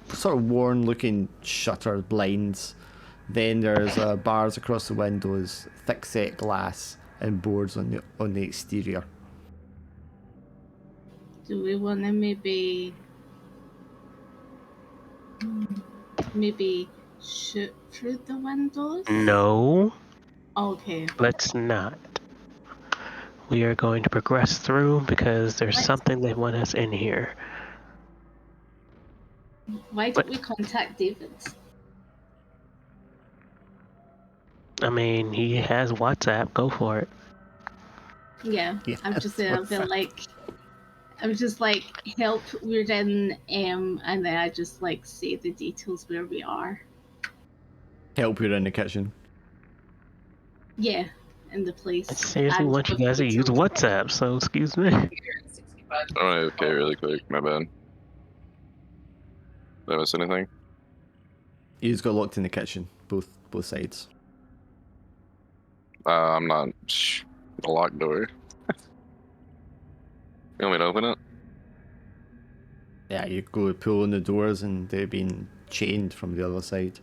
sort of worn looking shutter blinds. Then there's bars across the windows, thick set glass, and boards on the exterior. Do we want to maybe shoot through the windows? No, Okay. let's not. We are going to progress through because there's What? something they want us in here. Why don't we contact David? I mean, he has WhatsApp. Go for it. Yeah, Yeah, I'm just what's that? I'm just like, help, we're in, and then I just like say the details where we are. Help you in the kitchen. Yeah, in the place. I seriously And want you with guys to use details. WhatsApp, so excuse me. Alright, okay, really quick. My bad. Did I miss anything? You just got locked in the kitchen, both sides. I'm not. A locked door. You want me to open it? Yeah, you go pull on the doors and they've been chained from the other side.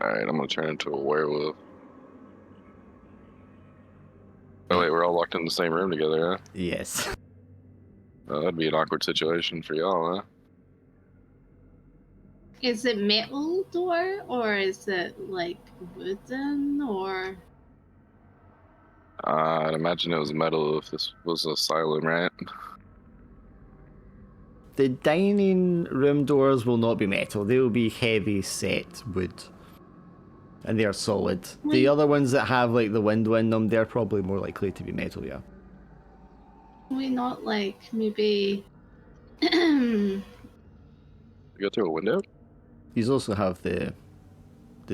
Alright, I'm gonna turn into a werewolf. Oh wait, we're all locked in the same room together, huh? Yes. That'd be an awkward situation for y'all, huh? Is it metal door or is it like wooden or? I'd imagine it was metal if this was Asylum, right? The dining room doors will not be metal. They will be heavy set wood. And they are solid. The other ones that have like the window in them, they're probably more likely to be metal, yeah. Can we not like maybe? You go through a window? These also have the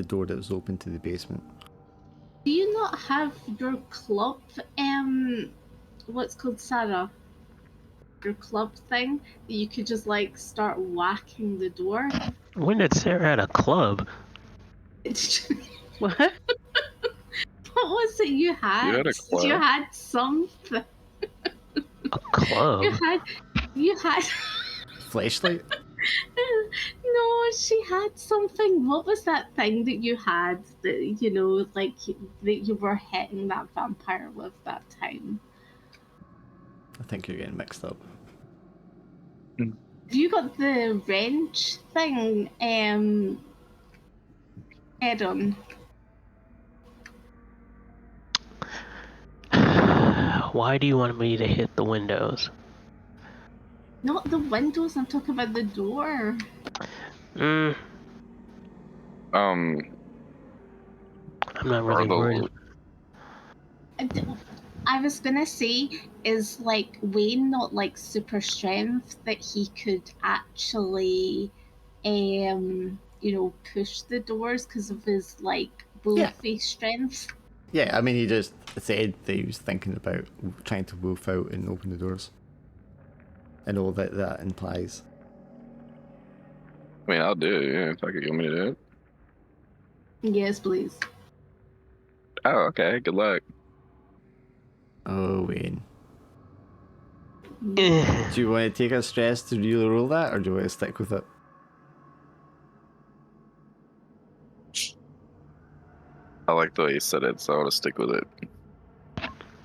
door that was open to the basement. Do you not have your club? What's called Sarah? Your club thing that you could just like start whacking the door. When did Sarah had a club? What? What was it you had? You had a club. You had something. A club? You had. Flashlight? no, she had something. What was that thing that you had that, like, that you were hitting that vampire with that time? I think you're getting mixed up. You got the wrench thing, head on. Why do you want me to hit the windows? Not the windows, I'm talking about the door. I'm not really worried. I was gonna say, is like Wayne not like super strength that he could actually, push the doors because of his like wolfy strength? Yeah, I mean, he just said that he was thinking about trying to wolf out and open the doors. And all that implies. I mean, I'll do it, yeah, if I could get me to do it. Yes, please. Oh, okay, good luck. Oh, Wayne. Eh. Do you want to take a stress to really roll that, or do you want to stick with it? I like the way you said it, so I want to stick with it.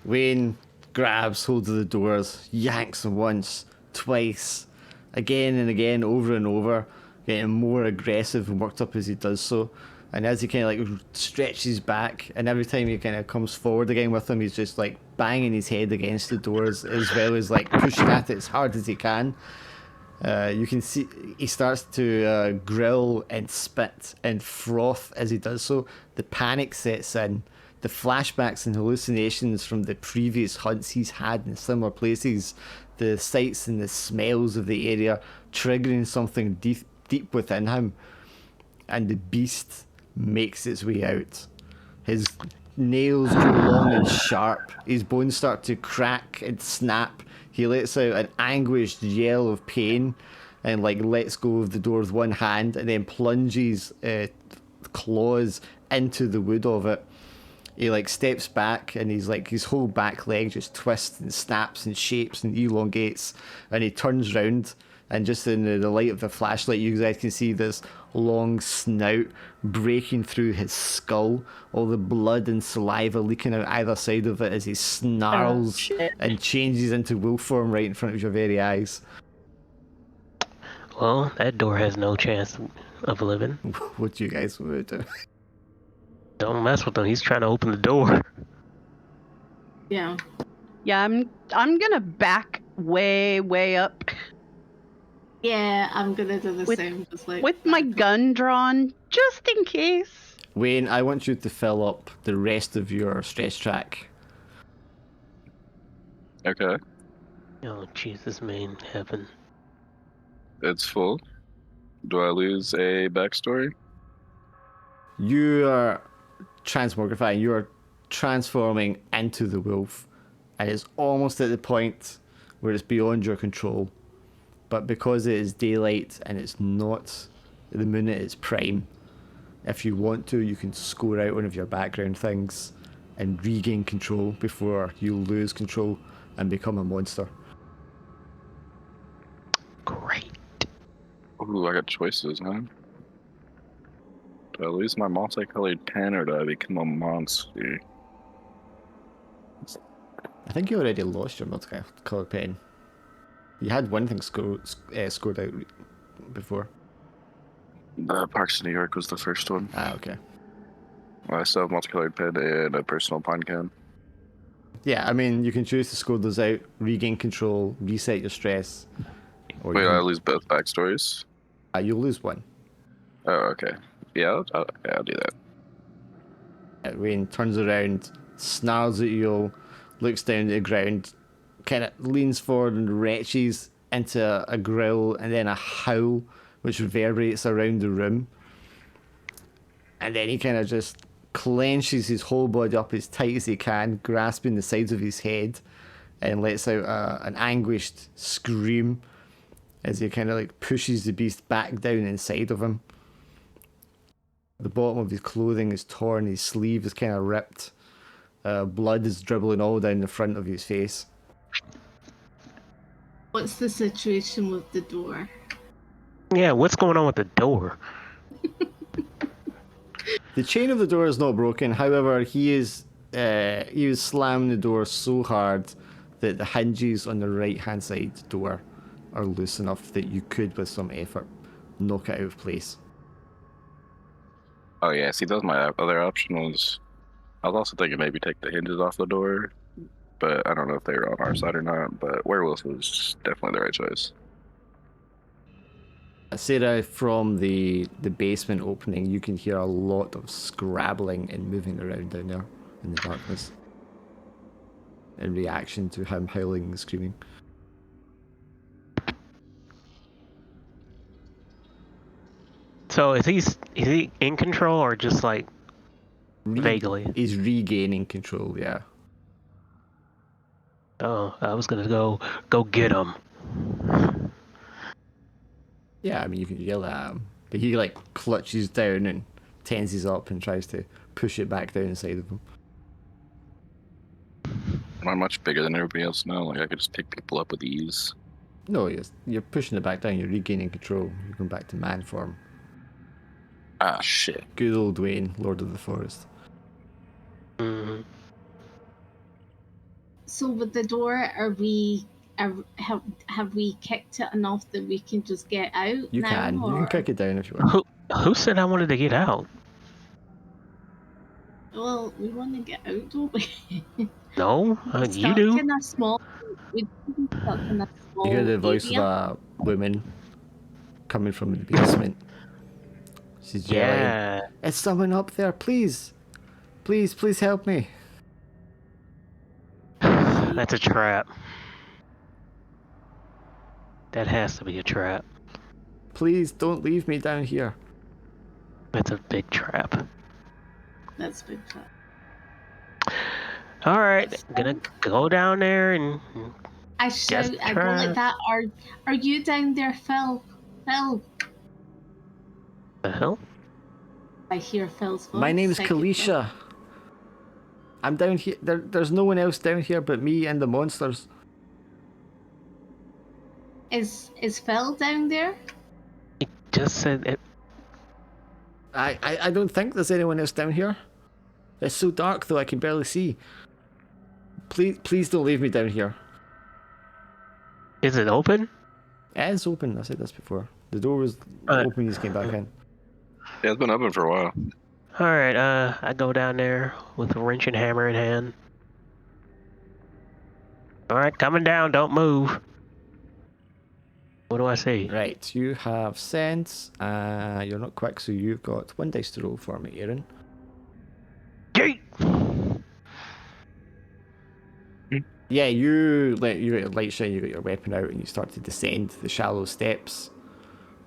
Wayne grabs hold of the doors, yanks them once, twice, again and again, over and over, getting more aggressive and worked up as he does so. And as he kind of like stretches back, and every time he kind of comes forward again with him, he's just like banging his head against the doors, as well as like pushing at it as hard as he can. You can see he starts to grill and spit and froth as he does so. The panic sets in. The flashbacks and hallucinations from the previous hunts he's had in similar places, the sights and the smells of the area triggering something deep within him, and the beast makes its way out. His nails grow long and sharp, his bones start to crack and snap. He lets out an anguished yell of pain and like lets go of the door with one hand and then plunges claws into the wood of it. He like steps back and he's like his whole back leg just twists and snaps and shapes and elongates, and he turns round, and just in the light of the flashlight you guys can see this long snout breaking through his skull, all the blood and saliva leaking out either side of it as he snarls and changes into wolf form right in front of your very eyes. Well, that door has no chance of living. What do you guys want to do? Don't mess with him. He's trying to open the door. Yeah. Yeah, I'm gonna back way up Yeah, I'm gonna do the With- same. Just like with my gun drawn, just in case. Wayne, I want you to fill up the rest of your stress track. Okay, Oh, Jesus, main heaven. it's full. Do I lose a backstory? You are transmogrifying, you are transforming into the wolf, and it's almost at the point where it's beyond your control. But because it is daylight and it's not the moon at its prime, if you want to, you can score out one of your background things and regain control before you lose control and become a monster. Great. Ooh, I got choices, huh? Do I lose my multicolored pen or do I become a monster? I think you already lost your multicolored pen. You had one thing scored out before. Parks of New York was the first one. Ah, okay. I still have multicolored pen and a personal pine can. Yeah, I mean, you can choose to score those out, regain control, reset your stress. Or Wait, you I can, lose both backstories? you'll lose one. Oh, okay. Yeah, I'll do that. Wayne turns around, snarls at you, looks down at the ground, kind of leans forward and retches into a growl and then a howl which reverberates around the room. And then he kind of just clenches his whole body up as tight as he can, grasping the sides of his head, and lets out an anguished scream as he kind of like pushes the beast back down inside of him. The bottom of his clothing is torn, his sleeve is kind of ripped. Blood is dribbling all down the front of his face. What's the situation with the door? Yeah, what's going on with the door? The chain of the door is not broken. However, he was slamming the door so hard that the hinges on the right-hand side door are loose enough that you could, with some effort, knock it out of place. Oh yeah, see, that was my other option. I was also thinking maybe take the hinges off the door, but I don't know if they were on our side or not. But werewolf was definitely the right choice. Sarah, from the basement opening, you can hear a lot of scrabbling and moving around down there in the darkness in reaction to him howling and screaming. So is he in control or just like vaguely? He's regaining control, yeah. Oh, I was gonna go get him. Yeah, I mean, you can yell at him. But he, like, clutches down and tenses up and tries to push it back down inside of him. Am I much bigger than everybody else now? Like I could just pick people up with ease. No, you're pushing it back down. You're regaining control. You're going back to man form. Ah, shit. Good old Dwayne, Lord of the Forest. Mm-hmm. So with the door, have we kicked it enough that we can just get out? You now, can. or? You can kick it down if you want. Who said I wanted to get out? Well, we want to get out, don't we? No, you Stuck do. in a small. We've been stuck in a small You hear the voice area. of a woman coming from the basement. She's yelling, Yeah. "Is someone up there? Please! Please help me!" That's a trap. That has to be a trap. Please don't leave me down here. That's a big trap. That's a big trap. All right, gonna go down there and I shout. Guess I go like trap. that. Are you down there, Phil? Phil. the hell? I hear Phil's voice. My name's Second Kalisha. I'm down here. There's no one else down here but me and the monsters. Is Phil down there? He just said it. I don't think there's anyone else down here. It's so dark though I can barely see. Please don't leave me down here. Is it open? It is open. I said this before. The door was open. You just came back in. Yeah, it's been open for a while. All right, I go down there with a wrench and hammer in hand. All right, coming down. Don't move. What do I see? Right, you have sense. You're not quick, so you've got 1 dice to roll for me, Aaron. Yeet! Yeah, you got your light shine, you got your weapon out, and you start to descend the shallow steps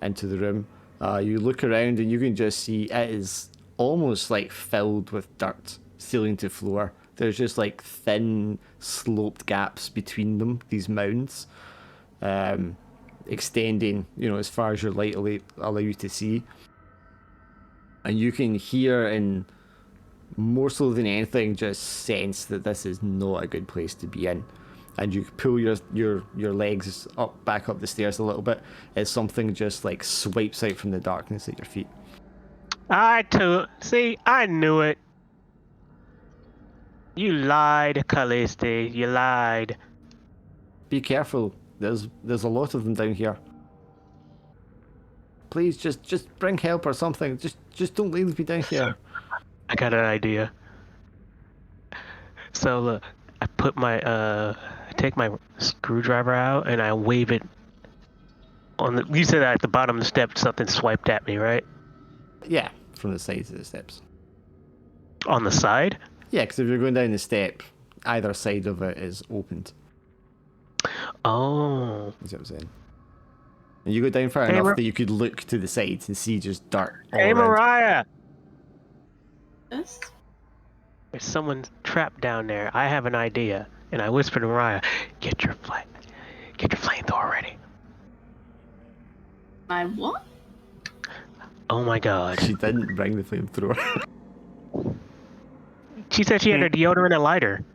into the room. You look around and you can just see it is almost like filled with dirt, ceiling to floor. There's just like thin, sloped gaps between them, these mounds, extending, as far as your light allow you to see. And you can hear, and more so than anything, just sense that this is not a good place to be in. And you pull your legs back up the stairs a little bit as something just like swipes out from the darkness at your feet. I knew it. You lied, Callisti. You lied. Be careful. There's a lot of them down here. Please just bring help or something. Just don't leave me down here. I got an idea. So look, I take my screwdriver out and I wave it on the. You said at the bottom of the step something swiped at me, right? Yeah, from the sides of the steps. On the side? Yeah, because if you're going down the step, either side of it is opened. Oh. Is what I'm saying. And you go down far enough that you could look to the sides and see just dirt all Hey, around. Mariah! Yes. There's someone trapped down there. I have an idea. And I whisper to Mariah, get your flamethrower ready. My what? Oh my god. She didn't bring the flamethrower. She said she had her deodorant and lighter.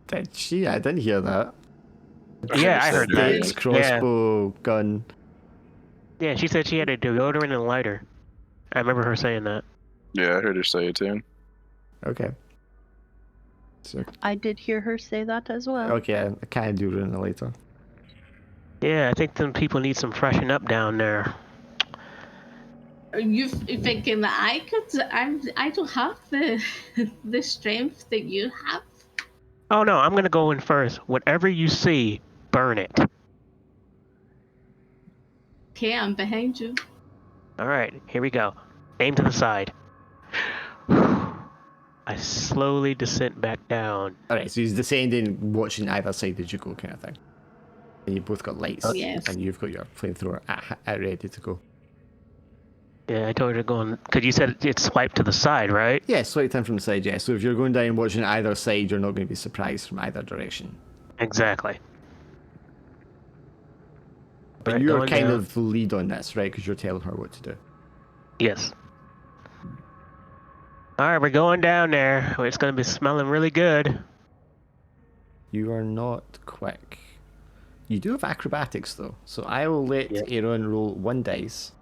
Did she? I didn't hear that. Yeah, I heard that. Stakes, crossbow, gun. Yeah, she said she had a deodorant and a lighter. I remember her saying that. Yeah, I heard her say it too. Okay. So, I did hear her say that as well. okay, I kind of do ruin it later. Yeah, I think some people need some freshen up down there. Are you thinking that I could? I don't have the the strength that you have. Oh no, I'm gonna go in first. Whatever you see, burn it. Okay, I'm behind you. All right, here we go. Aim to the side. I slowly descend back down. Alright, so he's descending, watching either side as you go, kind of thing. And you both got lights, Yes. and you've got your flamethrower at ready to go. Yeah, I told her to go on, because you said it's swiped to the side, right? Yeah, swipe in from the side, yeah. So if you're going down watching either side, you're not going to be surprised from either direction. Exactly. But Right, you're going kind down. of the lead on this, right? Because you're telling her what to do. Yes. All right, we're going down there. It's gonna be smelling really good. You are not quick. You do have acrobatics, though. So I will let Yep. Aaron roll 1 dice.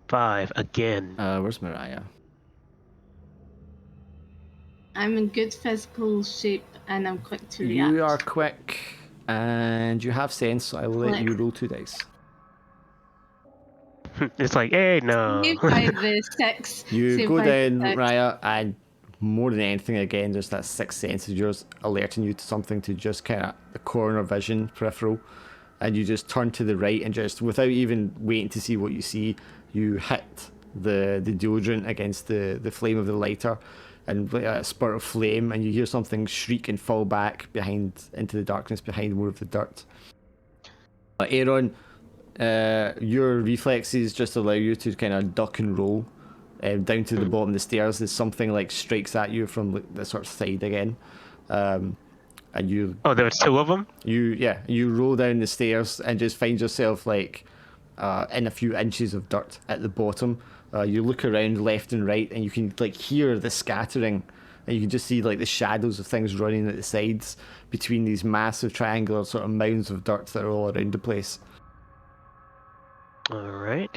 5 again. Where's Mariah? I'm in good physical shape and I'm quick to react. You are quick, and you have sense, so I will let you Quick. roll 2 dice. It's like, hey, no. Saved by the 6. You Saved go by the down, 6. Raya, and more than anything, again, just that sixth sense of yours alerting you to something, to just kind of the corner vision, peripheral, and you just turn to the right and just, without even waiting to see what you see, you hit the deodorant against the flame of the lighter, and a spurt of flame, and you hear something shriek and fall back behind into the darkness behind more of the dirt. Aaron, your reflexes just allow you to kind of duck and roll down to the bottom of the stairs as something like strikes at you from the sort of side again, and you Oh, there was 2 of them? you roll down the stairs and just find yourself like in a few inches of dirt at the bottom. You look around left and right, and you can like hear the scattering, and you can just see like the shadows of things running at the sides between these massive triangular sort of mounds of dirt that are all around the place. All right.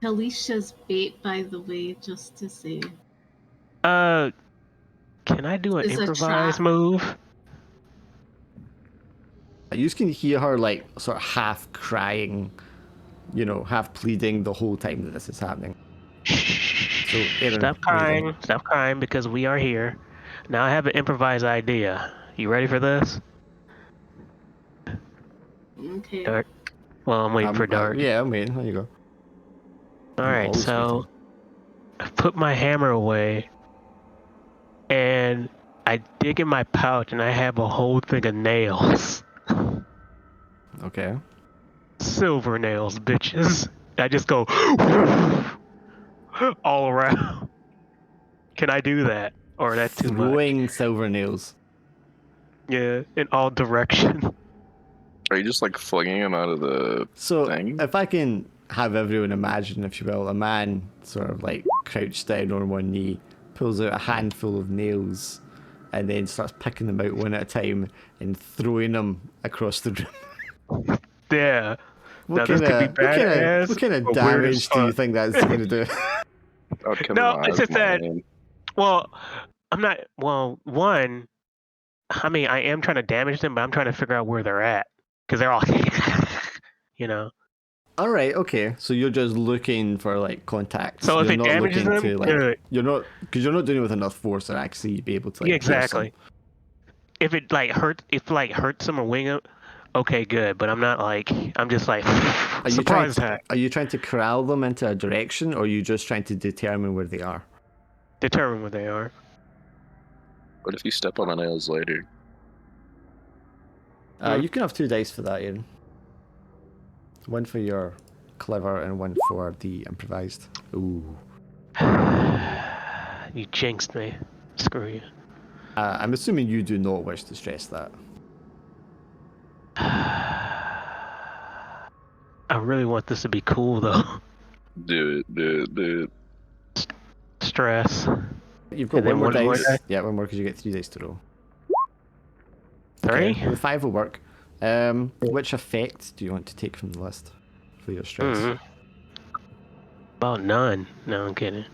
Alicia's bait, by the way, just to say. Can I do an Is a improvise trap. move? You just can hear her like sort of half crying, half pleading the whole time that this is happening. So, Aaron, Stop what are you doing? crying. Stop crying, because we are here. Now I have an improvised idea. You ready for this? Okay. Dark. Well, I'm waiting for Dark. Yeah, I'm waiting. There you go. All I'm right, always so I put my hammer away, and I dig in my pouch, and I have a whole thing of nails. Okay. Silver nails, bitches. I just go all around. Can I do that? Or that's too much? Throwing silver nails. Yeah, in all directions. Are you just like flinging them out of the So, thing? if I can have everyone imagine, if you will, a man sort of like crouched down on one knee, pulls out a handful of nails, and then starts picking them out one at a time and throwing them across the room. Yeah. What Now, this kind could be badass, what kind of or weird as damage do you fuck. think that's going to do? I would cover No, my it's eyes just with my that- hand. Well, I'm not. Well, one, I mean, I am trying to damage them, but I'm trying to figure out where they're at. Because they're all, All right, okay. So you're just looking for like contacts. So if you're it not damages looking them, to like good. you're not doing it with enough force to actually be able to like Yeah, pierce them. exactly. If it like hurts them or wing them, okay, good. But I'm not like, I'm just like, surprise attack. Are you trying to corral them into a direction, or are you just trying to determine where they are? Determine where they are. What if you step on the nails later? You can have 2 dice for that, Aaron. One for your clever and one for the improvised. Ooh. You jinxed me. Screw you. I'm assuming you do not wish to stress that. I really want this to be cool though. Do it. Stress. You've got And then one more one more dice. die? Yeah, one more because you get 3 dice to roll. 3? Okay, the 5 will work. Which effect do you want to take from the list for your stress? About none. No, I'm kidding.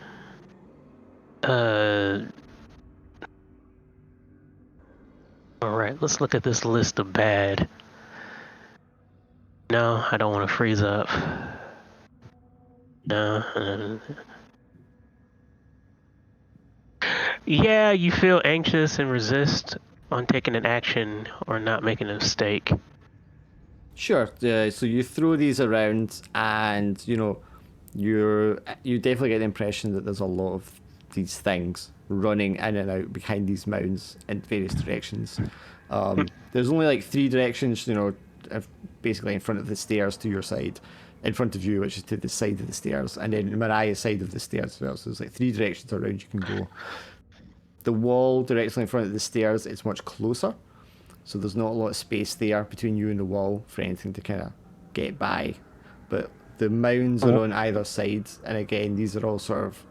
Alright, let's look at this list of bad. No, I don't want to freeze up. No. Yeah, you feel anxious and resist on taking an action or not making a mistake. Sure. So you throw these around, and you definitely get the impression that there's a lot of these things running in and out behind these mounds in various directions. There's only like 3 directions, basically in front of the stairs to your side, in front of you, which is to the side of the stairs, and then Mariah's side of the stairs as well. So there's like 3 directions around you can go. The wall directly in front of the stairs is much closer, so there's not a lot of space there between you and the wall for anything to kind of get by. But the mounds are on either side, and again, these are all sort of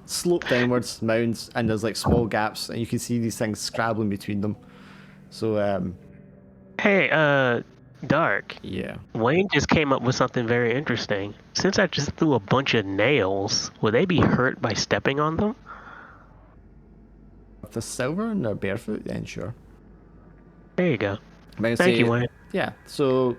slope downwards mounds, and there's like small gaps, and you can see these things scrabbling between them. So, Hey, Dark. yeah. Wayne just came up with something very interesting. Since I just threw a bunch of nails, will they be hurt by stepping on them? If they're silver and they're barefoot, then sure. There you go. Thank Thank you, Wayne. Yeah, so...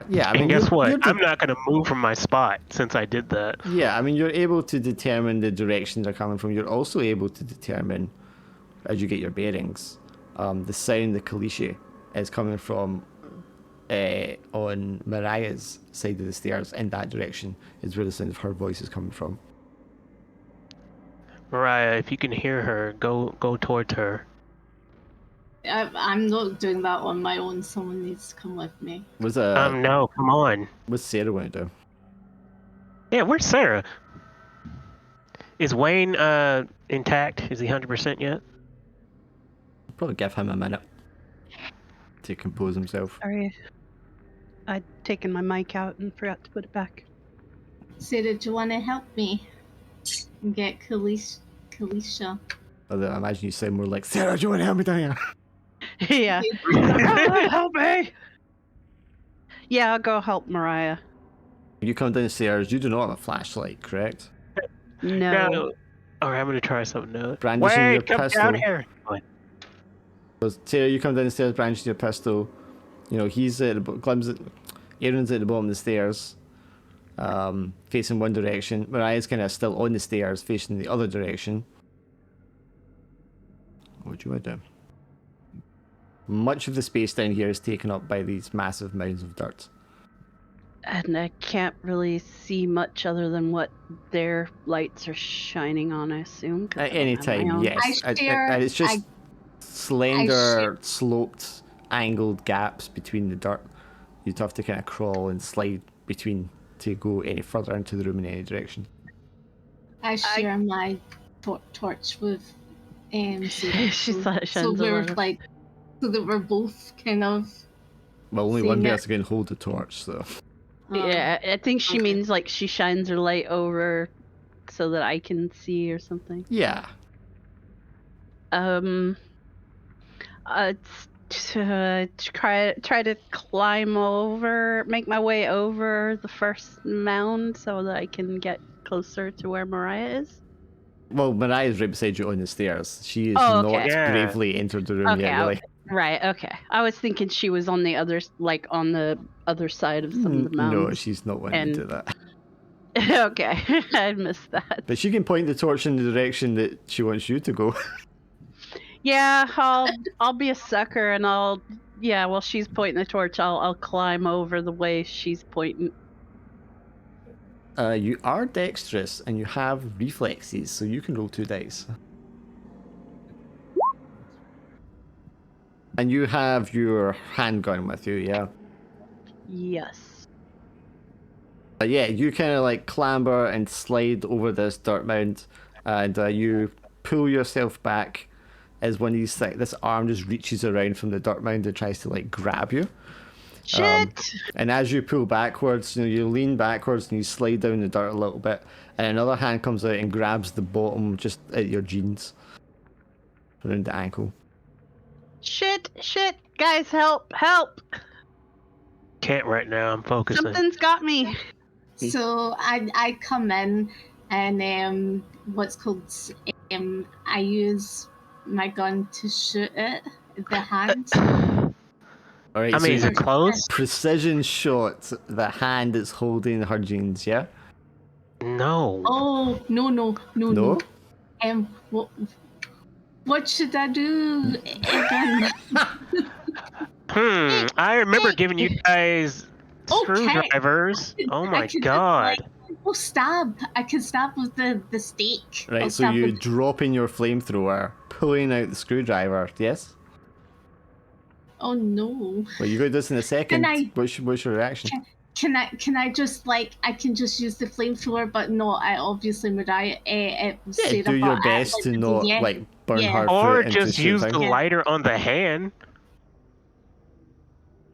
Yeah, I And mean, guess what? you're I'm not going to move from my spot since I did that. Yeah, I mean, you're able to determine the direction they're coming from. You're also able to determine, as you get your bearings, the sound the Kalishi is coming from on Mariah's side of the stairs. In that direction is where the sound of her voice is coming from. Mariah, if you can hear her, go towards her. I'm not doing that on my own. Someone needs to come with me. No, come on. What's Sarah going to do? Yeah, where's Sarah? Is Wayne intact? Is he 100% yet? Probably give him a minute to compose himself. Sorry. I'd taken my mic out and forgot to put it back. Sarah, do you want to help me get Kalisha? Although I imagine you sound more like, Sarah, do you want to help me down here? Yeah. Help me! Yeah, I'll go help Mariah. You come downstairs, you do not have a flashlight, correct? No. Alright, I'm going to try something else. Brandishing Wayne, your come pistol. down here. So, Sarah, you come downstairs, brandishing your pistol. He's at Aaron's at the bottom of the stairs, facing one direction. Mariah's kind of still on the stairs, facing the other direction. What do you want to do? Much of the space down here is taken up by these massive mounds of dirt. And I can't really see much other than what their lights are shining on, I assume. 'cause At I don't any have my time, own. yes. And it's just slender, sloped, angled gaps between the dirt. You'd have to kind of crawl and slide between to go any further into the room in any direction. I share my torch with Sarah. She thought it so shines a we're lot. like, so that we're both kind of. Well, only seeing one it. person can hold the torch, so. Yeah, I think she okay. means like she shines her light over so that I can see or something. Yeah. Try to climb over, make my way over the first mound so that I can get closer to where Mariah is. Well, Mariah's right beside you on the stairs. She is Oh, not okay. Yeah. bravely entered the room Okay, yet, really. Right, okay. I was thinking she was on the other, like on the other side of some of the mounds. No, she's not wanting to do that. Okay, I missed that. But she can point the torch in the direction that she wants you to go. Yeah, I'll be a sucker and while she's pointing the torch, I'll climb over the way she's pointing. You are dexterous and you have reflexes, so you can roll 2 dice. And you have your handgun with you, yeah? Yes. Yeah, you kind of like clamber and slide over this dirt mound, and you pull yourself back as one of these this arm just reaches around from the dirt mound and tries to like grab you. Shit! And as you pull backwards, you lean backwards and you slide down the dirt a little bit, and another hand comes out and grabs the bottom just at your jeans, around the ankle. Shit! Guys, help! Can't right now. I'm focusing. Something's got me. So I come in and what's called I use my gun to shoot it, the hand. All right, I mean, is so it close? precision shot. The hand is holding her jeans. Yeah. No. Oh no. No? What should I do again? I remember giving you guys Okay. screwdrivers. Oh I my could god. stab. I can stab with the stake. I'll Right, so stab you with- drop in your flamethrower, pulling out the screwdriver. Yes. Oh no. Well, you go do this in a second. I- What's your reaction? Can I just I can just use the flamethrower, but no, I obviously Mariah. Yeah, Sarah, do your but best to not like burn Yeah. her Or foot into just the use thing. the lighter on the hand.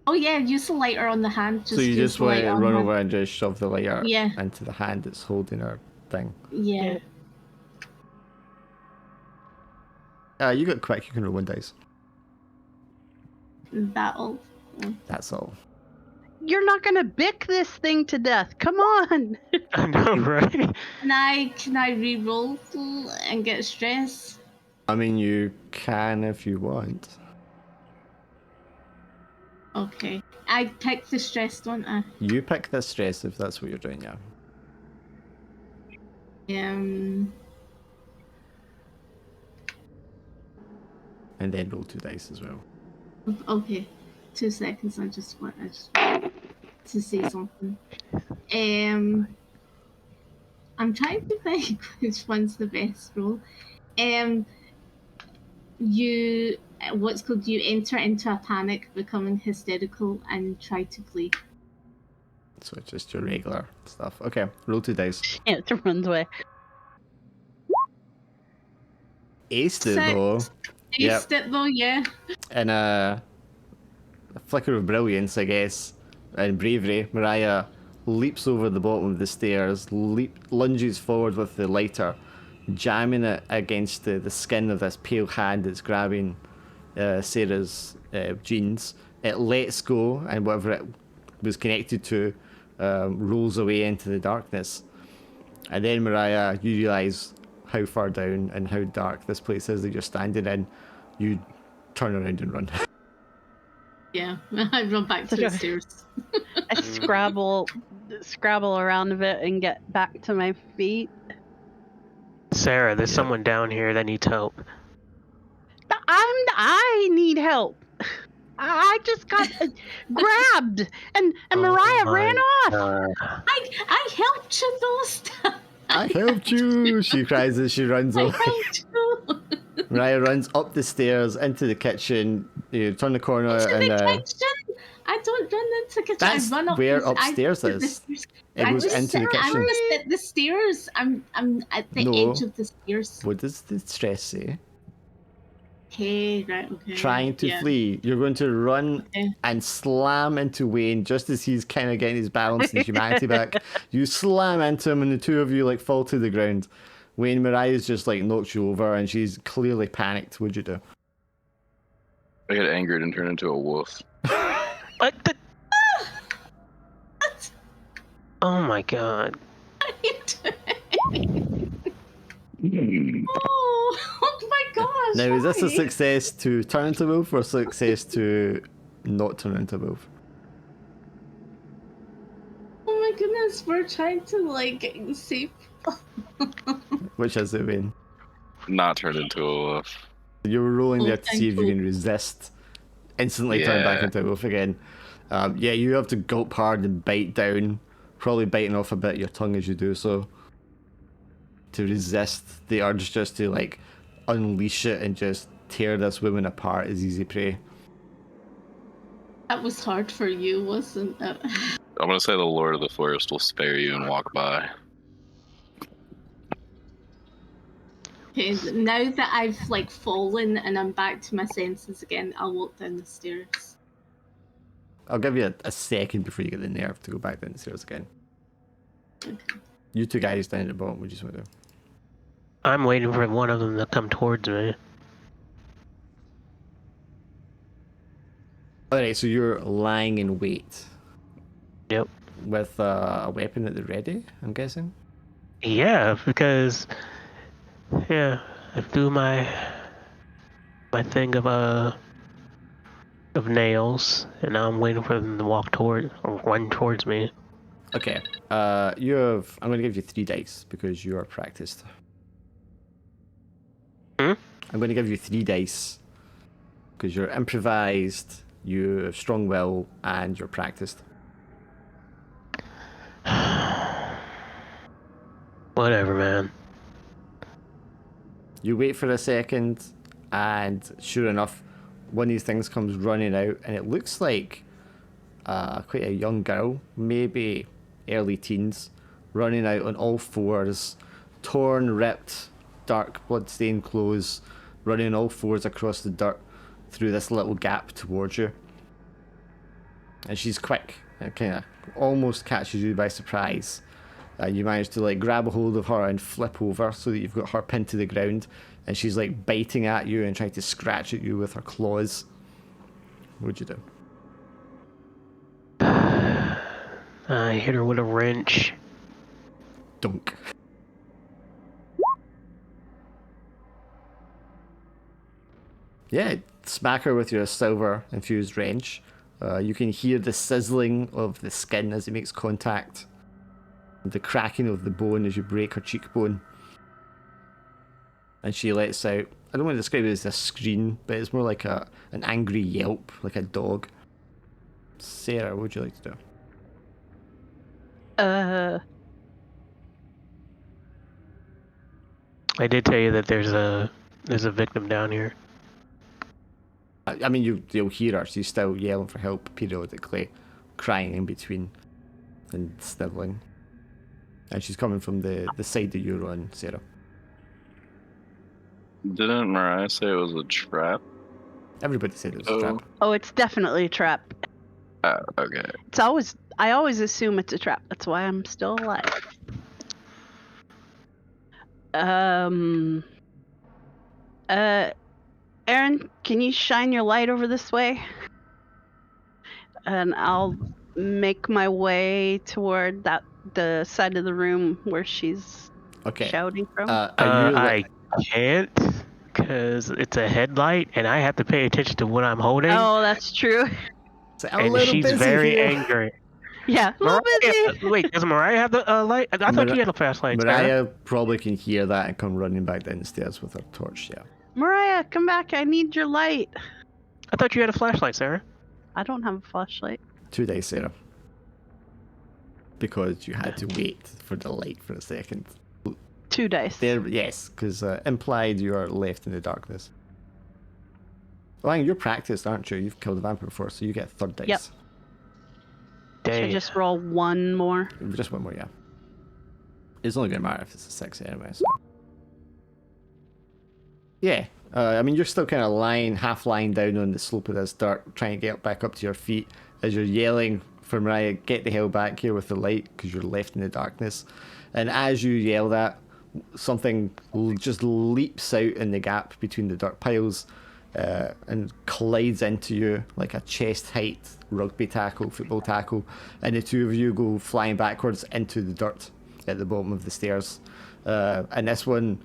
Oh yeah, use the lighter on the hand. So you use just the want lighter to on run the over and just shove the lighter Yeah. into the hand that's holding her thing. Yeah. You got quick. You can roll 1 dice. Battle. That's all. You're not gonna bick this thing to death. Come on. I know, right? Can I re-roll and get stress? I mean, you can if you want. Okay. I picked the stress, don't I? You pick the stress if that's what you're doing, yeah. And then roll 2 dice as well. Okay. 2 seconds. I just want to say something. I'm trying to think which one's the best role. You enter into a panic, becoming hysterical, and try to flee. So it's just your regular stuff. Okay, roll 2 dice. Yeah, it runs away. Aced it 6. though. Yep. Aced it though, yeah. In a flicker of brilliance, I guess, and bravery, Mariah leaps over the bottom of the stairs, lunges forward with the lighter, jamming it against the skin of this pale hand that's grabbing Sarah's jeans. It lets go, and whatever it was connected to rolls away into the darkness. And then, Mariah, you realise how far down and how dark this place is that you're standing in. You turn around and run. Yeah, I run back to the stairs. I scrabble around a bit and get back to my feet. Sarah, there's someone down here that needs help. I need help. I just got grabbed, and Mariah ran off. I helped you those times. I helped you, she cries as she runs I away. helped you. Mariah runs up the stairs into the kitchen. You turn the corner Into and the kitchen. I don't run into the kitchen. That's I run up where the, upstairs I, is. The It goes into the I'm kitchen. just at the stairs. I'm at the No. edge of the stairs. What does the stress say? Okay, right, okay. Trying to flee. You're going to run and slam into Wayne just as he's kind of getting his balance and humanity back. You slam into him and the two of you like fall to the ground. Wayne, Mariah's just like knocked you over and she's clearly panicked. What'd you do? I get angered and turn into a wolf. What the? Oh my god. Oh my gosh. Now, is this a why? success to turn into a wolf or a success to not turn into a wolf? Oh my goodness, we're trying to like save people. Which is it, Wayne? Not turn into a wolf. You were rolling there to thank see if you you. can resist. Instantly turn back Yeah. into a wolf again. Yeah, you have to gulp hard and bite down, probably biting off a bit of your tongue as you do so, to resist the urge just to like unleash it and just tear this woman apart as easy prey. That was hard for you, wasn't it? I'm gonna say the Lord of the Forest will spare you and walk by. Okay, now that I've like fallen and I'm back to my senses again, I'll walk down the stairs. I'll give you a second before you get the nerve to go back down the stairs again. Okay. You two guys down at the bottom, what do you just want to do? I'm waiting for one of them to come towards me. Alright, so you're lying in wait Yep. with a weapon at the ready, I'm guessing? Yeah, because yeah, I threw my thing of nails, and now I'm waiting for them to walk toward or run towards me. Okay. I'm going to give you 3 dice because you are practiced. Hmm? I'm going to give you 3 dice because you're improvised, you have strong will, and you're practiced. Whatever, man. You wait for a second, and sure enough, one of these things comes running out, and it looks like quite a young girl, maybe early teens, running out on all fours, torn, ripped, dark, blood-stained clothes, running on all fours across the dirt through this little gap towards you. And she's quick, and kind of almost catches you by surprise. You manage to like grab a hold of her and flip over so that you've got her pinned to the ground, and she's like biting at you and trying to scratch at you with her claws. What'd you do? I hit her with a wrench. Dunk. Yeah, smack her with your silver infused wrench. You can hear the sizzling of the skin as it makes contact, the cracking of the bone as you break her cheekbone. And she lets out, I don't want to describe it as a scream, but it's more like an angry yelp, like a dog. Sarah, what would you like to do? I did tell you that there's a victim down here. I mean, you'll hear her. She's still yelling for help periodically, crying in between, and snivelling. And she's coming from the side that you're on, Sarah. Didn't Mariah say it was a trap? Everybody said it was a trap. Oh, it's definitely a trap. Okay. I always assume it's a trap. That's why I'm still alive. Aaron, can you shine your light over this way? And I'll make my way toward the side of the room where she's shouting from. I can't, because it's a headlight, and I have to pay attention to what I'm holding. Oh, that's true. And she's very angry. Yeah, a little busy. Wait, does Mariah have the light? I thought you had a flashlight. Mariah probably can hear that and come running back down the stairs with her torch, yeah. Mariah, come back. I need your light. I thought you had a flashlight, Sarah. I don't have a flashlight. 2 days, Sarah. Because you had to wait for the light for a second. 2 days. Yes, because implied you are left in the darkness. Well, you're practiced, aren't you? You've killed a vampire before, so you get 3rd dice. Yep. Should I just roll 1 more? Just 1 more, yeah. It's only going to matter if it's a 6 anyway, so. Yeah, I mean, you're still kind of half lying down on the slope of this dirt, trying to get back up to your feet as you're yelling for Mariah, get the hell back here with the light, because you're left in the darkness. And as you yell that, something just leaps out in the gap between the dirt piles and collides into you like a chest-height rugby tackle, football tackle, and the 2 of you go flying backwards into the dirt at the bottom of the stairs. And this one,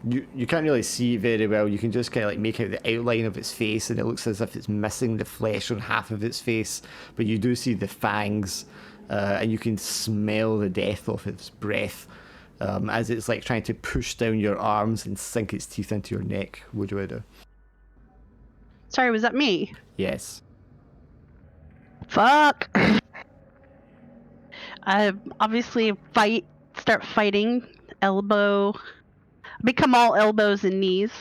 you can't really see very well. You can just kind of like make out the outline of its face, and it looks as if it's missing the flesh on half of its face, but you do see the fangs, and you can smell the death of its breath as it's like trying to push down your arms and sink its teeth into your neck. What do I do? Sorry, was that me? Yes. Fuck. I obviously start fighting, elbow, become all elbows and knees.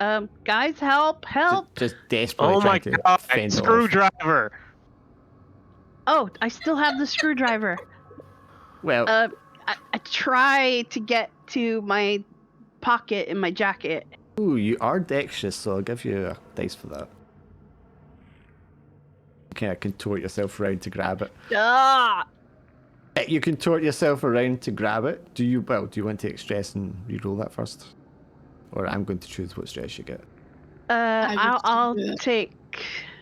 Guys, help! Just desperately Oh my trying to god, fend screwdriver! Oh, I still have the screwdriver. Well, I try to get to my pocket in my jacket. ooh, you are dexterous, so I'll give you a dice for that. You kind of contort yourself around to grab it. Ah! You contort yourself around to grab it. Do you want to take stress and re-roll that first? Or I'm going to choose what stress you get. I'll take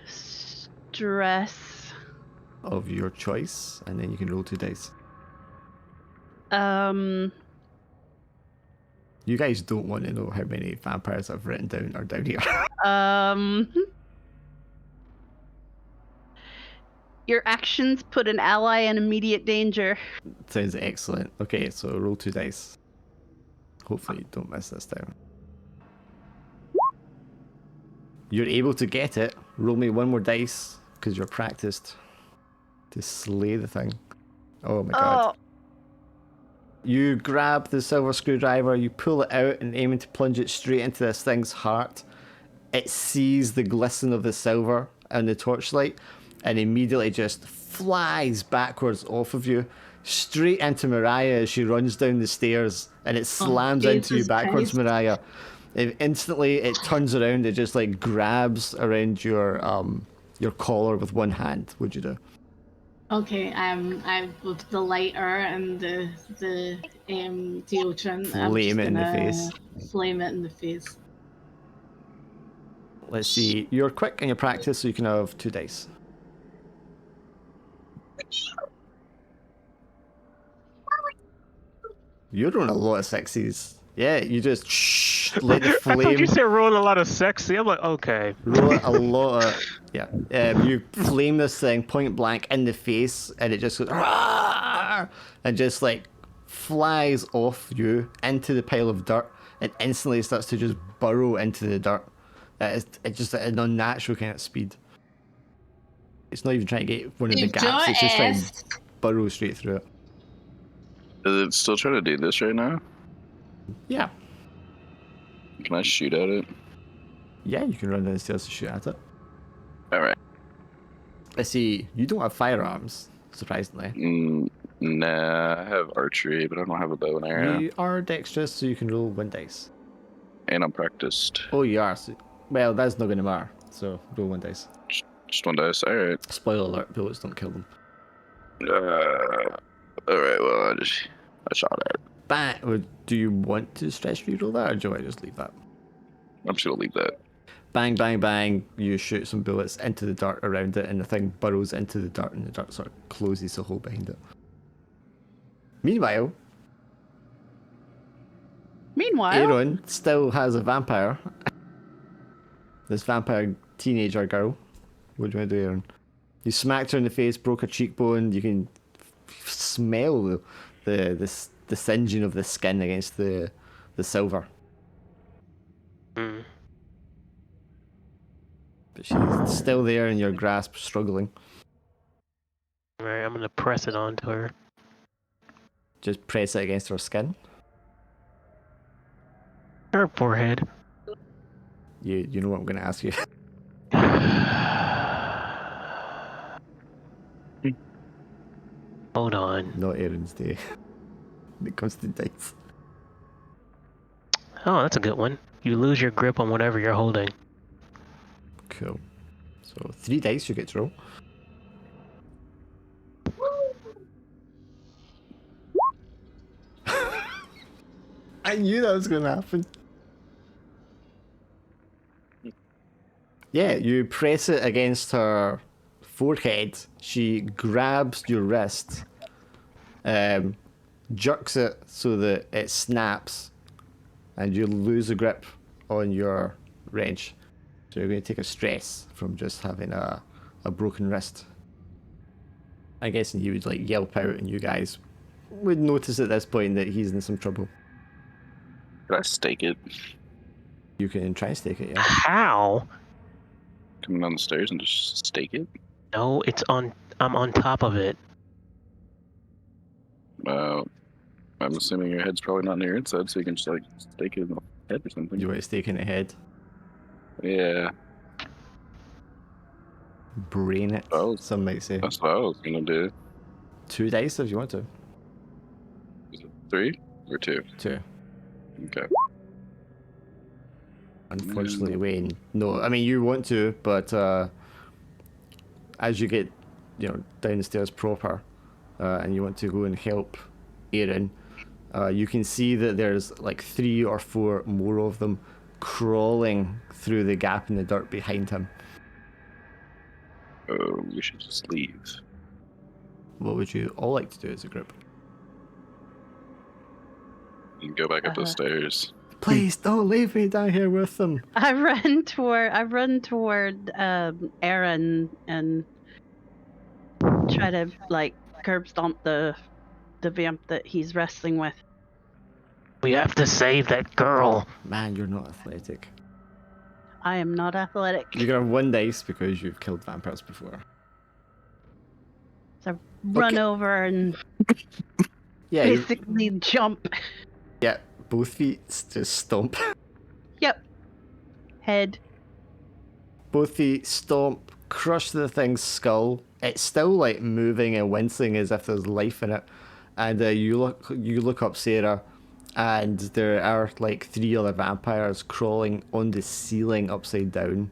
stress. Of your choice, and then you can roll 2 dice. You guys don't want to know how many vampires I've written down are down here. Your actions put an ally in immediate danger. Sounds excellent. Okay, so roll 2 dice. Hopefully you don't miss this time. You're able to get it. Roll me 1 more dice, because you're practiced to slay the thing. Oh my god. You grab the silver screwdriver, you pull it out and aiming to plunge it straight into this thing's heart. It sees the glisten of the silver and the torchlight and immediately just flies backwards off of you, straight into Mariah as she runs down the stairs, and it slams into you Jesus backwards, Christ. Mariah. Instantly, it turns around, it just like grabs around your collar with one hand. What'd you do? Okay, I'm with the lighter and the deodorant. I'm Flame just it in the gonna face. Flame it in the face. Let's see. You're quick and you practice, so you can have 2 dice. You're doing a lot of sexies. Yeah, you just let the I thought flame you said rolling a lot of sexy. I'm like, okay. roll a lot of. Yeah. You flame this thing point blank in the face, and it just goes "Rawr!" and just like flies off you into the pile of dirt, and instantly starts to just burrow into the dirt. It's just at an unnatural kind of speed. It's not even trying to get one of the You've gaps. It's just trying to asked. burrow straight through it. Is it still trying to do this right now? Yeah. Can I shoot at it? Yeah, you can run down the stairs to shoot at it. Alright. Let's see. You don't have firearms, surprisingly. Nah, I have archery, but I don't have a bow and arrow. You are dexterous, so you can roll 1 dice. And I'm practiced. Oh, you are. So, well, that's not going to matter. So roll 1 dice. Just 1 dice. Alright. Spoiler alert: bullets don't kill them. Alright, well, I shot at it. Bang! Do you want to stretch reroll that, or do I just leave that? I'm just gonna leave that. Bang, bang, bang! You shoot some bullets into the dirt around it, and the thing burrows into the dirt, and the dirt sort of closes the hole behind it. Meanwhile, Aaron still has a vampire. This vampire teenager girl. What do you want to do, Aaron? You smacked her in the face, broke her cheekbone. You can smell the singeing of the skin against the silver. Mm. But she's still there in your grasp, struggling. Alright, I'm gonna press it onto her. Just press it against her skin. Her forehead. You know what I'm going to ask you. Hold on. Not Aaron's day. When it comes to dice. Oh, that's a good one. You lose your grip on whatever you're holding. Cool. So 3 dice you get to roll. I knew that was going to happen. Yeah, you press it against her forehead. She grabs your wrist, jerks it so that it snaps, and you lose a grip on your wrench. So you're going to take a stress from just having a broken wrist. I guess he would like yelp out, and you guys would notice at this point that he's in some trouble. Can I stake it? You can try and stake it, yeah. How? Coming down the stairs and just stake it? No, it's on. I'm on top of it. I'm assuming your head's probably not near its head, so you can just like stake it in the head or something. You want to stake in the head? Yeah, Brain it, Oh. some might say. that's what I was gonna do. 2 dice if you want to. Is it 3 or 2? 2. Okay. Unfortunately, Wayne. No, I mean you want to, but as you get, down the stairs proper, and you want to go and help Aaron, you can see that there's like 3 or 4 more of them crawling through the gap in the dirt behind him. Oh, we should just leave. What would you all like to do as a group? You can go back up the stairs. Please don't leave me down here with them. I run toward Aaron and try to like curb stomp the vamp that he's wrestling with. We have to save that girl. Man, you're not athletic. I am not athletic. You're gonna have 1 dice because you've killed vampires before. So run Okay. over and Yeah, basically jump. yeah, both feet just stomp. Yep. Head. Both feet stomp, crush the thing's skull. It's still like moving and wincing as if there's life in it. And you look up Sarah, and there are like 3 other vampires crawling on the ceiling upside down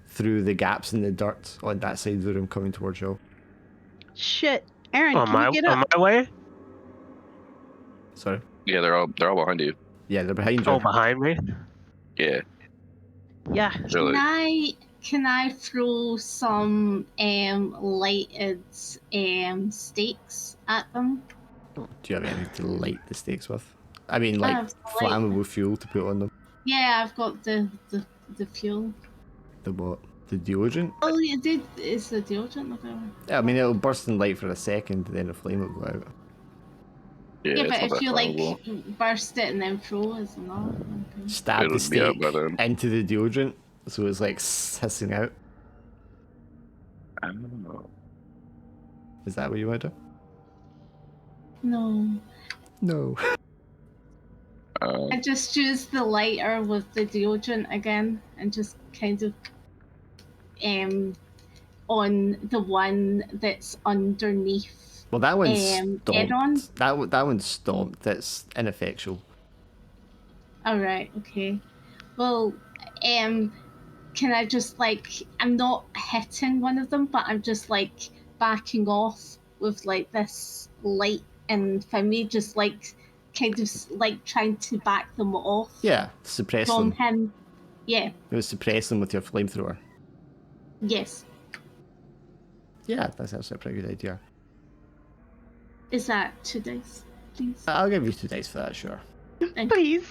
through the gaps in the dirt on that side of the room coming towards you. Shit. Aaron, On can you get up? my way? Sorry. Yeah, they're all behind you. Yeah, they're behind you. Oh, behind me? Yeah. Yeah. Really. Can I throw some lighted stakes at them? Do you have anything to light the stakes with? I mean, like have flammable fuel to put on them. Yeah, I've got the fuel. The what? The deodorant? Oh, you did. It's the deodorant. Okay. Yeah, I mean, it'll burst in light for a second, then the flame will go out. Yeah, Yeah, it's but not if that you flammable. burst it and then throw, is not. Okay. Stab the It'll be out stake by then. into the deodorant, so it's like hissing out. I don't know. Is that what you want to do? No, No. I just use the lighter with the deodorant again, and just kind of on the one that's underneath. Well, that one's Edron? stomped. That one's stomped. That's ineffectual. All right, okay. Well, can I just like, I'm not hitting one of them, but I'm just like backing off with like this light and me just like kind of like trying to back them off Yeah, suppress from them. him. Yeah, You would suppress them with your flamethrower. yes. Yeah, that's actually a pretty good idea. Is that 2 dice, please? I'll give you 2 dice for that, sure. Please.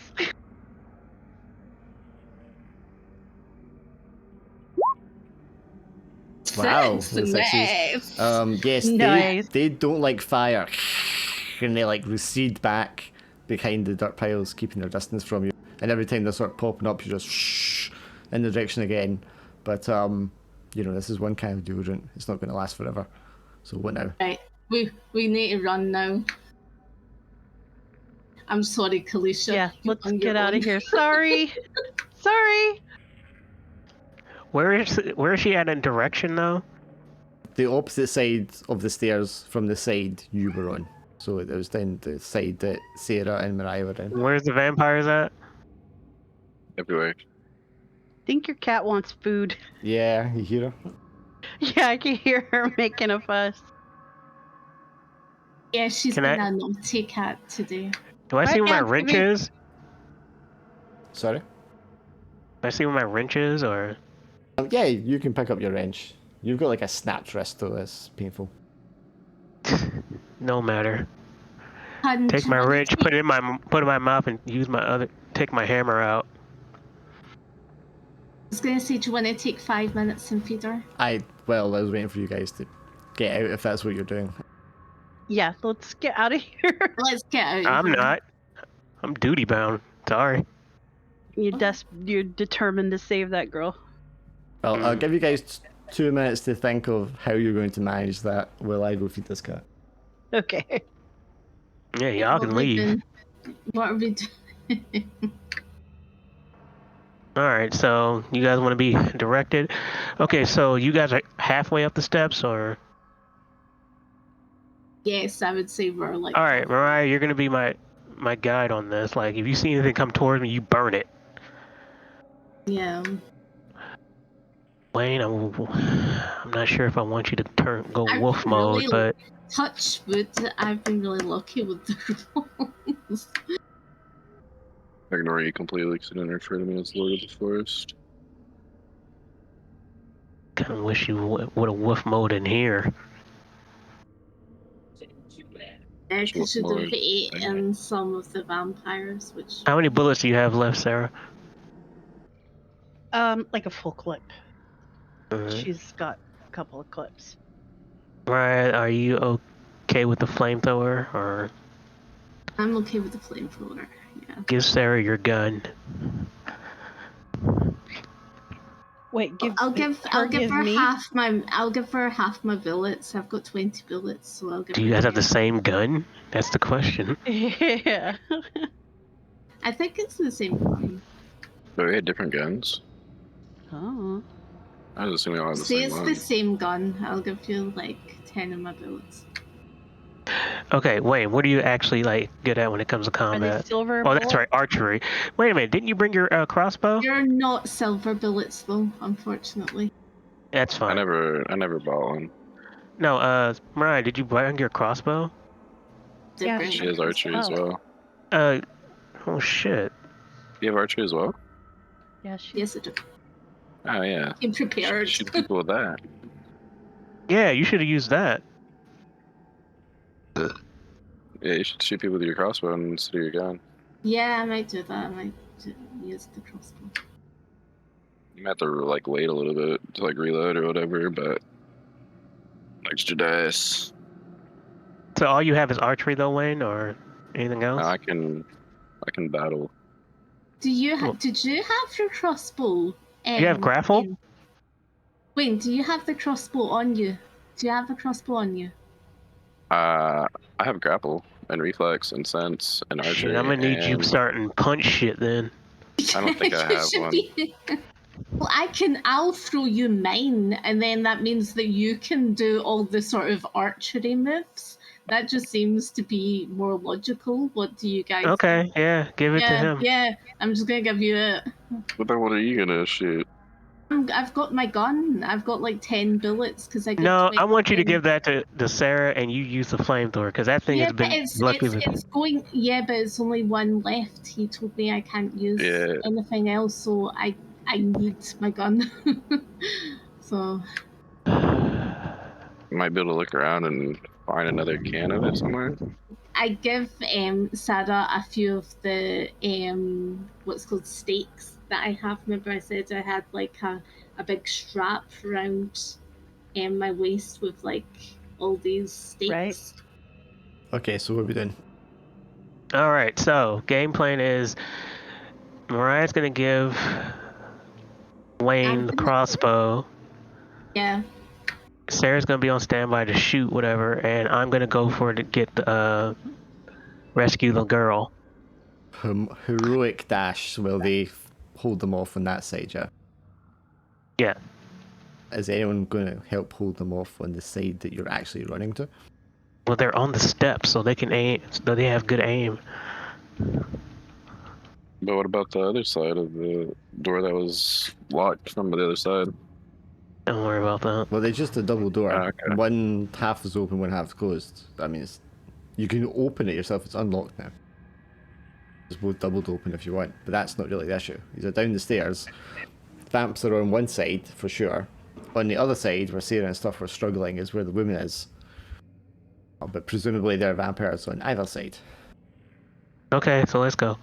Wow, Six, that's actually- nice. Yes, Nice. they don't like fire, and they like recede back behind the dirt piles, keeping their distance from you. And every time they're sort of popping up, you just shh in the direction again. But you know, this is one kind of deodorant. It's not going to last forever. So what now? Right, we need to run now. I'm sorry, Kalisha. Yeah, You're let's on get your out own. of here. Sorry. Sorry. Where is she at in direction though? The opposite side of the stairs from the side you were on. So it was down the side that Sarah and Mariah were in. Where's the vampires at? Everywhere. Think your cat wants food. Yeah, you hear her? Yeah, I can hear her making a fuss. Yeah, she's Can been I- a naughty cat today. Do I see where my Right, wrench Anthony. is? Sorry? Do I see where my wrench is, or Yeah, you can pick up your wrench. You've got like a snapped wrist, though. That's painful. no matter? Hun, Take do my you wanna wrench, take- put it in my mouth, and use my other. Take my hammer out. I was gonna say, do you want to take 5 minutes and feed her? I was waiting for you guys to get out if that's what you're doing. Yeah, let's get out of here. Let's get out. of I'm here. not. I'm duty bound. Sorry. You're determined to save that girl. Well, I'll give you guys 2 minutes to think of how you're going to manage that while I go feed this cat. Okay. Yeah, y'all What can are we leave. doing? What are we doing? All right. So you guys want to be directed? Okay. So you guys are halfway up the steps, or Yes, I would say we're like. all right, Mariah, you're gonna be my guide on this. Like, if you see anything come towards me, you burn it. Yeah. Wayne, I'm not sure if I want you to go I wolf really mode, but Touch wood. I've been really lucky with the rolls. Ignore you completely because I didn't refer to me as Lord of the Forest. Kind of wish you would have wolf mode in here. Because should more have ate thing. in some of the vampires, which How many bullets do you have left, Sarah? Like a full clip. Alright. She's got a couple of clips. Ryan, are you okay with the flamethrower, or I'm okay with the flamethrower. Yeah. give Sarah your gun? Wait, I'll give her me? half my bullets. I've got 20 bullets, so I'll give Do her you guys have the 10. same gun? That's the question. Yeah. I think it's the same gun. But we had different guns. Oh. I was assuming we all had the Say same it's one. the same gun. I'll give you like 10 of my bullets. Okay, Wayne, what are you actually like good at when it comes to Are they combat? silver? Oh, that's right, bullets? archery. Wait a minute, didn't you bring your crossbow? They're not silver bullets though, unfortunately. That's I fine. never bought one. No, Mariah, did you bring your crossbow? Did Yeah, bring She my has archery as crossbow. well. Oh shit. You have archery as well? Yeah, she. Yes, I do. Oh yeah. I'm prepared. Shoot people with that. Yeah, you should have used that. Yeah, you should shoot people with your crossbow instead of your gun. Yeah, I might do that. I might use the crossbow. You might have to like wait a little bit to like reload or whatever, but extra dice. So all you have is archery though, Wayne, or anything else? I can battle. Did you Cool. have your crossbow? You have grapple? Wayne, do you have the crossbow on you? Do you have a crossbow on you? I have grapple and reflex and sense and archery. Shit, I'm gonna need you and starting punch shit then. I don't think I You have should one. be- Well, I'll throw you mine, and then that means that you can do all the sort of archery moves. That just seems to be more logical. What do you guys Okay, think? yeah, give it to him. Yeah, I'm just gonna give you it. But then what are you gonna shoot? I've got my gun. I've got like 10 bullets because I get No, 20 I want you to in. give that to Sarah, and you use the flamethrower because that thing Yeah, has but been lucky. it's going. Yeah, but it's only one left. He told me I can't use Yeah. anything else, so I need my gun. So Might be able to look around and find another can of it somewhere. I give Sarah a few of the what's called stakes that I have. Remember I said I had like a big strap around my waist with like all these stakes. Right. Okay, so what are we doing? All right, so game plan is Mariah's gonna give Wayne I'm the gonna- crossbow. Yeah. Sarah's gonna be on standby to shoot whatever, and I'm gonna go for it to get the rescue the girl. Heroic dash while they hold them off on that side, yeah? Yeah. Is anyone going to help hold them off on the side that you're actually running to? Well, they're on the steps, so they can aim. So they have good aim. But what about the other side of the door that was locked from the other side? Don't worry about that. Well, they're just a double door. Ah, okay. One half is open, one half is closed. I mean, you can open it yourself. It's unlocked now. It's both doubled open if you want, but that's not really the issue. These are down the stairs. Vamps are on one side, for sure. On the other side, where Sarah and stuff are struggling, is where the woman is. But presumably there are vampires on either side. Okay, so let's go.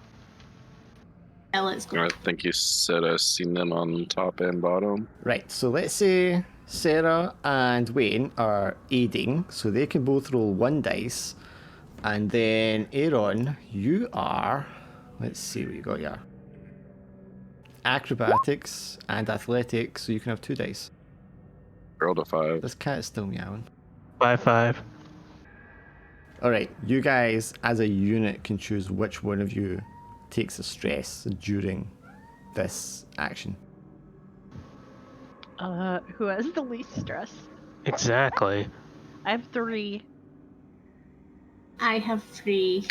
Yeah, let's go. I think you said I've seen them on top and bottom. Right, so let's say Sarah and Wayne are aiding, so they can both roll one dice. And then Aaron, you are... Let's see what you got here. Acrobatics and athletics, so you can have 2 dice. Rolled a 5. This cat is still meowing. 5-5. Alright, you guys as a unit can choose which one of you takes the stress during this action. Who has the least stress? Exactly. I have 3. I have 3.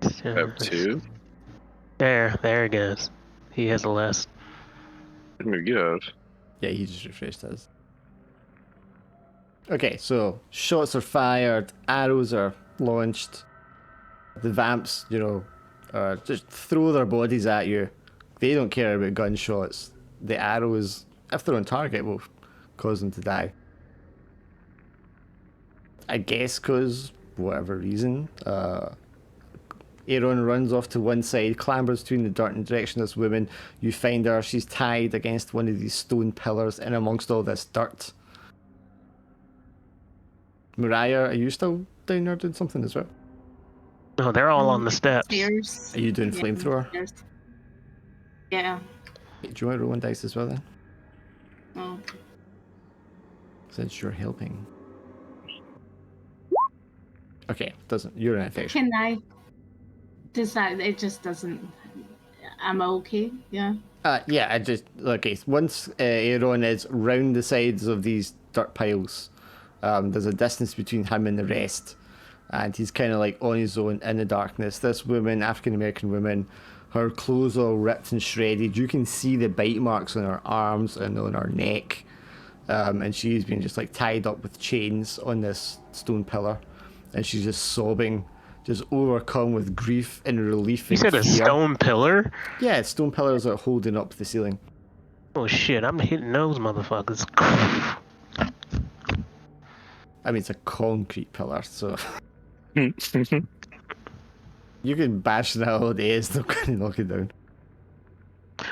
I have 2. There it goes. He has less. What do you have? Yeah, he just refreshed his. Okay, so shots are fired, arrows are launched. The vamps, just throw their bodies at you. They don't care about gunshots. The arrows, if they're on target, will cause them to die. I guess because, whatever reason, Aaron runs off to one side, clambers between the dirt in the direction of this woman. You find her, she's tied against one of these stone pillars in amongst all this dirt. Mariah, are you still down there doing something as well? No, they're all on the steps. Stairs. Are you doing flamethrower? Stairs. Yeah. Do you want to roll one dice as well then? Oh. Since you're helping. Okay, doesn't. You're an infection. Can I? Does that? It just doesn't. I'm okay. Yeah. Yeah, I just. Okay, once Aaron is round the sides of these dirt piles, there's a distance between him and the rest. And he's kind of like on his own in the darkness. This woman, African American woman, her clothes all ripped and shredded. You can see the bite marks on her arms and on her neck. And she's been just like tied up with chains on this stone pillar. And she's just sobbing, just overcome with grief and relief. You and said a fear. stone pillar? Yeah, stone pillars are holding up the ceiling. Oh shit, I'm hitting those motherfuckers. I mean, it's a concrete pillar, so you can bash that all day, it's not going to knock it down.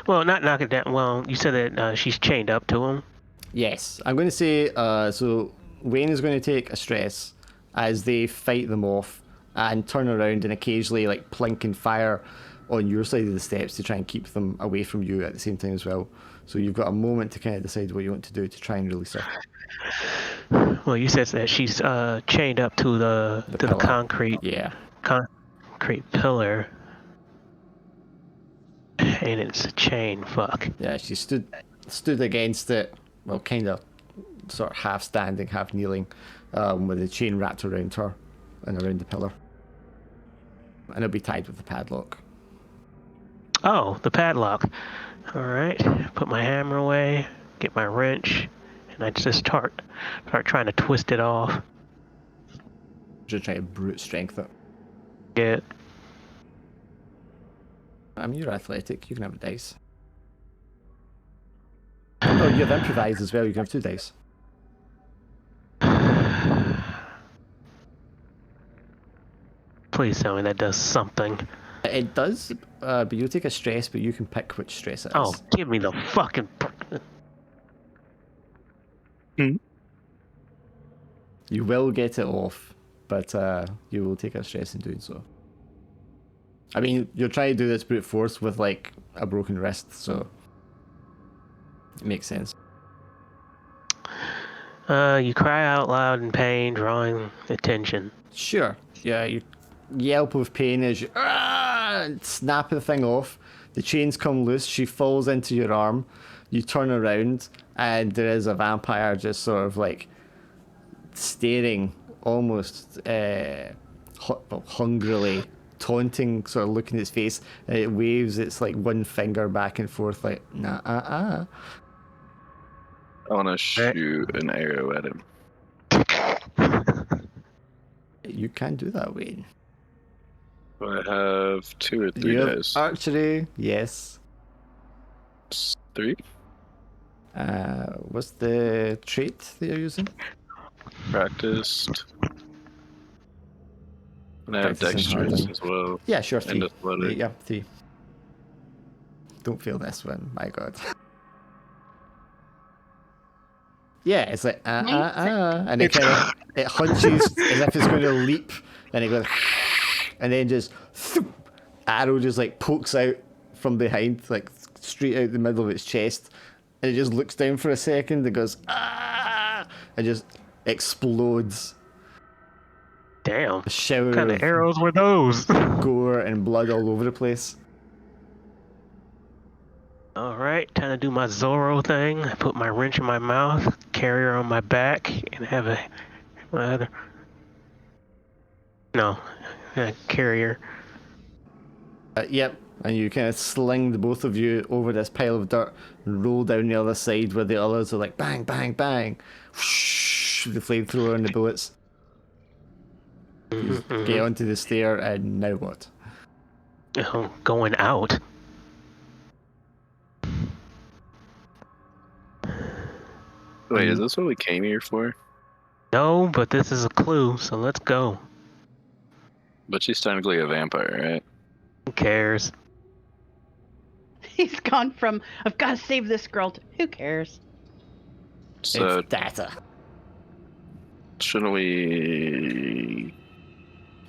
Well, not knock it down. Well, you said that she's chained up to him. Yes, I'm going to say, so Wayne is going to take a stress as they fight them off and turn around and occasionally like plink and fire on your side of the steps to try and keep them away from you at the same time as well. So you've got a moment to kind of decide what you want to do to try and release her. Well, you said that she's chained up to the pillar. concrete concrete pillar, and it's a chain. Fuck. Yeah, she stood against it, well, kind of sort of half standing, half kneeling, with the chain wrapped around her and around the pillar. And it'll be tied with the padlock. Oh, the padlock. All right. Put my hammer away. Get my wrench, and I just start trying to twist it off. Just try to brute strength it. Get. I mean, you're athletic. You can have a dice. Oh, you have improvise as well. You can have 2 dice. Please tell me that does something. It does, but you'll take a stress, but you can pick which stress it is. Oh, give me the fucking. You will get it off, but you will take a stress in doing so. I mean, you're trying to do this brute force with like a broken wrist, so it makes sense. You cry out loud in pain, drawing attention. Sure. Yeah, you yelp of pain as you snap the thing off. The chains come loose. She falls into your arm. You turn around, and there is a vampire just sort of like staring, almost hungrily, taunting, sort of looking at his face. And it waves its like one finger back and forth, like nah. I want to shoot an arrow at him. You can do that, Wayne. I have 2 or 3 You have dice. archery, yes. 3? What's the trait that you're using? Practiced. And I have Practice and dexterous harden. as well. Yeah, sure, 3. And athletic. Yeah, 3. Don't fail this one, my god. Yeah, it's like and it kind of it hunches as if it's going to leap, and it goes, and then just arrow just like pokes out from behind, like straight out the middle of its chest, and it just looks down for a second. It goes and just explodes. Damn. A shower What kind of arrows were those? gore and blood all over the place. Alright, time to do my Zorro thing. I put my wrench in my mouth, carry her on my back, and have my other. No, carrier. Yep, and you kind of sling the both of you over this pile of dirt and roll down the other side where the others are like bang, bang, bang. Whoosh, the flamethrower and the bullets. You get onto the stair, and now what? Going out. Wait, is this what we came here for? No, but this is a clue, so let's go. But she's technically a vampire, right? Who cares? He's gone from I've got to save this girl to who cares? So It's data. shouldn't we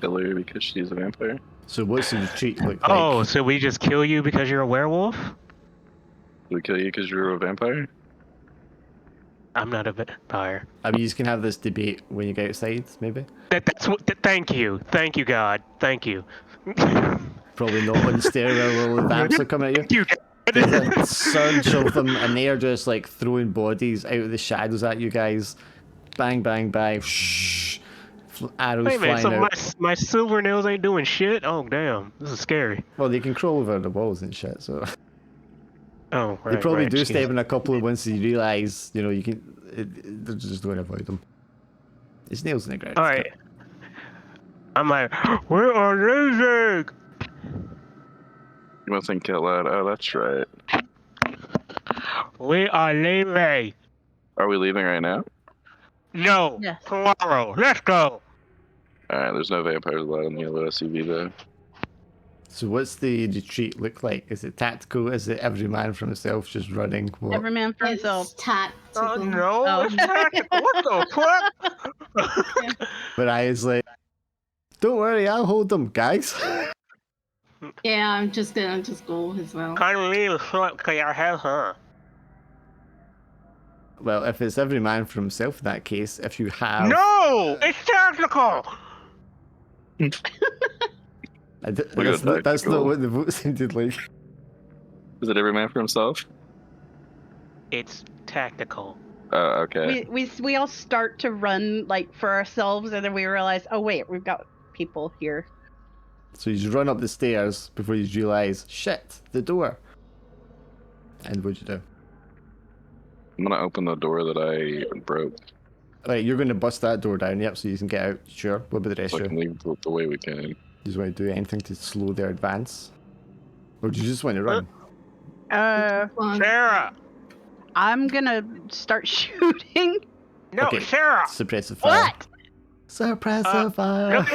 kill her because she's a vampire? So what's the retreat look like? Oh, so we just kill you because you're a werewolf? Do we kill you because you're a vampire? I'm not a vampire. I mean, you can have this debate when you get outside, maybe. That's what. Thank you, God, thank you. Probably not on the stairwell while the vamps are coming at you. You. There's a surge of them, and they're just like throwing bodies out of the shadows at you guys. Bang, bang, bang. Shh. Arrows Wait a minute, flying so out. my silver nails ain't doing shit? Oh, damn. This is scary. Well, they can crawl over the walls and shit, so. Oh, right. They probably right, do jeez. step in a couple of once you realise, you know, you can. They're just don't avoid them. It's nails in the ground. Alright. I'm like, we are losing! You must think out loud. Oh, that's right. We are leaving! Are we leaving right now? No! Yes. Tomorrow! Let's go! Alright, there's no vampires allowed in the yellow SUV though. So what's the retreat look like? Is it tactical? Is it every man for himself just running? What? Every man for It's himself. tactical. Oh, no! Oh. It's tactical! What the fuck? But I was like, don't worry, I'll hold them, guys. Yeah, I'm just gonna go as well. Can't really fuck your head, huh? Well, if it's every man for himself in that case, if you have... No! It's tactical! That's not tactical. what the vote sounded like. Is it every man for himself? It's tactical. Okay. We all start to run like for ourselves, and then we realize, oh wait, we've got people here. So you just run up the stairs before you realise, shit, the door. And what'd you do? I'm gonna open the door that I broke. Right, you're going to bust that door down, yep, so you can get out. Sure, what about the rest So of I you? can leave the way we can. You just want to do anything to slow their advance? Or do you just want to run? Sarah! I'm gonna start shooting. No, Okay. Sarah! Suppressive fire. What? Suppressive fire!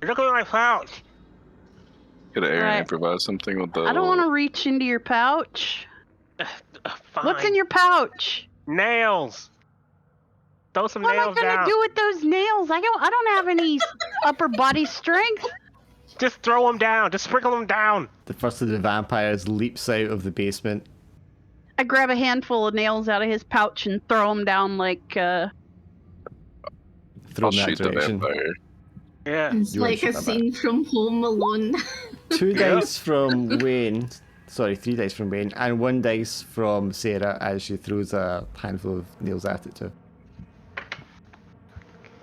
Look at my pouch! Could Aaron Right. improvise something with the... I don't want to reach into your pouch. Fine. What's in your pouch? Nails! Throw some What am I nails gonna down. do with those nails? I don't have any upper body strength. Just throw them down. Just sprinkle them down. The first of the vampires leaps out of the basement. I grab a handful of nails out of his pouch and throw them down like. Throw I'll in that shoot the direction. vampire. Yeah. It's You like wanna a shoot that scene from Home Alone. 2 Yeah. dice from Wayne. Sorry, 3 dice from Wayne. And 1 dice from Sarah as she throws a handful of nails at it too.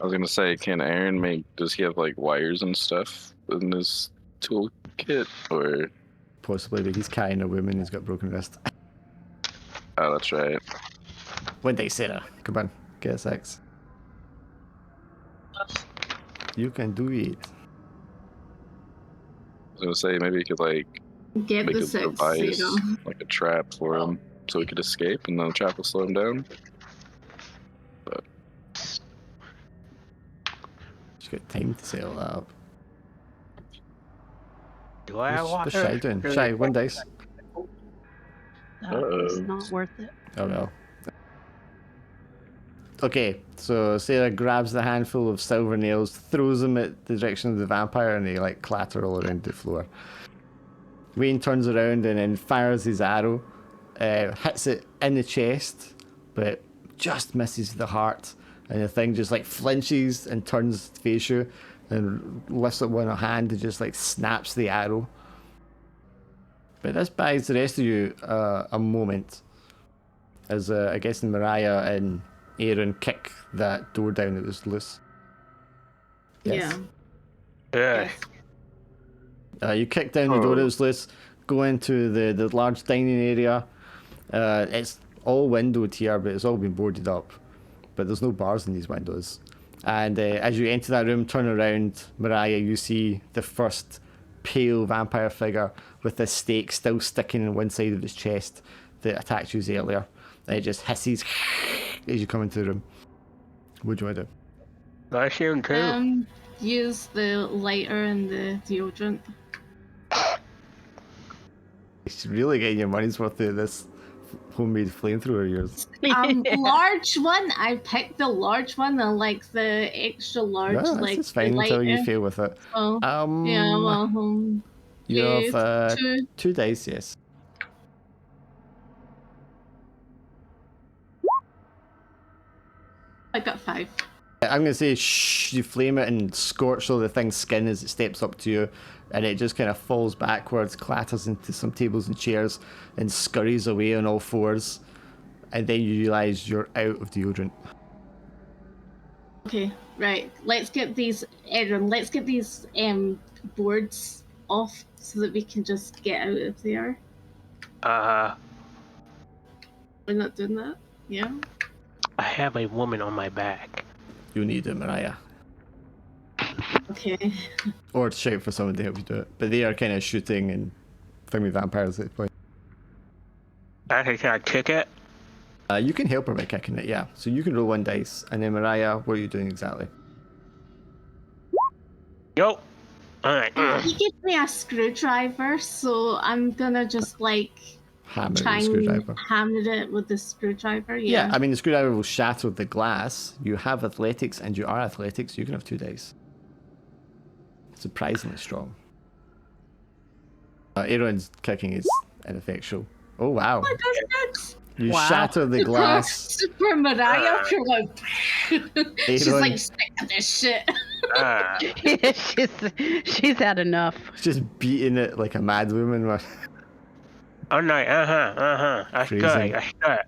I was gonna say, can Aaron make... Does he have, like, wires and stuff in his toolkit? Or... Possibly, but he's carrying a woman who's got broken wrist. Oh, that's right. 1 dice, Sarah. Come on, get a 6. You can do it. I was gonna say, maybe he could, like, Get make the a six, device, Sarah. like a trap for him, so he could escape, and then the trap will slow him down. She's got time to settle that up. Do I have What's Shy doing? Shy, 1 dice. It's not worth it. Oh well. Okay, so Sarah grabs the handful of silver nails, throws them at the direction of the vampire, and they like clatter all around the floor. Wayne turns around and then fires his arrow, hits it in the chest, but just misses the heart, and the thing just like flinches and turns to face you, and lifts up one hand and just like snaps the arrow. But this buys the rest of you a moment, as I guess Mariah and Aaron kick that door down that was loose. Yes. Yeah. Yeah. You kick down the door that was loose, go into the large dining area. It's all windowed here, but it's all been boarded up. But there's no bars in these windows. And as you enter that room, turn around, Mariah, you see the first pale vampire figure with this stake still sticking in one side of his chest that attacked you earlier. And it just hisses as you come into the room. What do you want to do? I assume too. Use the lighter and the deodorant. It's really getting your money's worth out of this homemade flamethrower of yours. Large one. I picked the large one. I like the extra large. No, like it's fine the until you lighter. fail with it. Oh, yeah. Well, You have two. 2 dice, yes. I got 5. I'm gonna say shh, you flame it and scorch all the thing's skin as it steps up to you, and it just kind of falls backwards, clatters into some tables and chairs, and scurries away on all fours, and then you realise you're out of deodorant. Okay, right. Let's get these, Aaron. Let's get these boards off so that we can just get out of there. We're not doing that. Yeah. I have a woman on my back. You need it, Mariah. Okay. Or shout for someone to help you do it. But they are kind of shooting and filming vampires at this point. Actually, can I kick it? You can help her by kicking it, yeah. So you can roll 1 dice, and then Mariah, what are you doing exactly? Yo. Alright. He gave me a screwdriver, so I'm gonna just like Hammer try the screwdriver. and hammer it with the screwdriver. Yeah, I mean, the screwdriver will shatter the glass. You have athletics, and you are athletic, so you can have 2 dice. Surprisingly strong. Aaron's kicking is ineffectual. Oh, wow. Oh, that's You Wow. shatter the glass. Super Mariah. You're like, she's Aaron. like, stick to this shit. she's had enough. Just beating it like a mad woman. Oh no, That's good. Freezing. That's good.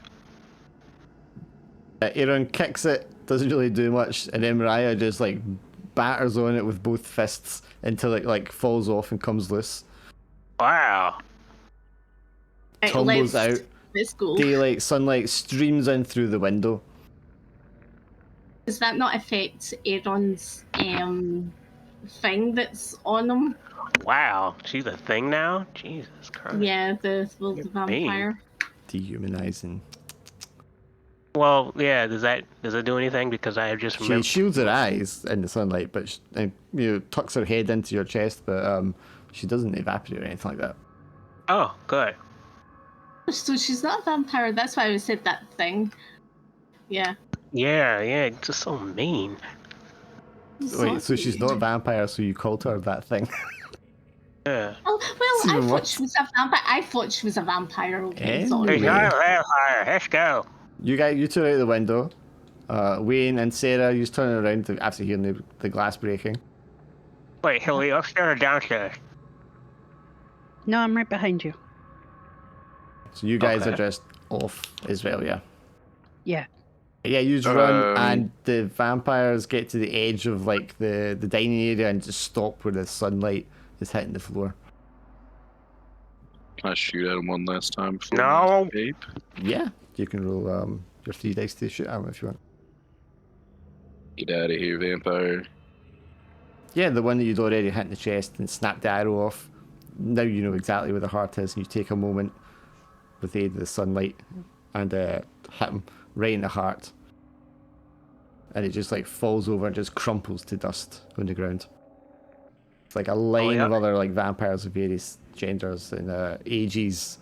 Aaron kicks it, doesn't really do much, and then Mariah just like batters on it with both fists until it like falls off and comes loose. Wow. Right, Tumbles out. Let's go. Daylight, sunlight streams in through the window. Does that not affect Aaron's thing that's on him? Wow. She's a thing now? Jesus Christ. Yeah, the You're vampire. Dehumanizing. Well, yeah, does that do anything? Because I have just She remembered. shields her eyes in the sunlight, but tucks her head into your chest, but she doesn't evaporate or anything like that. Oh, good. So she's not a vampire. That's why I said that thing. Yeah. Yeah, it's just so mean. Wait, so she's not a vampire, so you called her that thing? Yeah. Oh It's well, I even thought worse. she was a vampire. I thought she was a vampire. Okay, Eh? sorry. She's not a vampire. Let's go. You two are out the window. Wayne and Sarah, you turn around after hearing the glass breaking. Wait, are we upstairs or downstairs? No, I'm right behind you. So you guys Okay. are just off as well, yeah? Yeah. Yeah, you just run, and the vampires get to the edge of like the dining area and just stop where the sunlight is hitting the floor. Can I shoot at him one last time before No. we escape? Yeah, you can roll your 3 dice to shoot at them if you want. Get out of here, vampire. Yeah, the one that you'd already hit in the chest and snapped the arrow off. Now you know exactly where the heart is, and you take a moment with the aid of the sunlight and hit him right in the heart. And it just like falls over and just crumples to dust on the ground. It's like a line yeah. of other like vampires of various genders and ages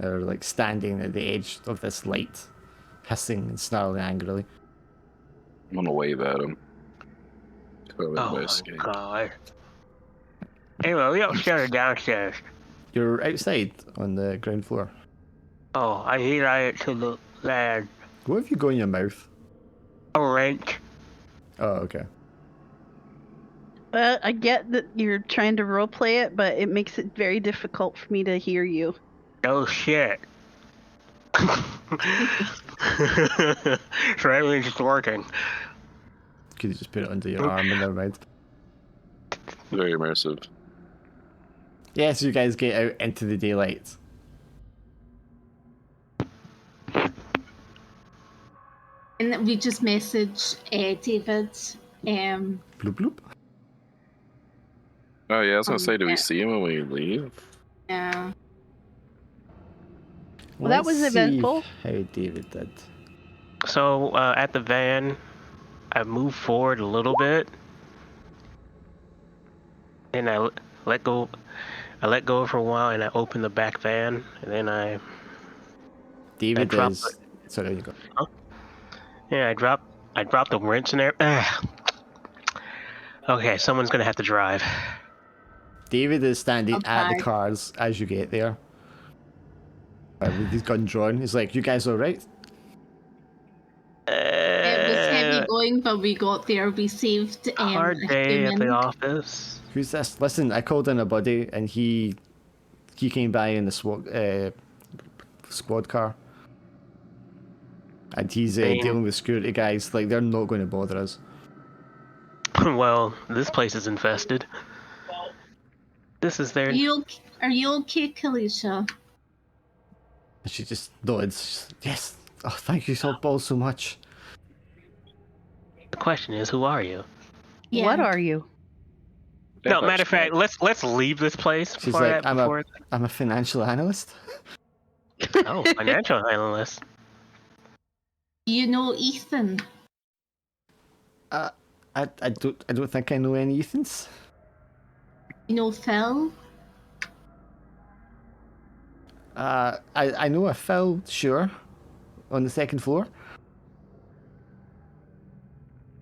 are like standing at the edge of this light, hissing and snarling angrily. I'm gonna wave at him. Cover Oh my my escape. god. Anyway, we upstairs or downstairs? You're outside on the ground floor. Oh, I hear it to the lad. What have you got in your mouth? A wrench. Oh, okay. I get that you're trying to roleplay it, but it makes it very difficult for me to hear you. Oh shit. So everything's just working. Could you just put it under your arm and never mind? Very immersive. Yeah, so you guys get out into the daylight. In then we just message David. Bloop bloop. Oh yeah, I was gonna Um, say, do we yeah. see him when we leave? Yeah. Well, that was Let's see eventful. how David did. So at the van, I moved forward a little bit, and I let go. I let go for a while, and I opened the back van, and then I David dropped is. Sorry, there you go. I dropped the wrench in there. Okay, someone's gonna have to drive. David is standing I'll at the drive. cars as you get there. With his gun drawn. He's like, you guys alright? It was heavy going, but we got there. We saved Hard a day at the human. office. Who's this? Listen, I called in a buddy and he came by in the squad car. And he's dealing with security guys. Like, they're not going to bother us. Well, this place is infested. This is their. Are you okay, Kalisha? And she just nods. Yes. Oh, thank you so all so much. The question is, who are you? Yeah. What are you? No, matter of fact, let's leave this place. She's like, I'm before a financial analyst. Oh, financial analyst. You know Ethan? I don't think I know any Ethans. You know Phil? I know a Phil, sure, on the second floor.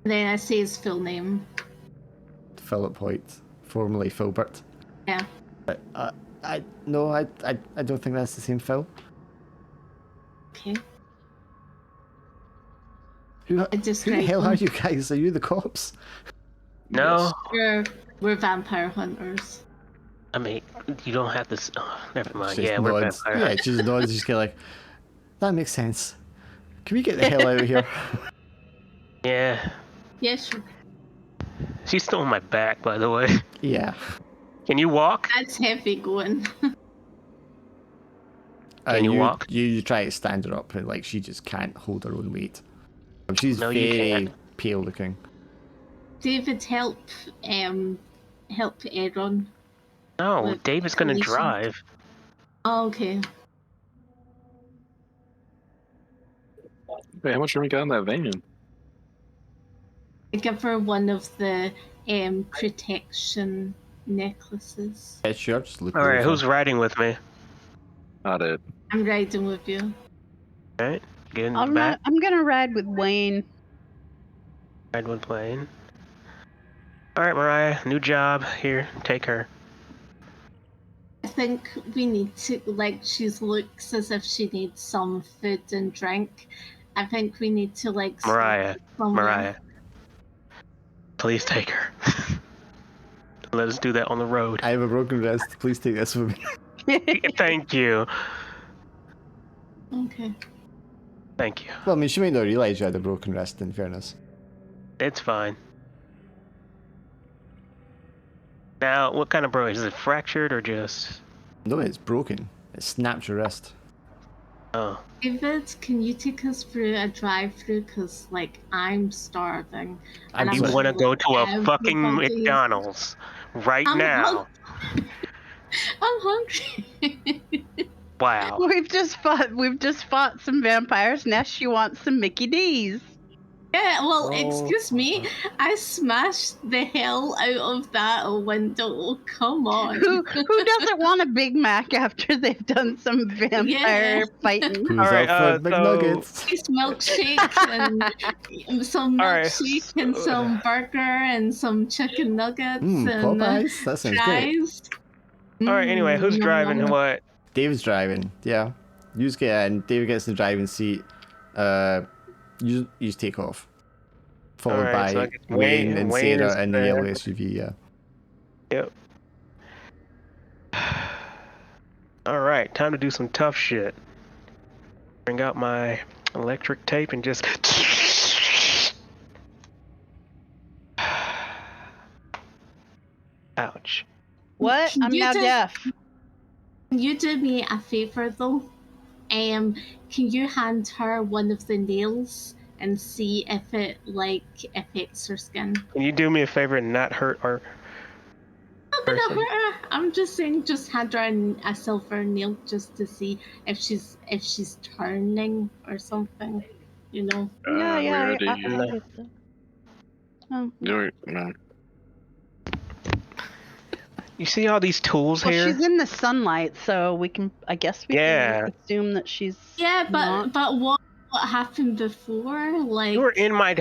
And then I say his full name. Philip Hoyt, formerly Filbert. Yeah. I don't think that's the same Phil. Okay. Who I the described hell them. are you guys? Are you the cops? No, We're vampire hunters. I mean you don't have to. Never mind. She just Yeah, we're nods. vampire. Yeah, she just nods. She's kind of like, that makes sense. Can we get the hell out of here? Yeah, Yeah, sure. she's still on my back, by the way. Yeah. Can you walk? That's heavy going. Can you walk? You try to stand her up, and like she just can't hold her own weight. She's No, you very can't. pale looking. David, help Aaron. No, With David's gonna Alicia. drive. Oh, okay. Wait, how much room we got in that van? I give her one of the protection necklaces. Yeah, sure. Just look All right, over. who's riding with me? Not it. I'm riding with you. All right, get in the back. I'm gonna ride with Wayne. Ride one plane. All right, Mariah, new job. Here, take her. I think we need to, like, she looks as if she needs some food and drink. I think we need to, like, stop Mariah, somewhere. Mariah, please take her. Let us do that on the road. I have a broken wrist. Please take this with me. Thank you. Okay. Thank you. Well, I mean, she might not realise you had a broken wrist, in fairness. It's fine. Now, what kind of broken? Is it fractured or just? No, it's broken. It snapped your wrist. Oh. David, can you take us through a drive-through? Because, like, I'm starving. I'm And You sorry. want to go to a fucking everybody's- McDonald's right I'm now? I'm hungry. Wow. We've just fought some vampires. Now she wants some Mickey D's. Yeah, well, Oh. excuse me. I smashed the hell out of that window. Come on. Who doesn't want a Big Mac after they've done some vampire fighting? Who's All right, up for so- McNuggets? These milkshakes and some All right. milkshake and some burger and some chicken nuggets and Popeyes? That sounds great. fries. All right. Anyway, who's Mm, driving? yum, yum. What? David's driving, yeah. You just get in, David gets in the driving seat. You just take off. Followed Alright, by so I guess Wayne and Wayne is Sarah in the there. yellow SUV, yeah. Yep. All right, time to do some tough shit. Bring out my electric tape and just. Ouch. What? I'm You now did- deaf. Can you do me a favor though? Can you hand her one of the nails and see if it affects her skin. Can you do me a favor and not hurt our person? I'm just saying, just hand her a silver nail just to see if she's turning or something, you know. Yeah, we yeah, already- I get that. Oh, No. You see all these tools well, here? she's in the sunlight, so I guess we Yeah. can assume that she's Yeah, not. but what happened before? Like, You were in my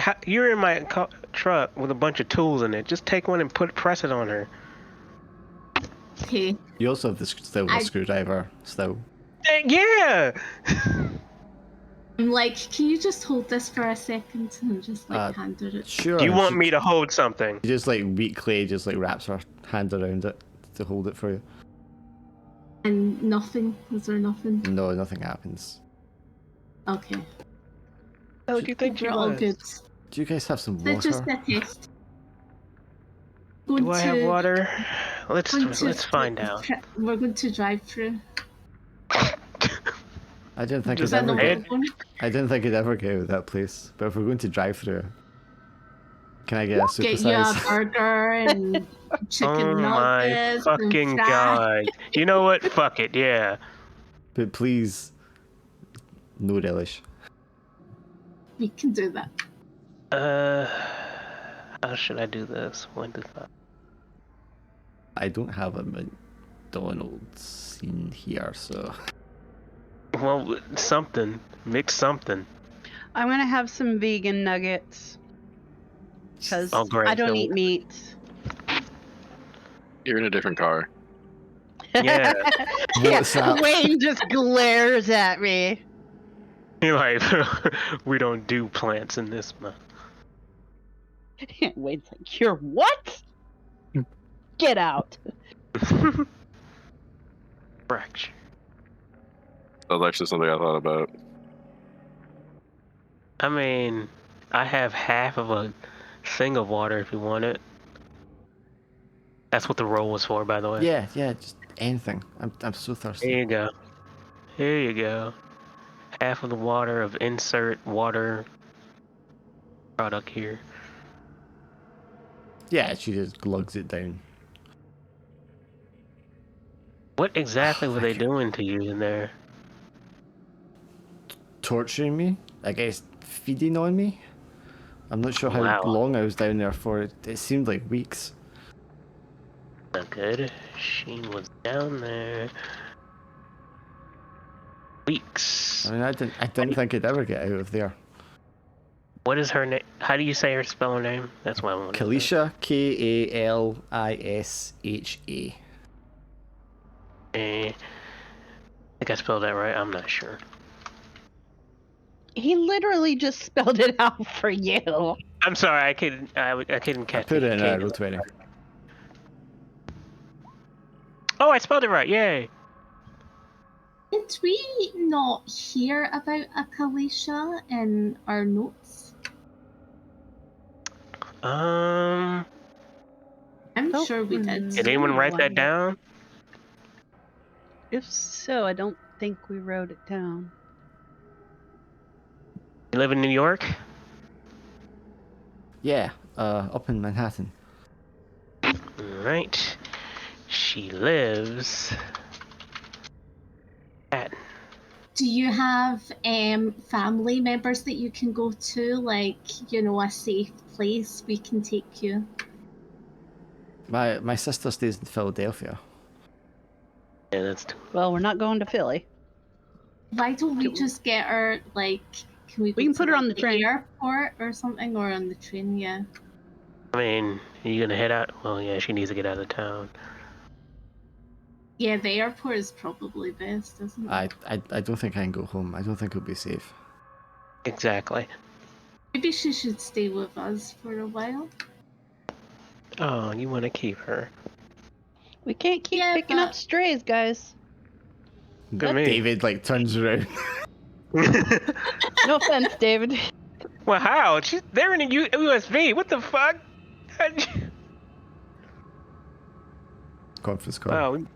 truck with a bunch of tools in it. Just take one and press it on her. okay, You also have the still a screwdriver still. Yeah. I'm like, can you just hold this for a second and just hand her it? Sure. Do you want she- me to hold something? She just like weakly just like wraps her hand around it to hold it for you. And nothing? Was there nothing? No, nothing happens. Okay, How do you think she we're all was? good. Do you guys have some They're just water? a test. Do I have water? Let's find to- out. We're going to drive through. I didn't think Does it'd that ever know get. Ed? I didn't think it'd ever get out of that place. But if we're going to drive through, can I get a Get you a supersize? burger and chicken Oh my nuggets fucking and fries. god! You know what? Fuck it. Yeah. But please, no relish. We can do that. How should I do this? 1 to 5. I don't have a McDonald's in here, so. Well, something. Mix something. I'm gonna have some vegan nuggets because Oh, great. I don't So- eat meat. You're in a different car. Yeah. What's that? Wayne just glares at me. You're like, we don't do plants in this month. Wayne's like, "You're what? Get out!" Fracture. That's actually something I thought about. I mean, I have half of a thing of water if you want it. That's what the roll was for, by the way. Yeah, just anything. I'm so thirsty. Here you go. Here you go. Half of the water of insert water product here. Yeah, she just lugs it down. What exactly were they Thank you. doing to you in there? Torturing me? I guess feeding on me? I'm not sure how Wow. long I was down there for. It seemed like weeks. Not good. She was down there. Weeks. I mean, I didn't think I'd ever get out of there. What is her name? How do you say her spell her name? That's what I want to know. Kalisha, Kalisha. I think I spelled that right. I'm not sure. He literally just spelled it out for you. I'm sorry. I couldn't I catch put it in K. roll 20. Oh, I spelled it right. Yay. Did we not hear about a Kalisha in our notes? Um. I'm Don't sure we did. remember. Did anyone write that down? If so, I don't think we wrote it down. You live in New York? Yeah, up in Manhattan. Right. She lives at. Do you have family members that you can go to, like, you know, a safe place we can take you? My sister stays in Philadelphia. Yeah, that's. Well, we're not going to Philly. Why don't we just get her, like, can we go can to, put her like, on the train. airport or something, or on the train, yeah. I mean, are you gonna head out? Well, yeah, she needs to get out of town. Yeah, the airport is probably best, isn't it? I don't think I can go home. I don't think it'll be safe. Exactly. Maybe she should stay with us for a while. Oh, you want to keep her? We can't keep Yeah, picking up but- strays, guys. Good me. David like turns around. No offense, David. Well, how? They're in a USB. What the fuck? Conference call. Wow.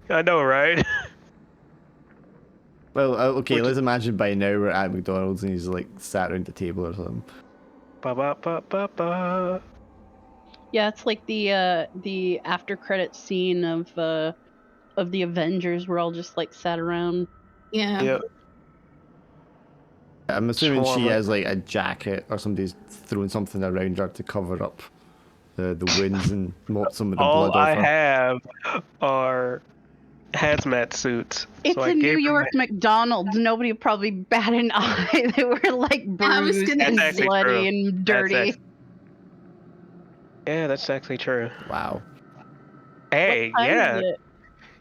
I know, right? Well, okay, let's imagine by now we're at McDonald's and he's like sat around the table or something. Ba ba ba ba ba. Yeah, it's like the after credit scene of the Avengers. We're all just like sat around. Yeah. Yep. I'm assuming she Swarm. has like a jacket or somebody's throwing something around her to cover up the wounds and mop some of the All blood I off her. have are hazmat suits. It's so I a New gave her York McDonald's. Nobody would probably bat an eye. They were like I was bruised gonna and That's actually bloody true. and That's dirty. Yeah, that's actually true. Wow. Hey, What time yeah. is it?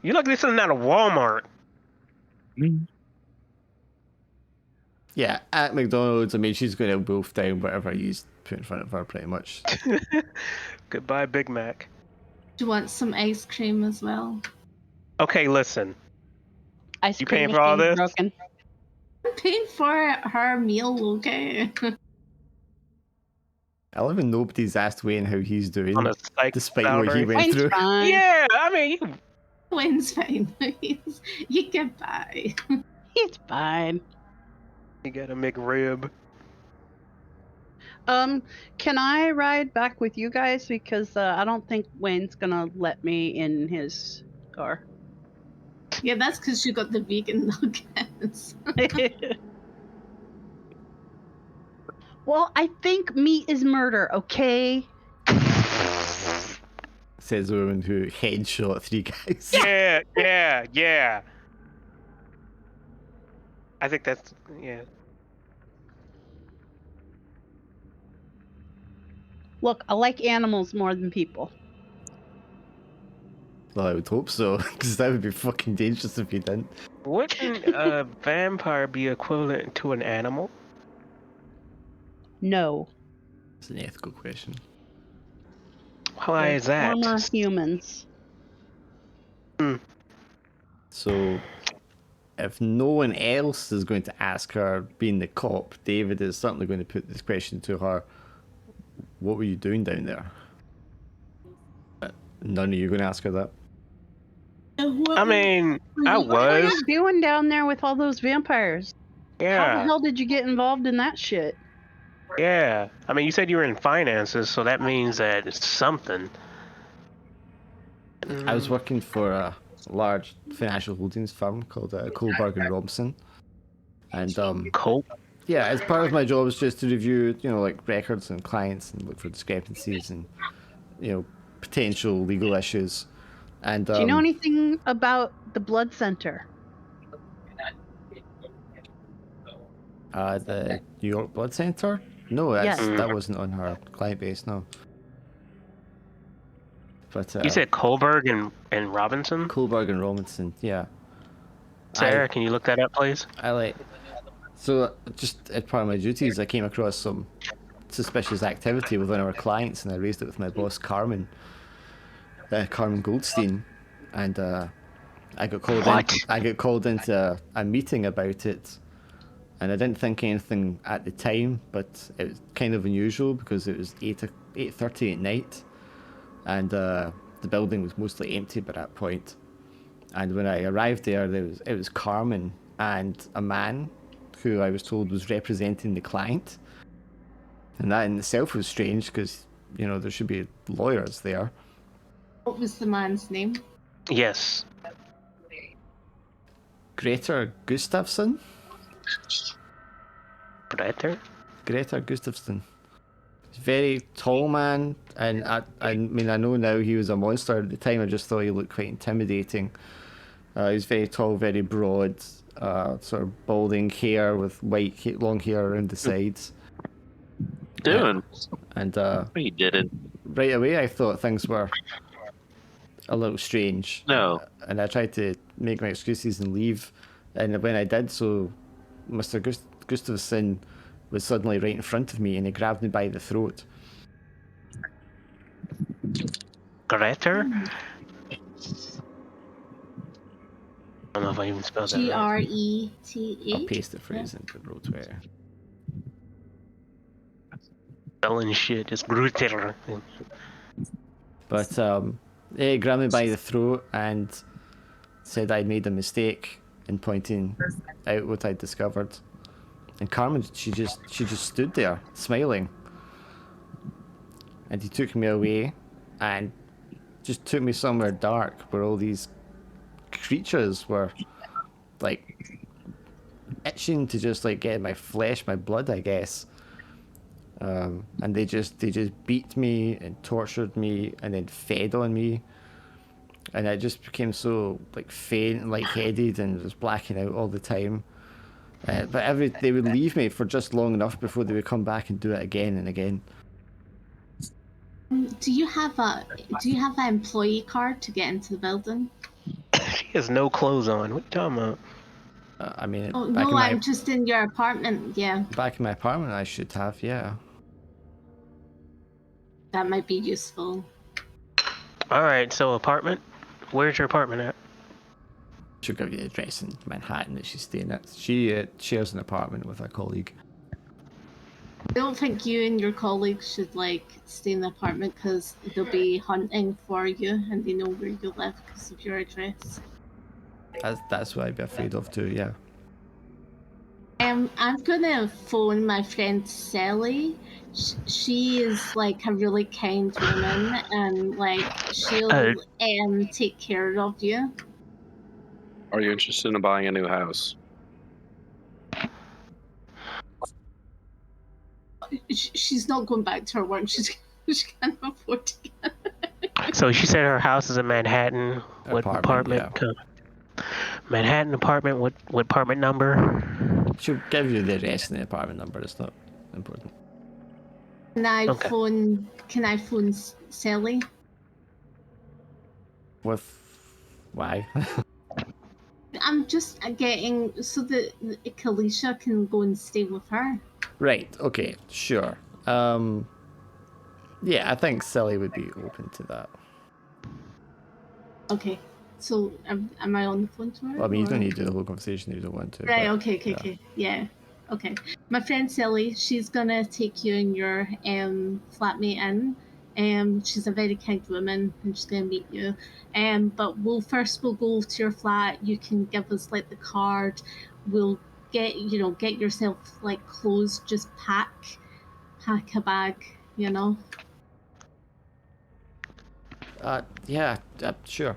You look this is not a Walmart. Yeah, at McDonald's, I mean, she's going to wolf down whatever he's put in front of her, pretty much. Goodbye, Big Mac. Do you want some ice cream as well? Okay, listen. Ice You cream paying for all machine's this? broken. I'm paying for her meal, okay? I love when nobody's asked Wayne how he's doing, On a psych despite what he boundary. went Wayne's through. fine. Yeah, I mean, you Wayne's fine. You get by. He's fine. got a McRib. Can I ride back with you guys? Because I don't think Wayne's gonna let me in his car. Yeah, that's because you got the vegan nuggets. Well, I think meat is murder, okay? Says the woman who headshot 3 guys. Yeah. I think that's yeah. Look, I like animals more than people. Well, I would hope so, because that would be fucking dangerous if you didn't. Wouldn't a vampire be equivalent to an animal? No. It's an ethical question. Why They're is that? Former humans. So, if no one else is going to ask her, being the cop, David is certainly going to put this question to her. What were you doing down there? None of you are going to ask her that. I mean, I What were was. you doing down there with all those vampires? How the Yeah. hell did you get involved in that shit? Yeah. I mean, you said you were in finances, so that means that it's something. I was working for a large financial holdings firm called Kohlberg and Robson. And Cope. yeah, as part of my job is just to review, like records and clients and look for discrepancies and, potential legal issues. And Do you know anything about the blood center? the New York Blood Center? No, Yes. that wasn't on her client base, no. But You said Kohlberg and Robinson? Kohlberg and Robinson, yeah. Sarah, can you look that up, please? So just as part of my duties, I came across some suspicious activity with one of our clients, and I raised it with my boss, Carmen Goldstein, and I got called What? I got called into a meeting about it, and I didn't think anything at the time, but it was kind of unusual because it was 8:30 at night, and the building was mostly empty by that point. And when I arrived there, it was Carmen and a man who I was told was representing the client, and that in itself was strange because there should be lawyers there. What was the man's name? Yes. Greta Gustafsson. Predator? Greta Gustafsson. He's a very tall man, and I mean I know now he was a monster. At the time I just thought he looked quite intimidating. He's very tall, very broad, sort of balding hair with long hair around the sides. Doing? And You didn't. right away I thought things were a little strange. No. And I tried to make my excuses and leave. And when I did so, Mr. Gustafsson was suddenly right in front of me and he grabbed me by the throat. Greta? I don't know if I even spelled that right. I'll Greta. paste it for you into Roadware. Spelling shit. It's Grutter. But he grabbed me by the throat and said I'd made a mistake and pointing out what I'd discovered. And Carmen, she just stood there, smiling. And he took me away and just took me somewhere dark where all these creatures were, like, itching to just, like, get my flesh, my blood, I guess. And they just beat me and tortured me and then fed on me. And I just became so, like, faint and lightheaded and was blacking out all the time. But they would leave me for just long enough before they would come back and do it again and again. Do you have an employee card to get into the building? She has no clothes on. What are you talking about? I mean, Oh no, I'm just in your apartment. Yeah, back in my apartment, I should have. Yeah. that might be useful. All right, so apartment. Where's your apartment at? She'll give you the address in Manhattan that she's staying at. She shares an apartment with a colleague. I don't think you and your colleagues should like stay in the apartment because they'll be hunting for you and they know where you live because of your address. That's what I'd be afraid of too. Yeah. I'm gonna phone my friend Sally. She is like a really kind woman and like she'll take care of you. Are you interested in buying a new house? She's not going back to her work. She can't afford to get it. So she said her house is in Manhattan. What apartment? Yeah. Manhattan apartment. What apartment number? She'll give you the address and the apartment number. It's not important. Can I phone Sally? Why? I'm just getting so that Kalisha can go and stay with her. Right. Okay. Sure. Yeah, I think Sally would be open to that. Okay. So am I on the phone to her? Well, I mean, you don't need to do the whole conversation if you don't want to. Right. But, Okay. Yeah. Okay. My friend Sally, she's gonna take you and your flatmate in. She's a very kind woman and she's gonna meet you. But we'll go to your flat. You can give us like the card. We'll get yourself like clothes. Just pack a bag. Yeah. Sure.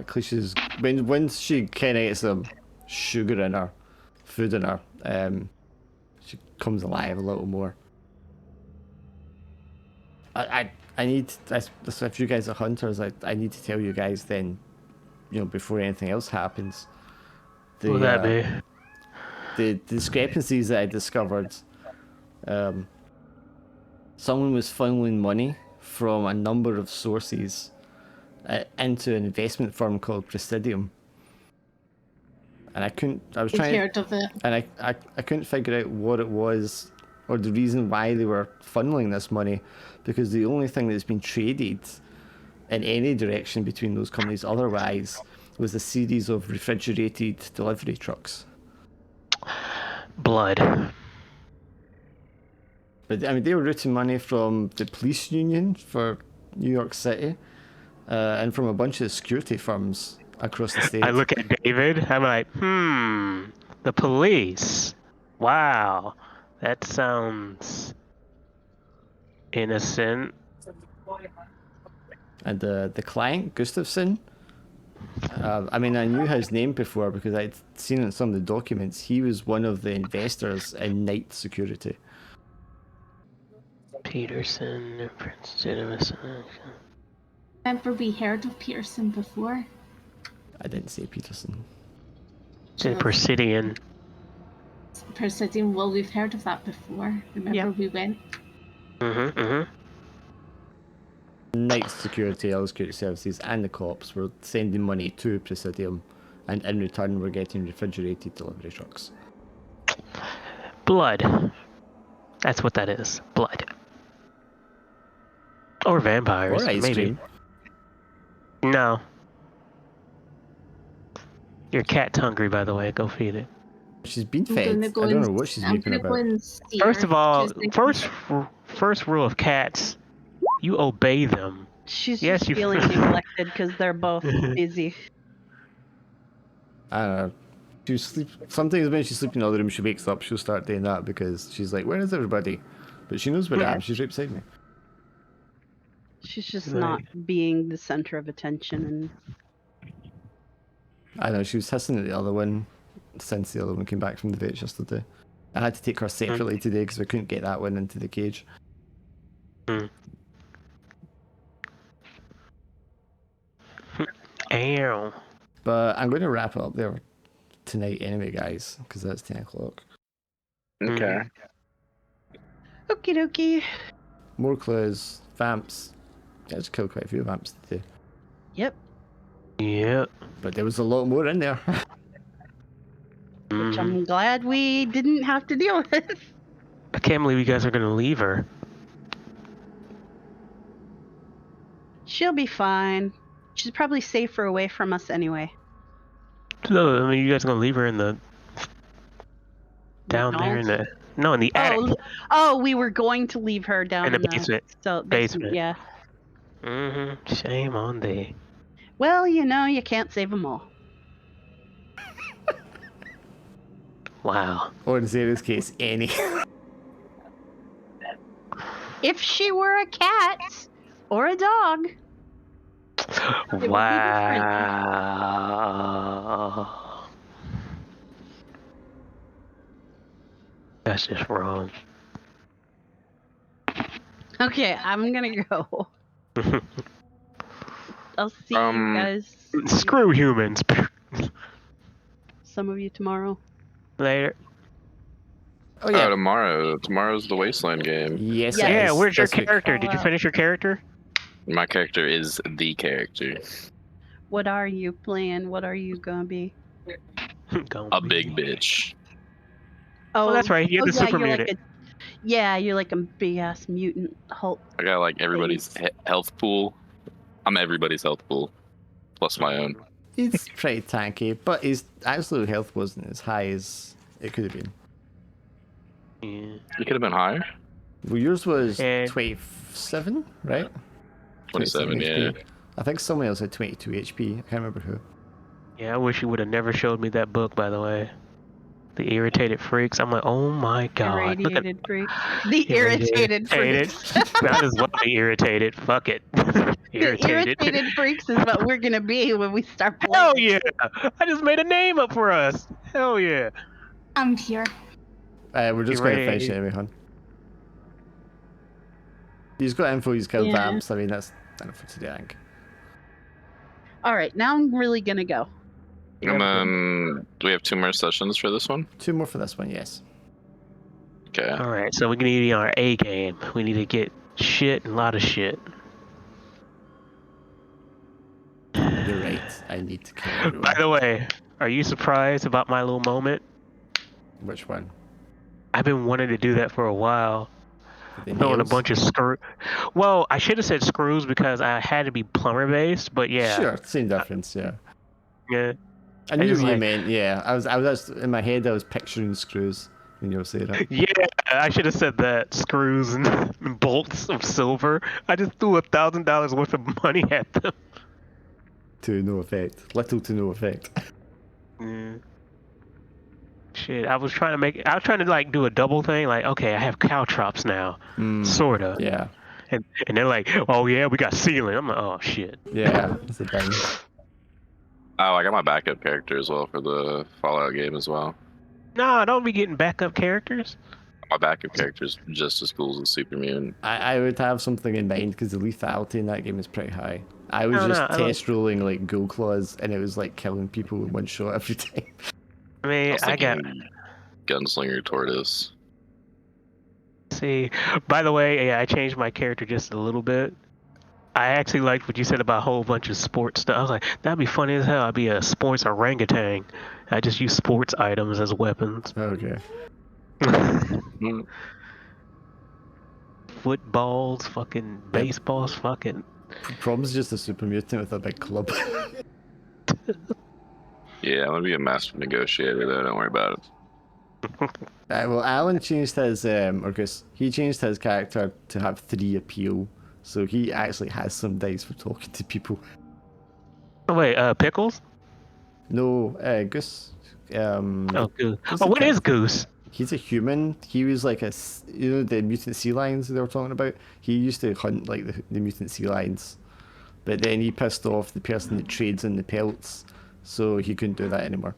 Clishes when she kind of gets some sugar in her food in her, she comes alive a little more. I need if you guys are hunters, I need to tell you guys then, before anything else happens. What would that be? The discrepancies that I discovered. Someone was funneling money from a number of sources into an investment firm called Presidium, and I was trying. Heard of it. And I couldn't figure out what it was or the reason why they were funneling this money, because the only thing that's been traded in any direction between those companies otherwise was a series of refrigerated delivery trucks. Blood. But I mean, they were routing money from the police union for New York City, and from a bunch of security firms across the state. I look at David. I'm like, the police. Wow, that sounds innocent. And the client, Gustafson, I mean, I knew his name before because I'd seen it in some of the documents. He was one of the investors in Knight Security. Peterson, Prince Cinemas. Remember we heard of Peterson before? I didn't say Peterson. Said Presidium. Presidium, well, we've heard of that before. Remember we went? Knight Security, all security services, and the cops were sending money to Presidium, and in return we're getting refrigerated delivery trucks. Blood. That's what that is. Blood. Or vampires. Or ice maybe. cream. No. Your cat's hungry, by the way. Go feed it. She's been fed. I don't know what she's making about. First of all, first rule of cats, you obey them. She's Yes, just you- feeling neglected because they're both busy. I don't know. She sleep. Sometimes when she's sleeping in the other room, she wakes up. She'll start doing that because she's like, "Where is everybody?" But she knows where I am. She's right beside me. She's just Right. not being the center of attention, and I know she was hissing at the other one since the other one came back from the vets yesterday. I had to take her separately today because we couldn't get that one into the cage. Ow. But I'm going to wrap it up there tonight anyway, guys, because that's 10 o'clock. Okay. okie dokie. More clues, vamps. Yeah, I just killed quite a few vamps today. Yep. Yeah. But there was a lot more in there. Which Mhm. I'm glad we didn't have to deal with. I can't believe you guys are gonna leave her. She'll be fine. She's probably safer away from us anyway. No, I mean you guys are gonna leave her in the down there in the in the attic. Oh, we were going to leave her down In the basement. basement. Yeah. Shame on thee. Well, you can't save them all. Wow. Or in Zara's case, any. If she were a cat or a dog, would be Wow. That's just wrong. okay, I'm gonna go. I'll see you guys. Screw humans. Some of you tomorrow. Later. Oh, yeah. Tomorrow's the Wasteland game. Yes, Yeah. it Yeah, is. where's your This week. character? Did you finish your character? My character is the character. What are you playing? What are you gonna be? A big bitch. Oh, that's right. You're the super mutant. You're like a big ass mutant Hulk. I got like everybody's health pool. I'm everybody's health pool, plus my own. He's pretty tanky, but his absolute health wasn't as high as it could have been. Yeah. You could have been higher. Well, yours was And- 27, right? 27, yeah. HP. I think someone else had 22 HP. I can't remember who. Yeah, I wish you would have never showed me that book, by the way. The Irritated Freaks. I'm like, oh my god. Look at Irradiated freaks. The irritated freaks. That is what be irritated. Fuck it. The Irritated. irritated freaks is what we're gonna be when we start playing. Hell yeah! I just made a name up for us. Hell yeah. I'm here. We're just going to finish Ready? it anyway, hon. He's got info, he's killed Yeah. vamps. I mean, that's enough for today, I think. All right, now I'm really gonna go. And then, do we have 2 more sessions for this one? 2 more for this one, yes. Okay. Alright, so we need to be on our A game. We need to get shit and a lot of shit. You're right. I need to kill everyone. By the way, are you surprised about my little moment? Which one? I've been wanting to do that for a while. The Throwing a nails? bunch of screw. Well, I should have said screws because I had to be plumber based, but yeah. Sure, same difference, yeah. Yeah. I knew just what you like- meant, yeah. I was in my head, I was picturing screws when you were saying it. Yeah, I should have said that. Screws and bolts of silver. I just threw $1,000 worth of money at them. To no effect. Little to no effect. Mm. Shit, I was trying to like do a double thing, like, okay, I have caltrops now. Sorta. Yeah, And they're like, oh yeah, we got ceiling. I'm like, oh shit. yeah, that's the thing. Oh, I got my backup character as well for the Fallout game as well. Nah, don't be getting backup characters. My backup character is just as cool as Super Mutant. I would have something in mind because the lethality in that game is pretty high. I was No, just no, I don't- test rolling like ghoul claws and it was like killing people in one shot every time. I mean, was I got. thinking Gunslinger Tortoise. See, by the way, yeah, I changed my character just a little bit. I actually liked what you said about a whole bunch of sports stuff. I was like, that'd be funny as hell. I'd be a sports orangutan. I just use sports items as weapons. Okay. Footballs, fucking baseballs, fucking. Problem's just a super mutant with a big club. Yeah, I'm gonna be a master negotiator though, don't worry about it. Well, Alan changed his, he changed his character to have 3 appeal. So he actually has some dice for talking to people. Oh, wait, Pickles? No, Goose. Oh, Goose. what's Oh, the what cat? is Goose? He's a human. He was like you know, the mutant sea lions they were talking about. He used to hunt like the mutant sea lions, but then he pissed off the person that trades in the pelts, so he couldn't do that anymore.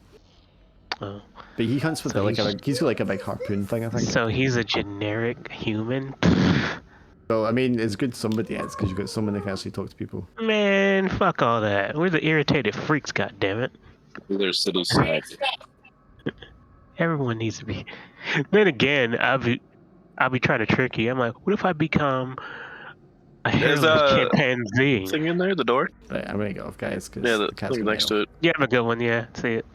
Oh, But he hunts with So like it's- he's got like a big harpoon thing, I think. so he's a generic human. So I mean, it's good somebody is because you've got someone that can actually talk to people. Man, fuck all that. We're the irritated freaks, goddammit. Their city side. Everyone needs to be. Then again, I'll be trying to trick you. I'm like, what if I become a There's hairless a chimpanzee? thing in there, the door. Right, I'm gonna get off, guys, because Yeah, the the cat's thing gonna next yell. to it. You have a good one, yeah. See it.